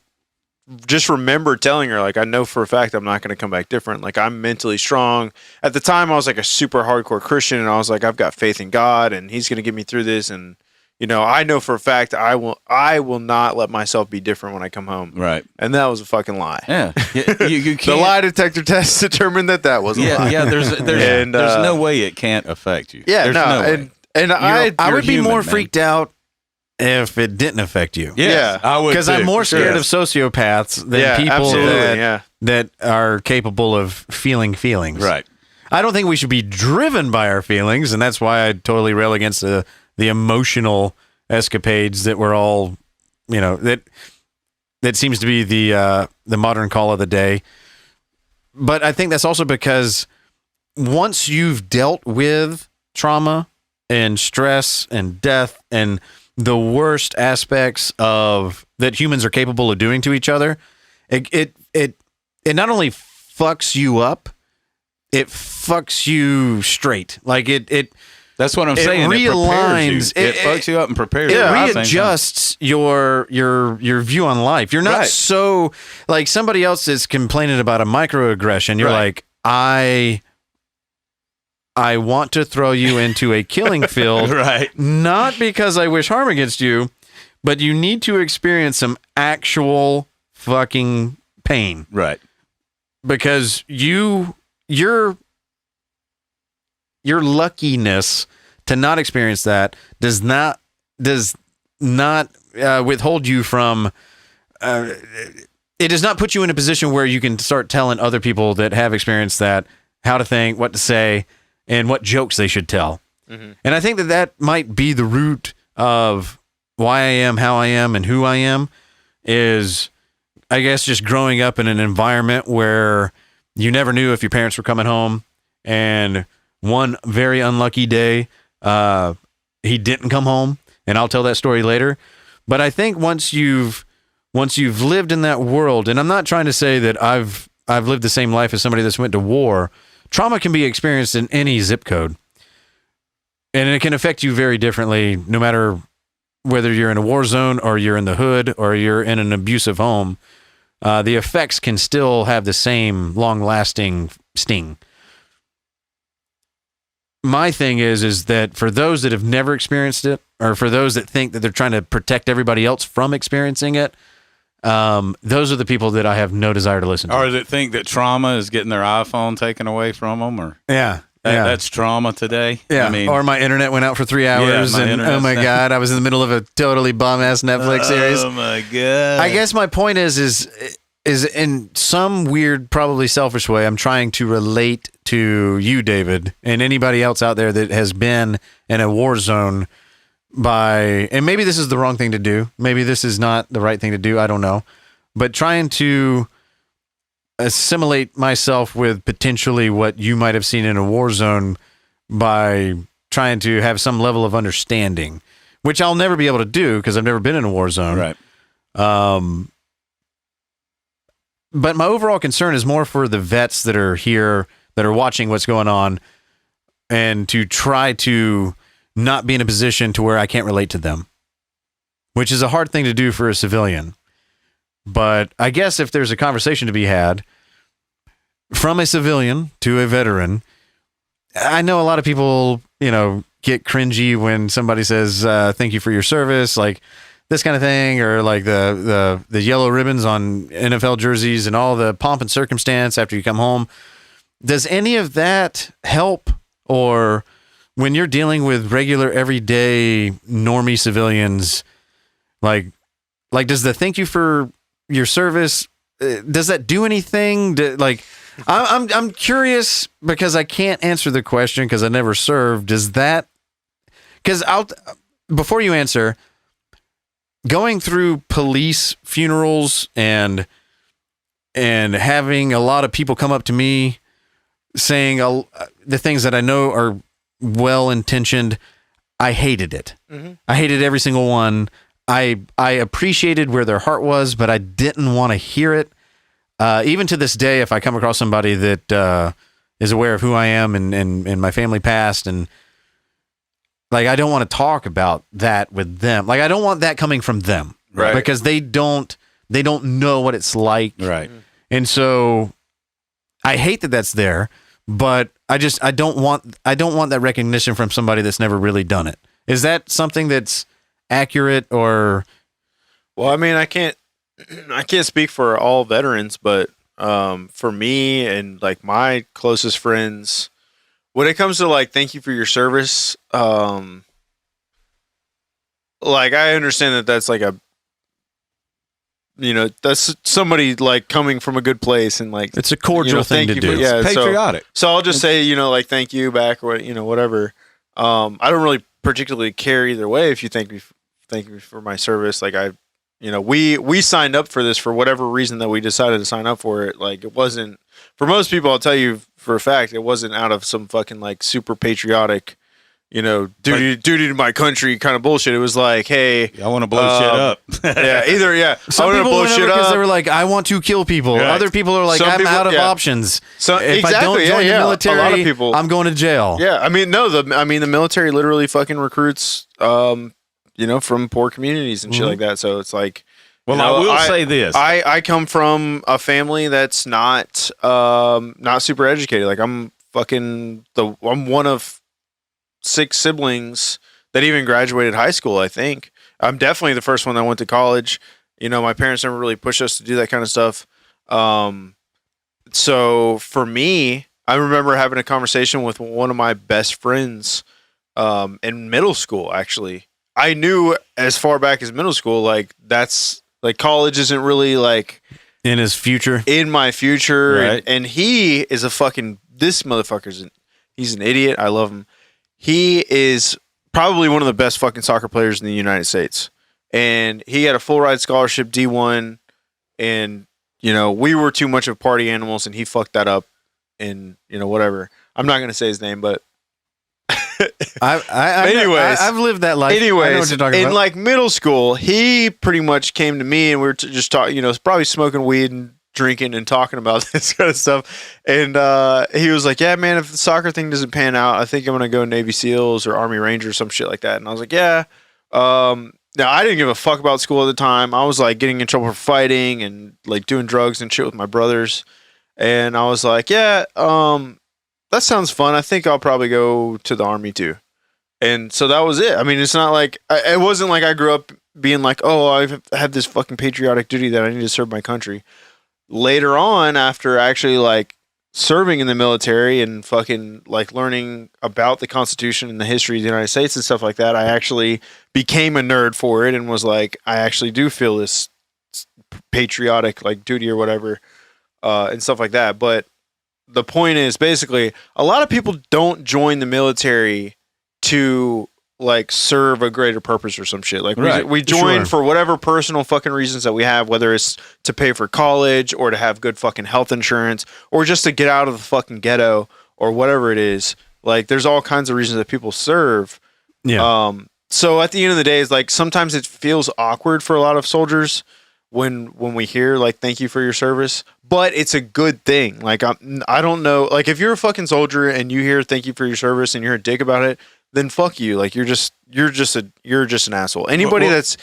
D: just remember telling her, like, I know for a fact I'm not going to come back different. Like, I'm mentally strong. At the time, I was like a super hardcore Christian, and I was like, I've got faith in God, and He's going to get me through this. And, you know, I know for a fact I will not let myself be different when I come home.
B: Right.
D: And that was a fucking lie.
B: Yeah. You
D: The
B: can't.
D: lie detector test determined that was a lie.
B: Yeah. There's
D: And,
B: no way it can't affect you.
D: Yeah,
B: There's
D: no.
B: way.
D: And I
C: I would be
B: human,
C: more
B: man.
C: freaked out if it didn't affect you.
B: Yes,
D: Yeah.
B: I would
C: Because I'm
B: too,
C: more
B: for
C: scared
B: sure.
C: of sociopaths than
D: Yeah,
C: people
D: absolutely,
C: that are capable of feeling feelings.
B: Right.
C: I don't think we should be driven by our feelings, and that's why I totally rail against the emotional escapades that we're all, you know, that seems to be the modern call of the day. But I think that's also because once you've dealt with trauma and stress and death and the worst aspects of that humans are capable of doing to each other, it not only fucks you up, it fucks you straight. Like it
B: That's what I'm
C: it
B: saying.
C: realigns-
B: It fucks you up and prepares you.
C: it
B: at the same time.
C: readjusts your view on life. You're not
B: Right.
C: so like somebody else is complaining about a microaggression. You're
B: Right.
C: like, I want to throw you into a killing field,
B: Right.
C: not because I wish harm against you, but you need to experience some actual fucking pain
B: Right.
C: because your luckiness to not experience that does not withhold you from it does not put you in a position where you can start telling other people that have experienced that how to think, what to say, and what jokes they should tell.
D: Mm-hmm.
C: And I think that might be the root of why I am how I am and who I am is, I guess, just growing up in an environment where you never knew if your parents were coming home, and one very unlucky day, he didn't come home, and I'll tell that story later. But I think once you've lived in that world, and I'm not trying to say that I've lived the same life as somebody that's went to war. Trauma can be experienced in any zip code, and it can affect you very differently, no matter whether you're in a war zone or you're in the hood or you're in an abusive home. The effects can still have the same long-lasting sting. My thing is that for those that have never experienced it, or for those that think that they're trying to protect everybody else from experiencing it, those are the people that I have no desire to listen to.
B: Or that think that trauma is getting their iPhone taken away from them, or
C: Yeah.
B: that's trauma today.
C: Yeah.
B: I mean,
C: or my internet went out for 3 hours,
B: my
C: and
B: internet's
C: oh my
B: down.
C: God, I was in the middle of a totally bum-ass Netflix series.
B: Oh my god!
C: I guess my point is in some weird, probably selfish way, I'm trying to relate to you, David, and anybody else out there that has been in a war zone and maybe this is the wrong thing to do. Maybe this is not the right thing to do. I don't know. But trying to assimilate myself with potentially what you might have seen in a war zone by trying to have some level of understanding, which I'll never be able to do because I've never been in a war zone.
B: right.
C: But my overall concern is more for the vets that are here, that are watching what's going on, and to try to not be in a position to where I can't relate to them, which is a hard thing to do for a civilian. But I guess if there's a conversation to be had from a civilian to a veteran, I know a lot of people, get cringy when somebody says, thank you for your service, like this kind of thing, or like the yellow ribbons on NFL jerseys and all the pomp and circumstance after you come home. Does any of that help? Or when you're dealing with regular, everyday, normie civilians, like does the thank you for your service, does that do anything? I'm curious because I can't answer the question because I never served. Before you answer, going through police funerals and having a lot of people come up to me saying the things that I know are well-intentioned, I hated it. Mm-hmm. I hated every single one. I appreciated where their heart was, but I didn't want to hear it. Even to this day, if I come across somebody that is aware of who I am and my family past, and I don't want to talk about that with them. I don't want that coming from them,
D: right?
C: Because they don't They don't know what it's like.
B: Right.
C: And so I hate that that's there, but I don't want that recognition from somebody that's never really done it. Is that something that's accurate or?
D: Well, I mean, I can't speak for all veterans, but for me and like my closest friends, when it comes to like thank you for your service, like I understand that that's like that's somebody like coming from a good place and like
C: it's a cordial thing to do.
D: Yeah,
B: patriotic.
D: So I'll just say, like thank you back or whatever. I don't really particularly care either way if you thank me for my service. Like we signed up for this for whatever reason that we decided to sign up for it. Like it wasn't for most people, I'll tell you for a fact, it wasn't out of some fucking like super patriotic, duty to my country kind of bullshit. It was like, hey,
B: I want to blow shit up.
C: Some people blow shit up because they were like, I want to kill people.
B: Right.
C: Other people are like, I'm out of options.
D: So
C: if I don't join the military,
D: a lot of people,
C: I'm going to jail.
D: Yeah, I mean, the military literally fucking recruits, from poor communities and shit like that. So it's like,
B: well, I will say this:
D: I come from a family that's not super educated. Like I'm one of 6 siblings that even graduated high school. I think I'm definitely the first one that went to college. My parents never really pushed us to do that kind of stuff. So for me, I remember having a conversation with one of my best friends in middle school. Actually, I knew as far back as middle school, like that's like college isn't really like
C: in my future.
B: Right.
D: And he is this motherfucker's he's an idiot. I love him. He is probably one of the best fucking soccer players in the United States. And he had a full ride scholarship D1. And, we were too much of party animals and he fucked that up. And, whatever. I'm not going to say his name, but.
C: I've lived that life.
D: Anyways,
C: I know what you're talking about.
D: In like middle school, he pretty much came to me and we were just talking, probably smoking weed and drinking and talking about this kind of stuff. And he was like, yeah, man, if the soccer thing doesn't pan out, I think I'm going to go Navy SEALs or Army Rangers, some shit like that. And I was like, yeah. Now, I didn't give a fuck about school at the time. I was like getting in trouble for fighting and like doing drugs and shit with my brothers. And I was like, yeah, that sounds fun. I think I'll probably go to the Army too. And so that was it. I mean, it's not like, it wasn't like I grew up being like, oh, I have this fucking patriotic duty that I need to serve my country. Later on, after actually like serving in the military and fucking like learning about the Constitution and the history of the United States and stuff like that, I actually became a nerd for it and was like, I actually do feel this patriotic like duty or whatever, and stuff like that. But the point is basically a lot of people don't join the military to like serve a greater purpose or some shit. Like we join for whatever personal fucking reasons that we have, whether it's to pay for college or to have good fucking health insurance or just to get out of the fucking ghetto or whatever it is. Like there's all kinds of reasons that people serve.
C: Yeah.
D: So at the end of the day, it's like sometimes it feels awkward for a lot of soldiers when we hear like thank you for your service, but it's a good thing. Like I don't know, like if you're a fucking soldier and you hear thank you for your service and you're a dick about it, then fuck you. Like you're just an asshole. Anybody that's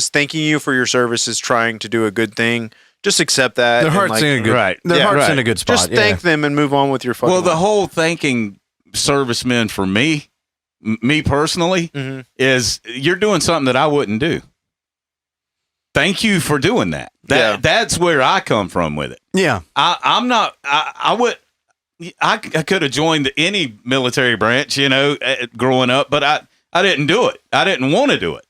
D: thanking you for your service is trying to do a good thing. Just accept that.
C: Their heart's in a good Their heart's in a good spot.
D: Just thank them and move on with your fucking
B: Well, the
D: life.
B: whole thanking servicemen for me personally, is you're doing something that I wouldn't do. Thank you for doing that. That's where I come from with it.
C: Yeah.
B: I could have joined any military branch, growing up, but I didn't do it. I didn't want to do it.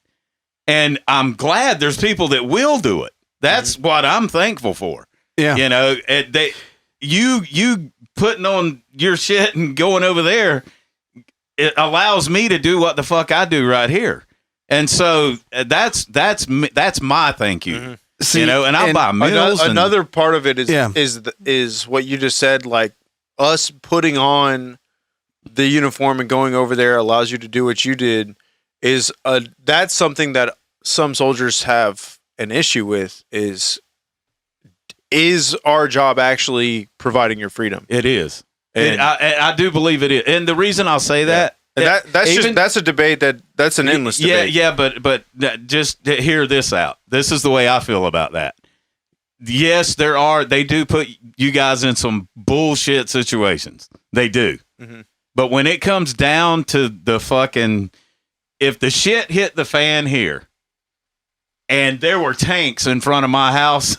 B: And I'm glad there's people that will do it. That's what I'm thankful for.
C: Yeah.
B: You putting on your shit and going over there, it allows me to do what the fuck I do right here. And so that's my thank you.
C: See,
B: and I'll buy meals.
D: Another part of it is what you just said, like, us putting on the uniform and going over there allows you to do what you did that's something that some soldiers have an issue with is our job actually providing your freedom?
B: It is. And I do believe it is. And the reason I'll say that
D: And that's a debate that's an endless debate.
B: Yeah, but just hear this out. This is the way I feel about that. Yes, they do put you guys in some bullshit situations. They do. Mm-hmm. But when it comes down to the fucking, if the shit hit the fan here and there were tanks in front of my house,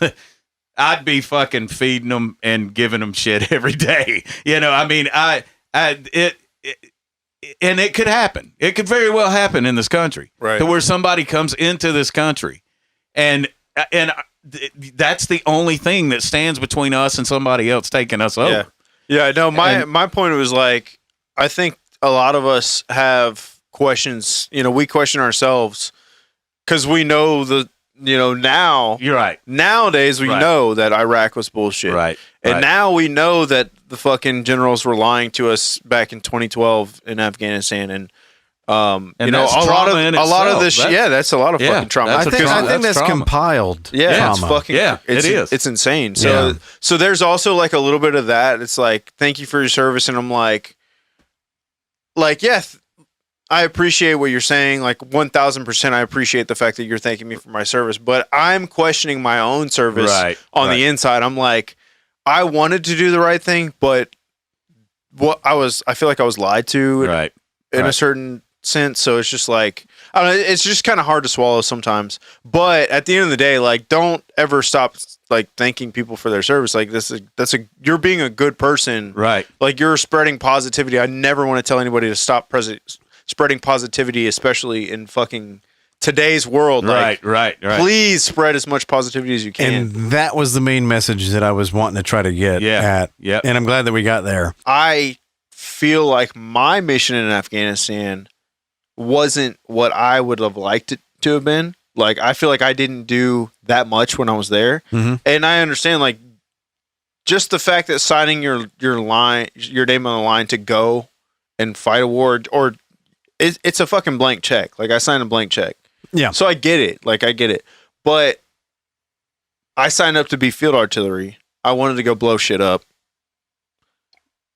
B: I'd be fucking feeding them and giving them shit every day. I mean, and it could happen. It could very well happen in this country,
D: right?
B: To where somebody comes into this country, and that's the only thing that stands between us and somebody else taking us over.
D: Yeah. No, my point was like, I think a lot of us have questions. We question ourselves because we know now.
B: You're right.
D: Nowadays, we know that Iraq was bullshit.
B: Right.
D: And now we know that the fucking generals were lying to us back in 2012 in Afghanistan. And
B: that's
D: a lot of this. That's a lot of fucking trauma.
C: I think that's
B: trauma.
C: Compiled.
D: Yeah,
C: trauma.
D: it's fucking.
B: Yeah, it is.
D: It's insane. So there's also like a little bit of that. It's like, thank you for your service, and I'm like, I appreciate what you're saying. Like 1,000%, I appreciate the fact that you're thanking me for my service. But I'm questioning my own service on the inside. I'm like, I wanted to do the right thing, but I feel like I was lied to in a certain sense. So it's just like, I don't know, it's just kind of hard to swallow sometimes. But at the end of the day, like, don't ever stop like thanking people for their service. Like you're being a good person,
B: right? Like
D: you're spreading positivity. I never want to tell anybody to stop spreading positivity, especially in fucking today's world.
B: Right.
D: Please spread as much positivity as you can.
C: And that was the main message that I was wanting to try to get at. Yeah. And I'm glad that we got there.
D: I feel like my mission in Afghanistan wasn't what I would have liked it to have been. Like, I feel like I didn't do that much when I was there. Mm-hmm. And I understand, like, just the fact that signing your name on the line to go and fight a war, or it's a fucking blank check. Like, I signed a blank check.
C: Yeah.
D: So I get it. Like, I get it. But I signed up to be field artillery. I wanted to go blow shit up.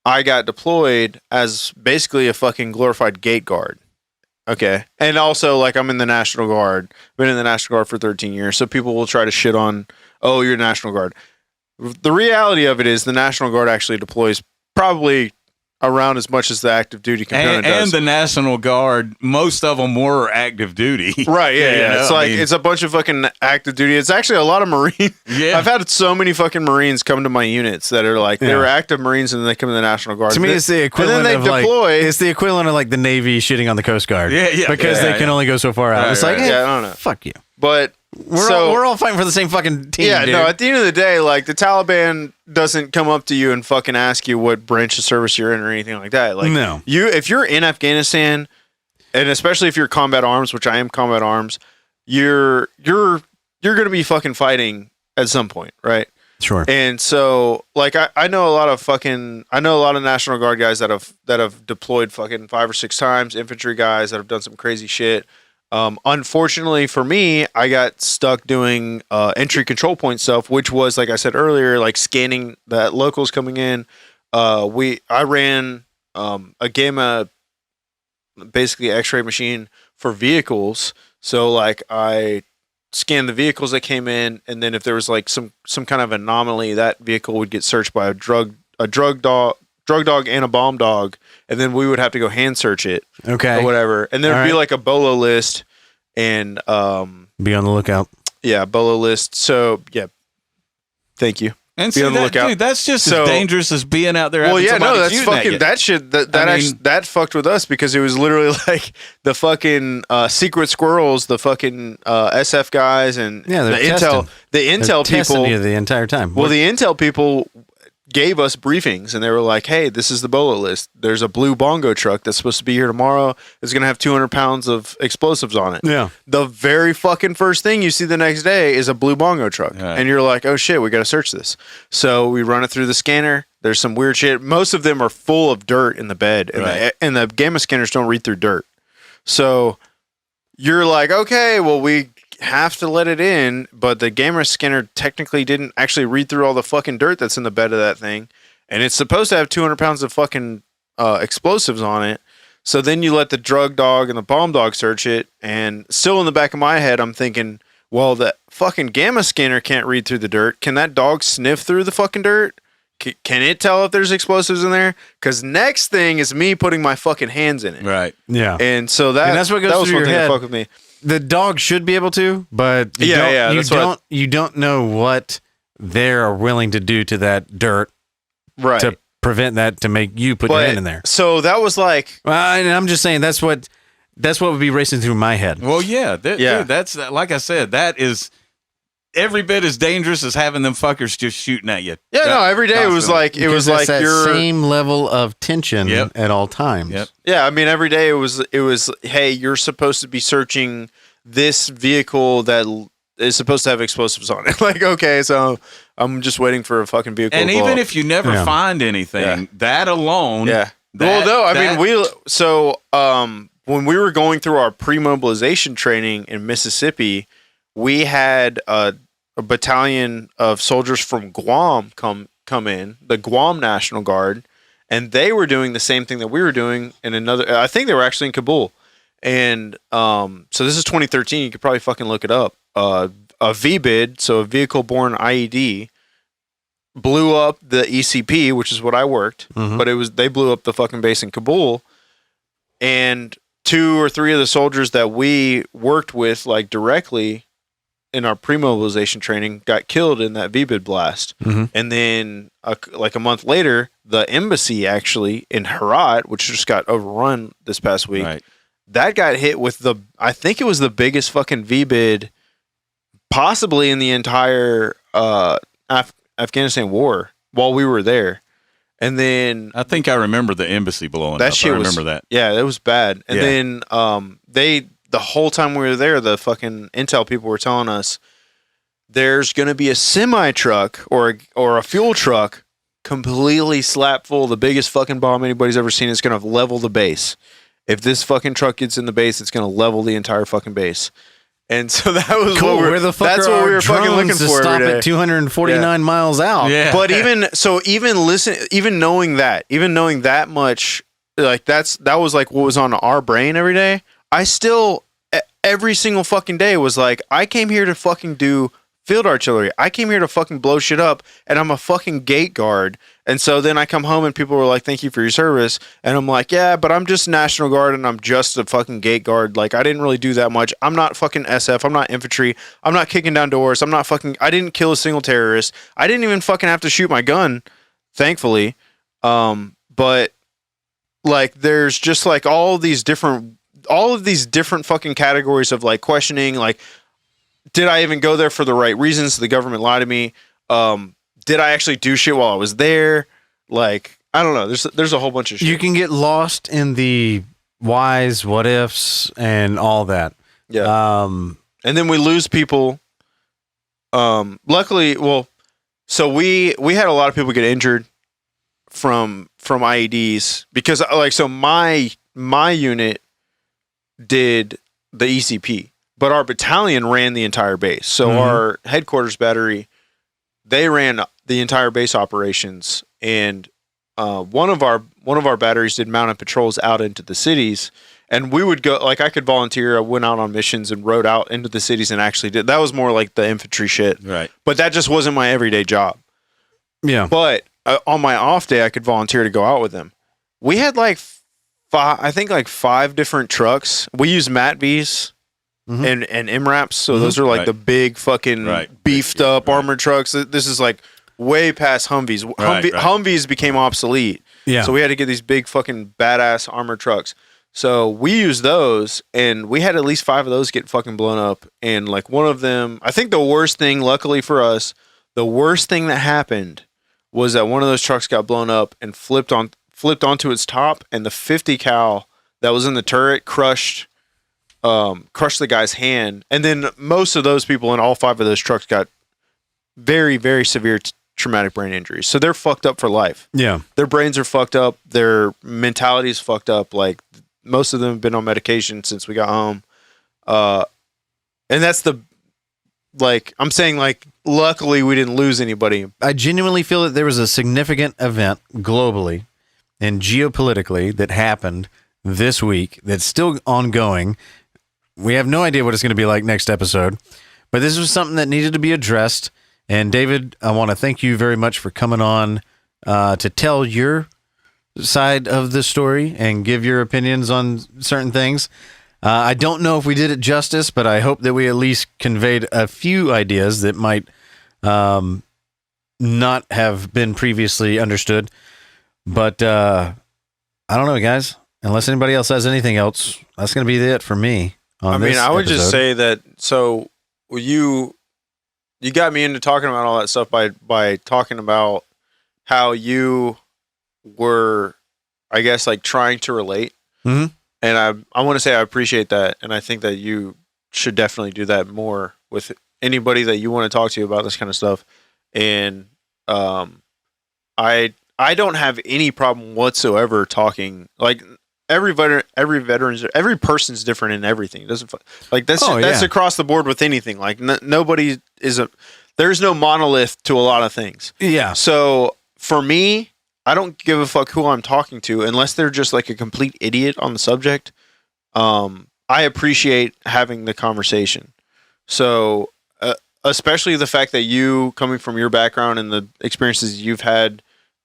D: I got deployed as basically a fucking glorified gate guard. Okay. And also, like, I'm in the National Guard. Been in the National Guard for 13 years. So people will try to shit on, oh, you're National Guard. The reality of it is the National Guard actually deploys probably around as much as the active duty component does.
B: And the National Guard, most of them were active duty.
D: Right, yeah. It's like, it's a bunch of fucking active duty. It's actually a lot of Marines.
B: Yeah.
D: I've had so many fucking Marines come to my units that are like, they were active Marines and then they come to the National Guard.
C: To me, it's the equivalent of it's the equivalent of like the Navy shitting on the Coast Guard.
B: Yeah.
C: Because they can only go so far out. It's like, hey, I don't know. Fuck you.
D: But
C: we're all fighting for the same fucking team.
D: Yeah,
C: dude.
D: no, at the end of the day, like, the Taliban doesn't come up to you and fucking ask you what branch of service you're in or anything like that. Like,
C: no.
D: If you're in Afghanistan, and especially if you're combat arms, which I am combat arms, you're going to be fucking fighting at some point, right?
C: Sure.
D: And so, like, I know a lot of National Guard guys that have deployed fucking 5 or 6 times, infantry guys that have done some crazy shit. Unfortunately for me, I got stuck doing entry control point stuff, which was, like I said earlier, like scanning the locals coming in. I ran a Gamma, basically X-ray machine for vehicles. So, like, I scanned the vehicles that came in, and then if there was like some kind of anomaly, that vehicle would get searched by a drug dog and a bomb dog, and then we would have to go hand search it, or whatever. And there'd be like a BOLO list, and
C: be on the lookout.
D: Yeah, BOLO list. So yeah, thank you.
B: And be on the lookout. Dude, that's just as dangerous as being out there. Well, yeah, no, that's
D: fucking that shit. That fucked with us because it was literally like the fucking secret squirrels, the fucking SF guys, and the intel people
C: you the entire time.
D: Well, the intel people gave us briefings, and they were like, hey, this is the BOLO list. There's a blue bongo truck that's supposed to be here tomorrow. It's going to have 200 pounds of explosives on it.
C: Yeah.
D: The very fucking first thing you see the next day is a blue bongo truck. Right. And you're like, oh shit, we got to search this. So we run it through the scanner. There's some weird shit. Most of them are full of dirt in the bed, and the gamma scanners don't read through dirt. So you're like, okay, well, we have to let it in, but the gamma scanner technically didn't actually read through all the fucking dirt that's in the bed of that thing, and it's supposed to have 200 pounds of fucking explosives on it. So then you let the drug dog and the bomb dog search it, and still in the back of my head, I'm thinking, well, the fucking gamma scanner can't read through the dirt. Can that dog sniff through the fucking dirt? Can it tell if there's explosives in there? Because next thing is me putting my fucking hands in it.
B: Right.
C: Yeah.
D: And so
C: that's what goes
D: that was
C: through
D: one
C: your
D: thing that
C: head.
D: fucked with me.
C: The dog should be able to, but you don't know what they're willing to do to that dirt
D: Right.
C: to prevent that, to make you put your hand in there.
D: So that was like,
C: And I'm just saying that's what would be racing through my head.
B: Well, yeah.
D: Yeah.
B: Dude, that's, like I said, that is every bit as dangerous as having them fuckers just shooting at you.
D: yeah, no, every day it was like,
C: That
D: your
C: same level of tension at all times.
B: Yep.
D: Yeah, I mean, every day it was, hey, you're supposed to be searching this vehicle that is supposed to have explosives on it. Like, okay, so I'm just waiting for a fucking vehicle.
B: And
D: to blow
B: even
D: up.
B: if you never find anything, that alone.
D: Yeah. Well, no, I mean, when we were going through our pre-mobilization training in Mississippi, we had a battalion of soldiers from Guam come in, the Guam National Guard, and they were doing the same thing that we were doing in another. I think they were actually in Kabul, and so this is 2013. You could probably fucking look it up. A VBID, so a vehicle-borne IED, blew up the ECP, which is what I worked, but they blew up the fucking base in Kabul, and 2 or 3 of the soldiers that we worked with, like, directly in our pre-mobilization training, got killed in that VBID blast. And then like a month later, the embassy actually in Herat, which just got overrun this past week, that got hit with I think it was the biggest fucking VBID possibly in the entire Afghanistan war while we were there. And then
B: I think I remember the embassy blowing up. I remember that.
D: Yeah, that was bad. And then the whole time we were there, the fucking intel people were telling us there's going to be a semi truck or a fuel truck completely slap full, the biggest fucking bomb anybody's ever seen. It's going to level the base. If this fucking truck gets in the base, it's going to level the entire fucking base. And so that was
C: Cool.
D: what
C: Where the fuck
D: that's
C: are
D: what we
C: our
D: were fucking
C: drones
D: looking
C: to
D: for
C: stop
D: every day.
C: at 249 miles out?
B: Yeah.
D: But even knowing that much, like that was like what was on our brain every day. I still every single fucking day was like, I came here to fucking do field artillery. I came here to fucking blow shit up, and I'm a fucking gate guard. And so then I come home and people were like, thank you for your service. And I'm like, yeah, but I'm just National Guard and I'm just a fucking gate guard. Like, I didn't really do that much. I'm not fucking SF. I'm not infantry. I'm not kicking down doors. I didn't kill a single terrorist. I didn't even fucking have to shoot my gun, thankfully. But like, there's just like all of these different fucking categories of like questioning, like, did I even go there for the right reasons? Did the government lie to me? Did I actually do shit while I was there? Like, I don't know. There's a whole bunch of shit.
C: You can get lost in the whys, what ifs, and all that.
D: Yeah. And then we lose people. Luckily, so we had a lot of people get injured from IEDs because my unit did the ECP, but our battalion ran the entire base. So our headquarters battery, they ran the entire base operations, and one of our batteries did mounted patrols out into the cities, and we would go, like, I could volunteer. I went out on missions and rode out into the cities and actually did. That was more like the infantry shit,
B: Right.
D: but that just wasn't my everyday job.
C: Yeah.
D: But on my off day, I could volunteer to go out with them. We had like 5 different trucks. We use MATVs and MRAPs, so those are like the big fucking beefed up armored trucks. This is like way past Humvees. Humvees became obsolete.
C: Yeah.
D: So we had to get these big fucking badass armored trucks. So we used those, and we had at least 5 of those get fucking blown up. And like one of them, I think the worst thing, luckily for us, the worst thing that happened was that one of those trucks got blown up and flipped onto its top, and the 50 cal that was in the turret crushed the guy's hand. And then most of those people in all 5 of those trucks got very, very severe traumatic brain injuries. So they're fucked up for life.
C: Yeah.
D: Their brains are fucked up. Their mentality is fucked up. Like, most of them have been on medication since we got home. And that's I'm saying, like, luckily we didn't lose anybody.
C: I genuinely feel that there was a significant event globally and geopolitically that happened this week that's still ongoing. We have no idea what it's going to be like next episode, but this was something that needed to be addressed. And David, I want to thank you very much for coming on to tell your side of the story and give your opinions on certain things. I don't know if we did it justice, but I hope that we at least conveyed a few ideas that might not have been previously understood. But I don't know, guys. Unless anybody else has anything else, that's going to be it for me.
D: I mean, I would just say that. So you got me into talking about all that stuff by talking about how you were, I guess, like trying to relate.
C: Mm-hmm.
D: And I want to say I appreciate that, and I think that you should definitely do that more with anybody that you want to talk to about this kind of stuff. And I don't have any problem whatsoever talking. Like every person's different in everything. It doesn't like that's across the board with anything. Like nobody is there's no monolith to a lot of things.
C: Yeah.
D: So for me, I don't give a fuck who I'm talking to unless they're just like a complete idiot on the subject. I appreciate having the conversation. So, especially the fact that you, coming from your background and the experiences you've had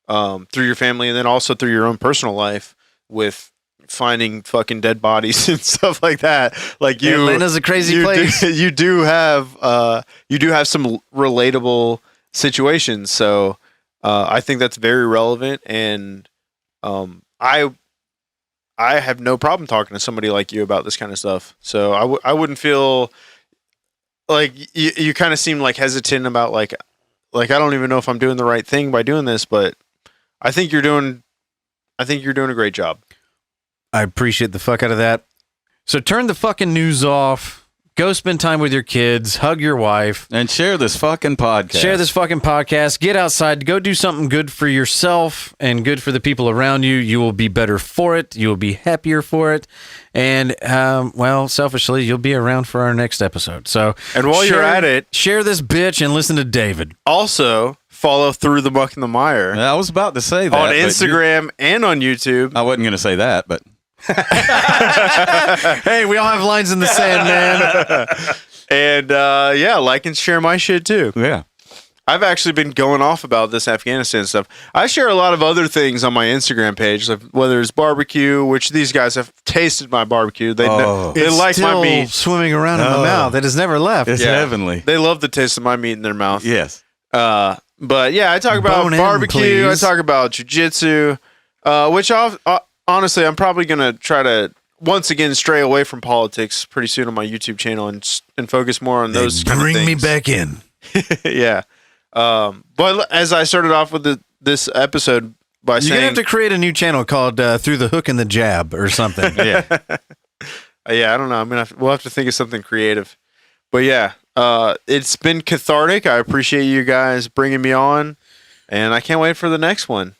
D: through your family and then also through your own personal life with finding fucking dead bodies and stuff like that. Like
C: Atlanta's a crazy place.
D: You do have some relatable situations. So, I think that's very relevant, and I have no problem talking to somebody like you about this kind of stuff. So I wouldn't feel like you kind of seem like hesitant about like I don't even know if I'm doing the right thing by doing this, but I think you're doing a great job.
C: I appreciate the fuck out of that. So turn the fucking news off. Go spend time with your kids, hug your wife.
B: And share this fucking podcast.
C: Get outside. Go do something good for yourself and good for the people around you. You will be better for it. You will be happier for it. And, selfishly, you'll be around for our next episode. So,
D: and while you're at it,
C: share this bitch and listen to David.
D: Also, follow Through the Muck and the Mire.
B: I was about to say that.
D: On Instagram and on YouTube.
B: I wasn't going to say that, but...
C: Hey, we all have lines in the sand, man.
D: And like and share my shit too.
B: Yeah.
D: I've actually been going off about this Afghanistan stuff. I share a lot of other things on my Instagram page, like whether it's barbecue, which these guys have tasted my barbecue. They like my meat
C: swimming around in my mouth. It has never left.
B: It's heavenly.
D: They love the taste of my meat in their mouth.
B: Yes.
D: But yeah, I talk about barbecue. I talk about jiu-jitsu, which honestly, I'm probably going to try to once again stray away from politics pretty soon on my YouTube channel and focus more on those kind of things.
C: Bring me back in.
D: Yeah. But as I started off with this episode by saying...
C: You're going to have to create a new channel called Through the Hook and the Jab or something.
D: Yeah. Yeah, I don't know. We'll have to think of something creative. But yeah, it's been cathartic. I appreciate you guys bringing me on, and I can't wait for the next one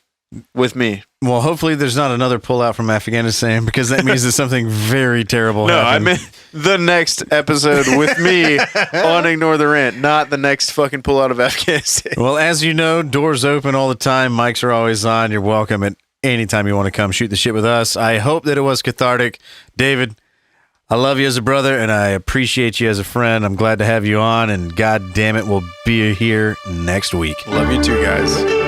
D: with me.
C: Well, hopefully there's not another pullout from Afghanistan, because that means that something very terrible happened.
D: I meant the next episode with me on Ignore the Rant, not the next fucking pullout of Afghanistan.
C: Well, as you know, doors open all the time. Mics are always on. You're welcome at any time you want to come shoot the shit with us. I hope that it was cathartic. David, I love you as a brother, and I appreciate you as a friend. I'm glad to have you on, and God damn it, we'll be here next week.
D: Love you too, guys.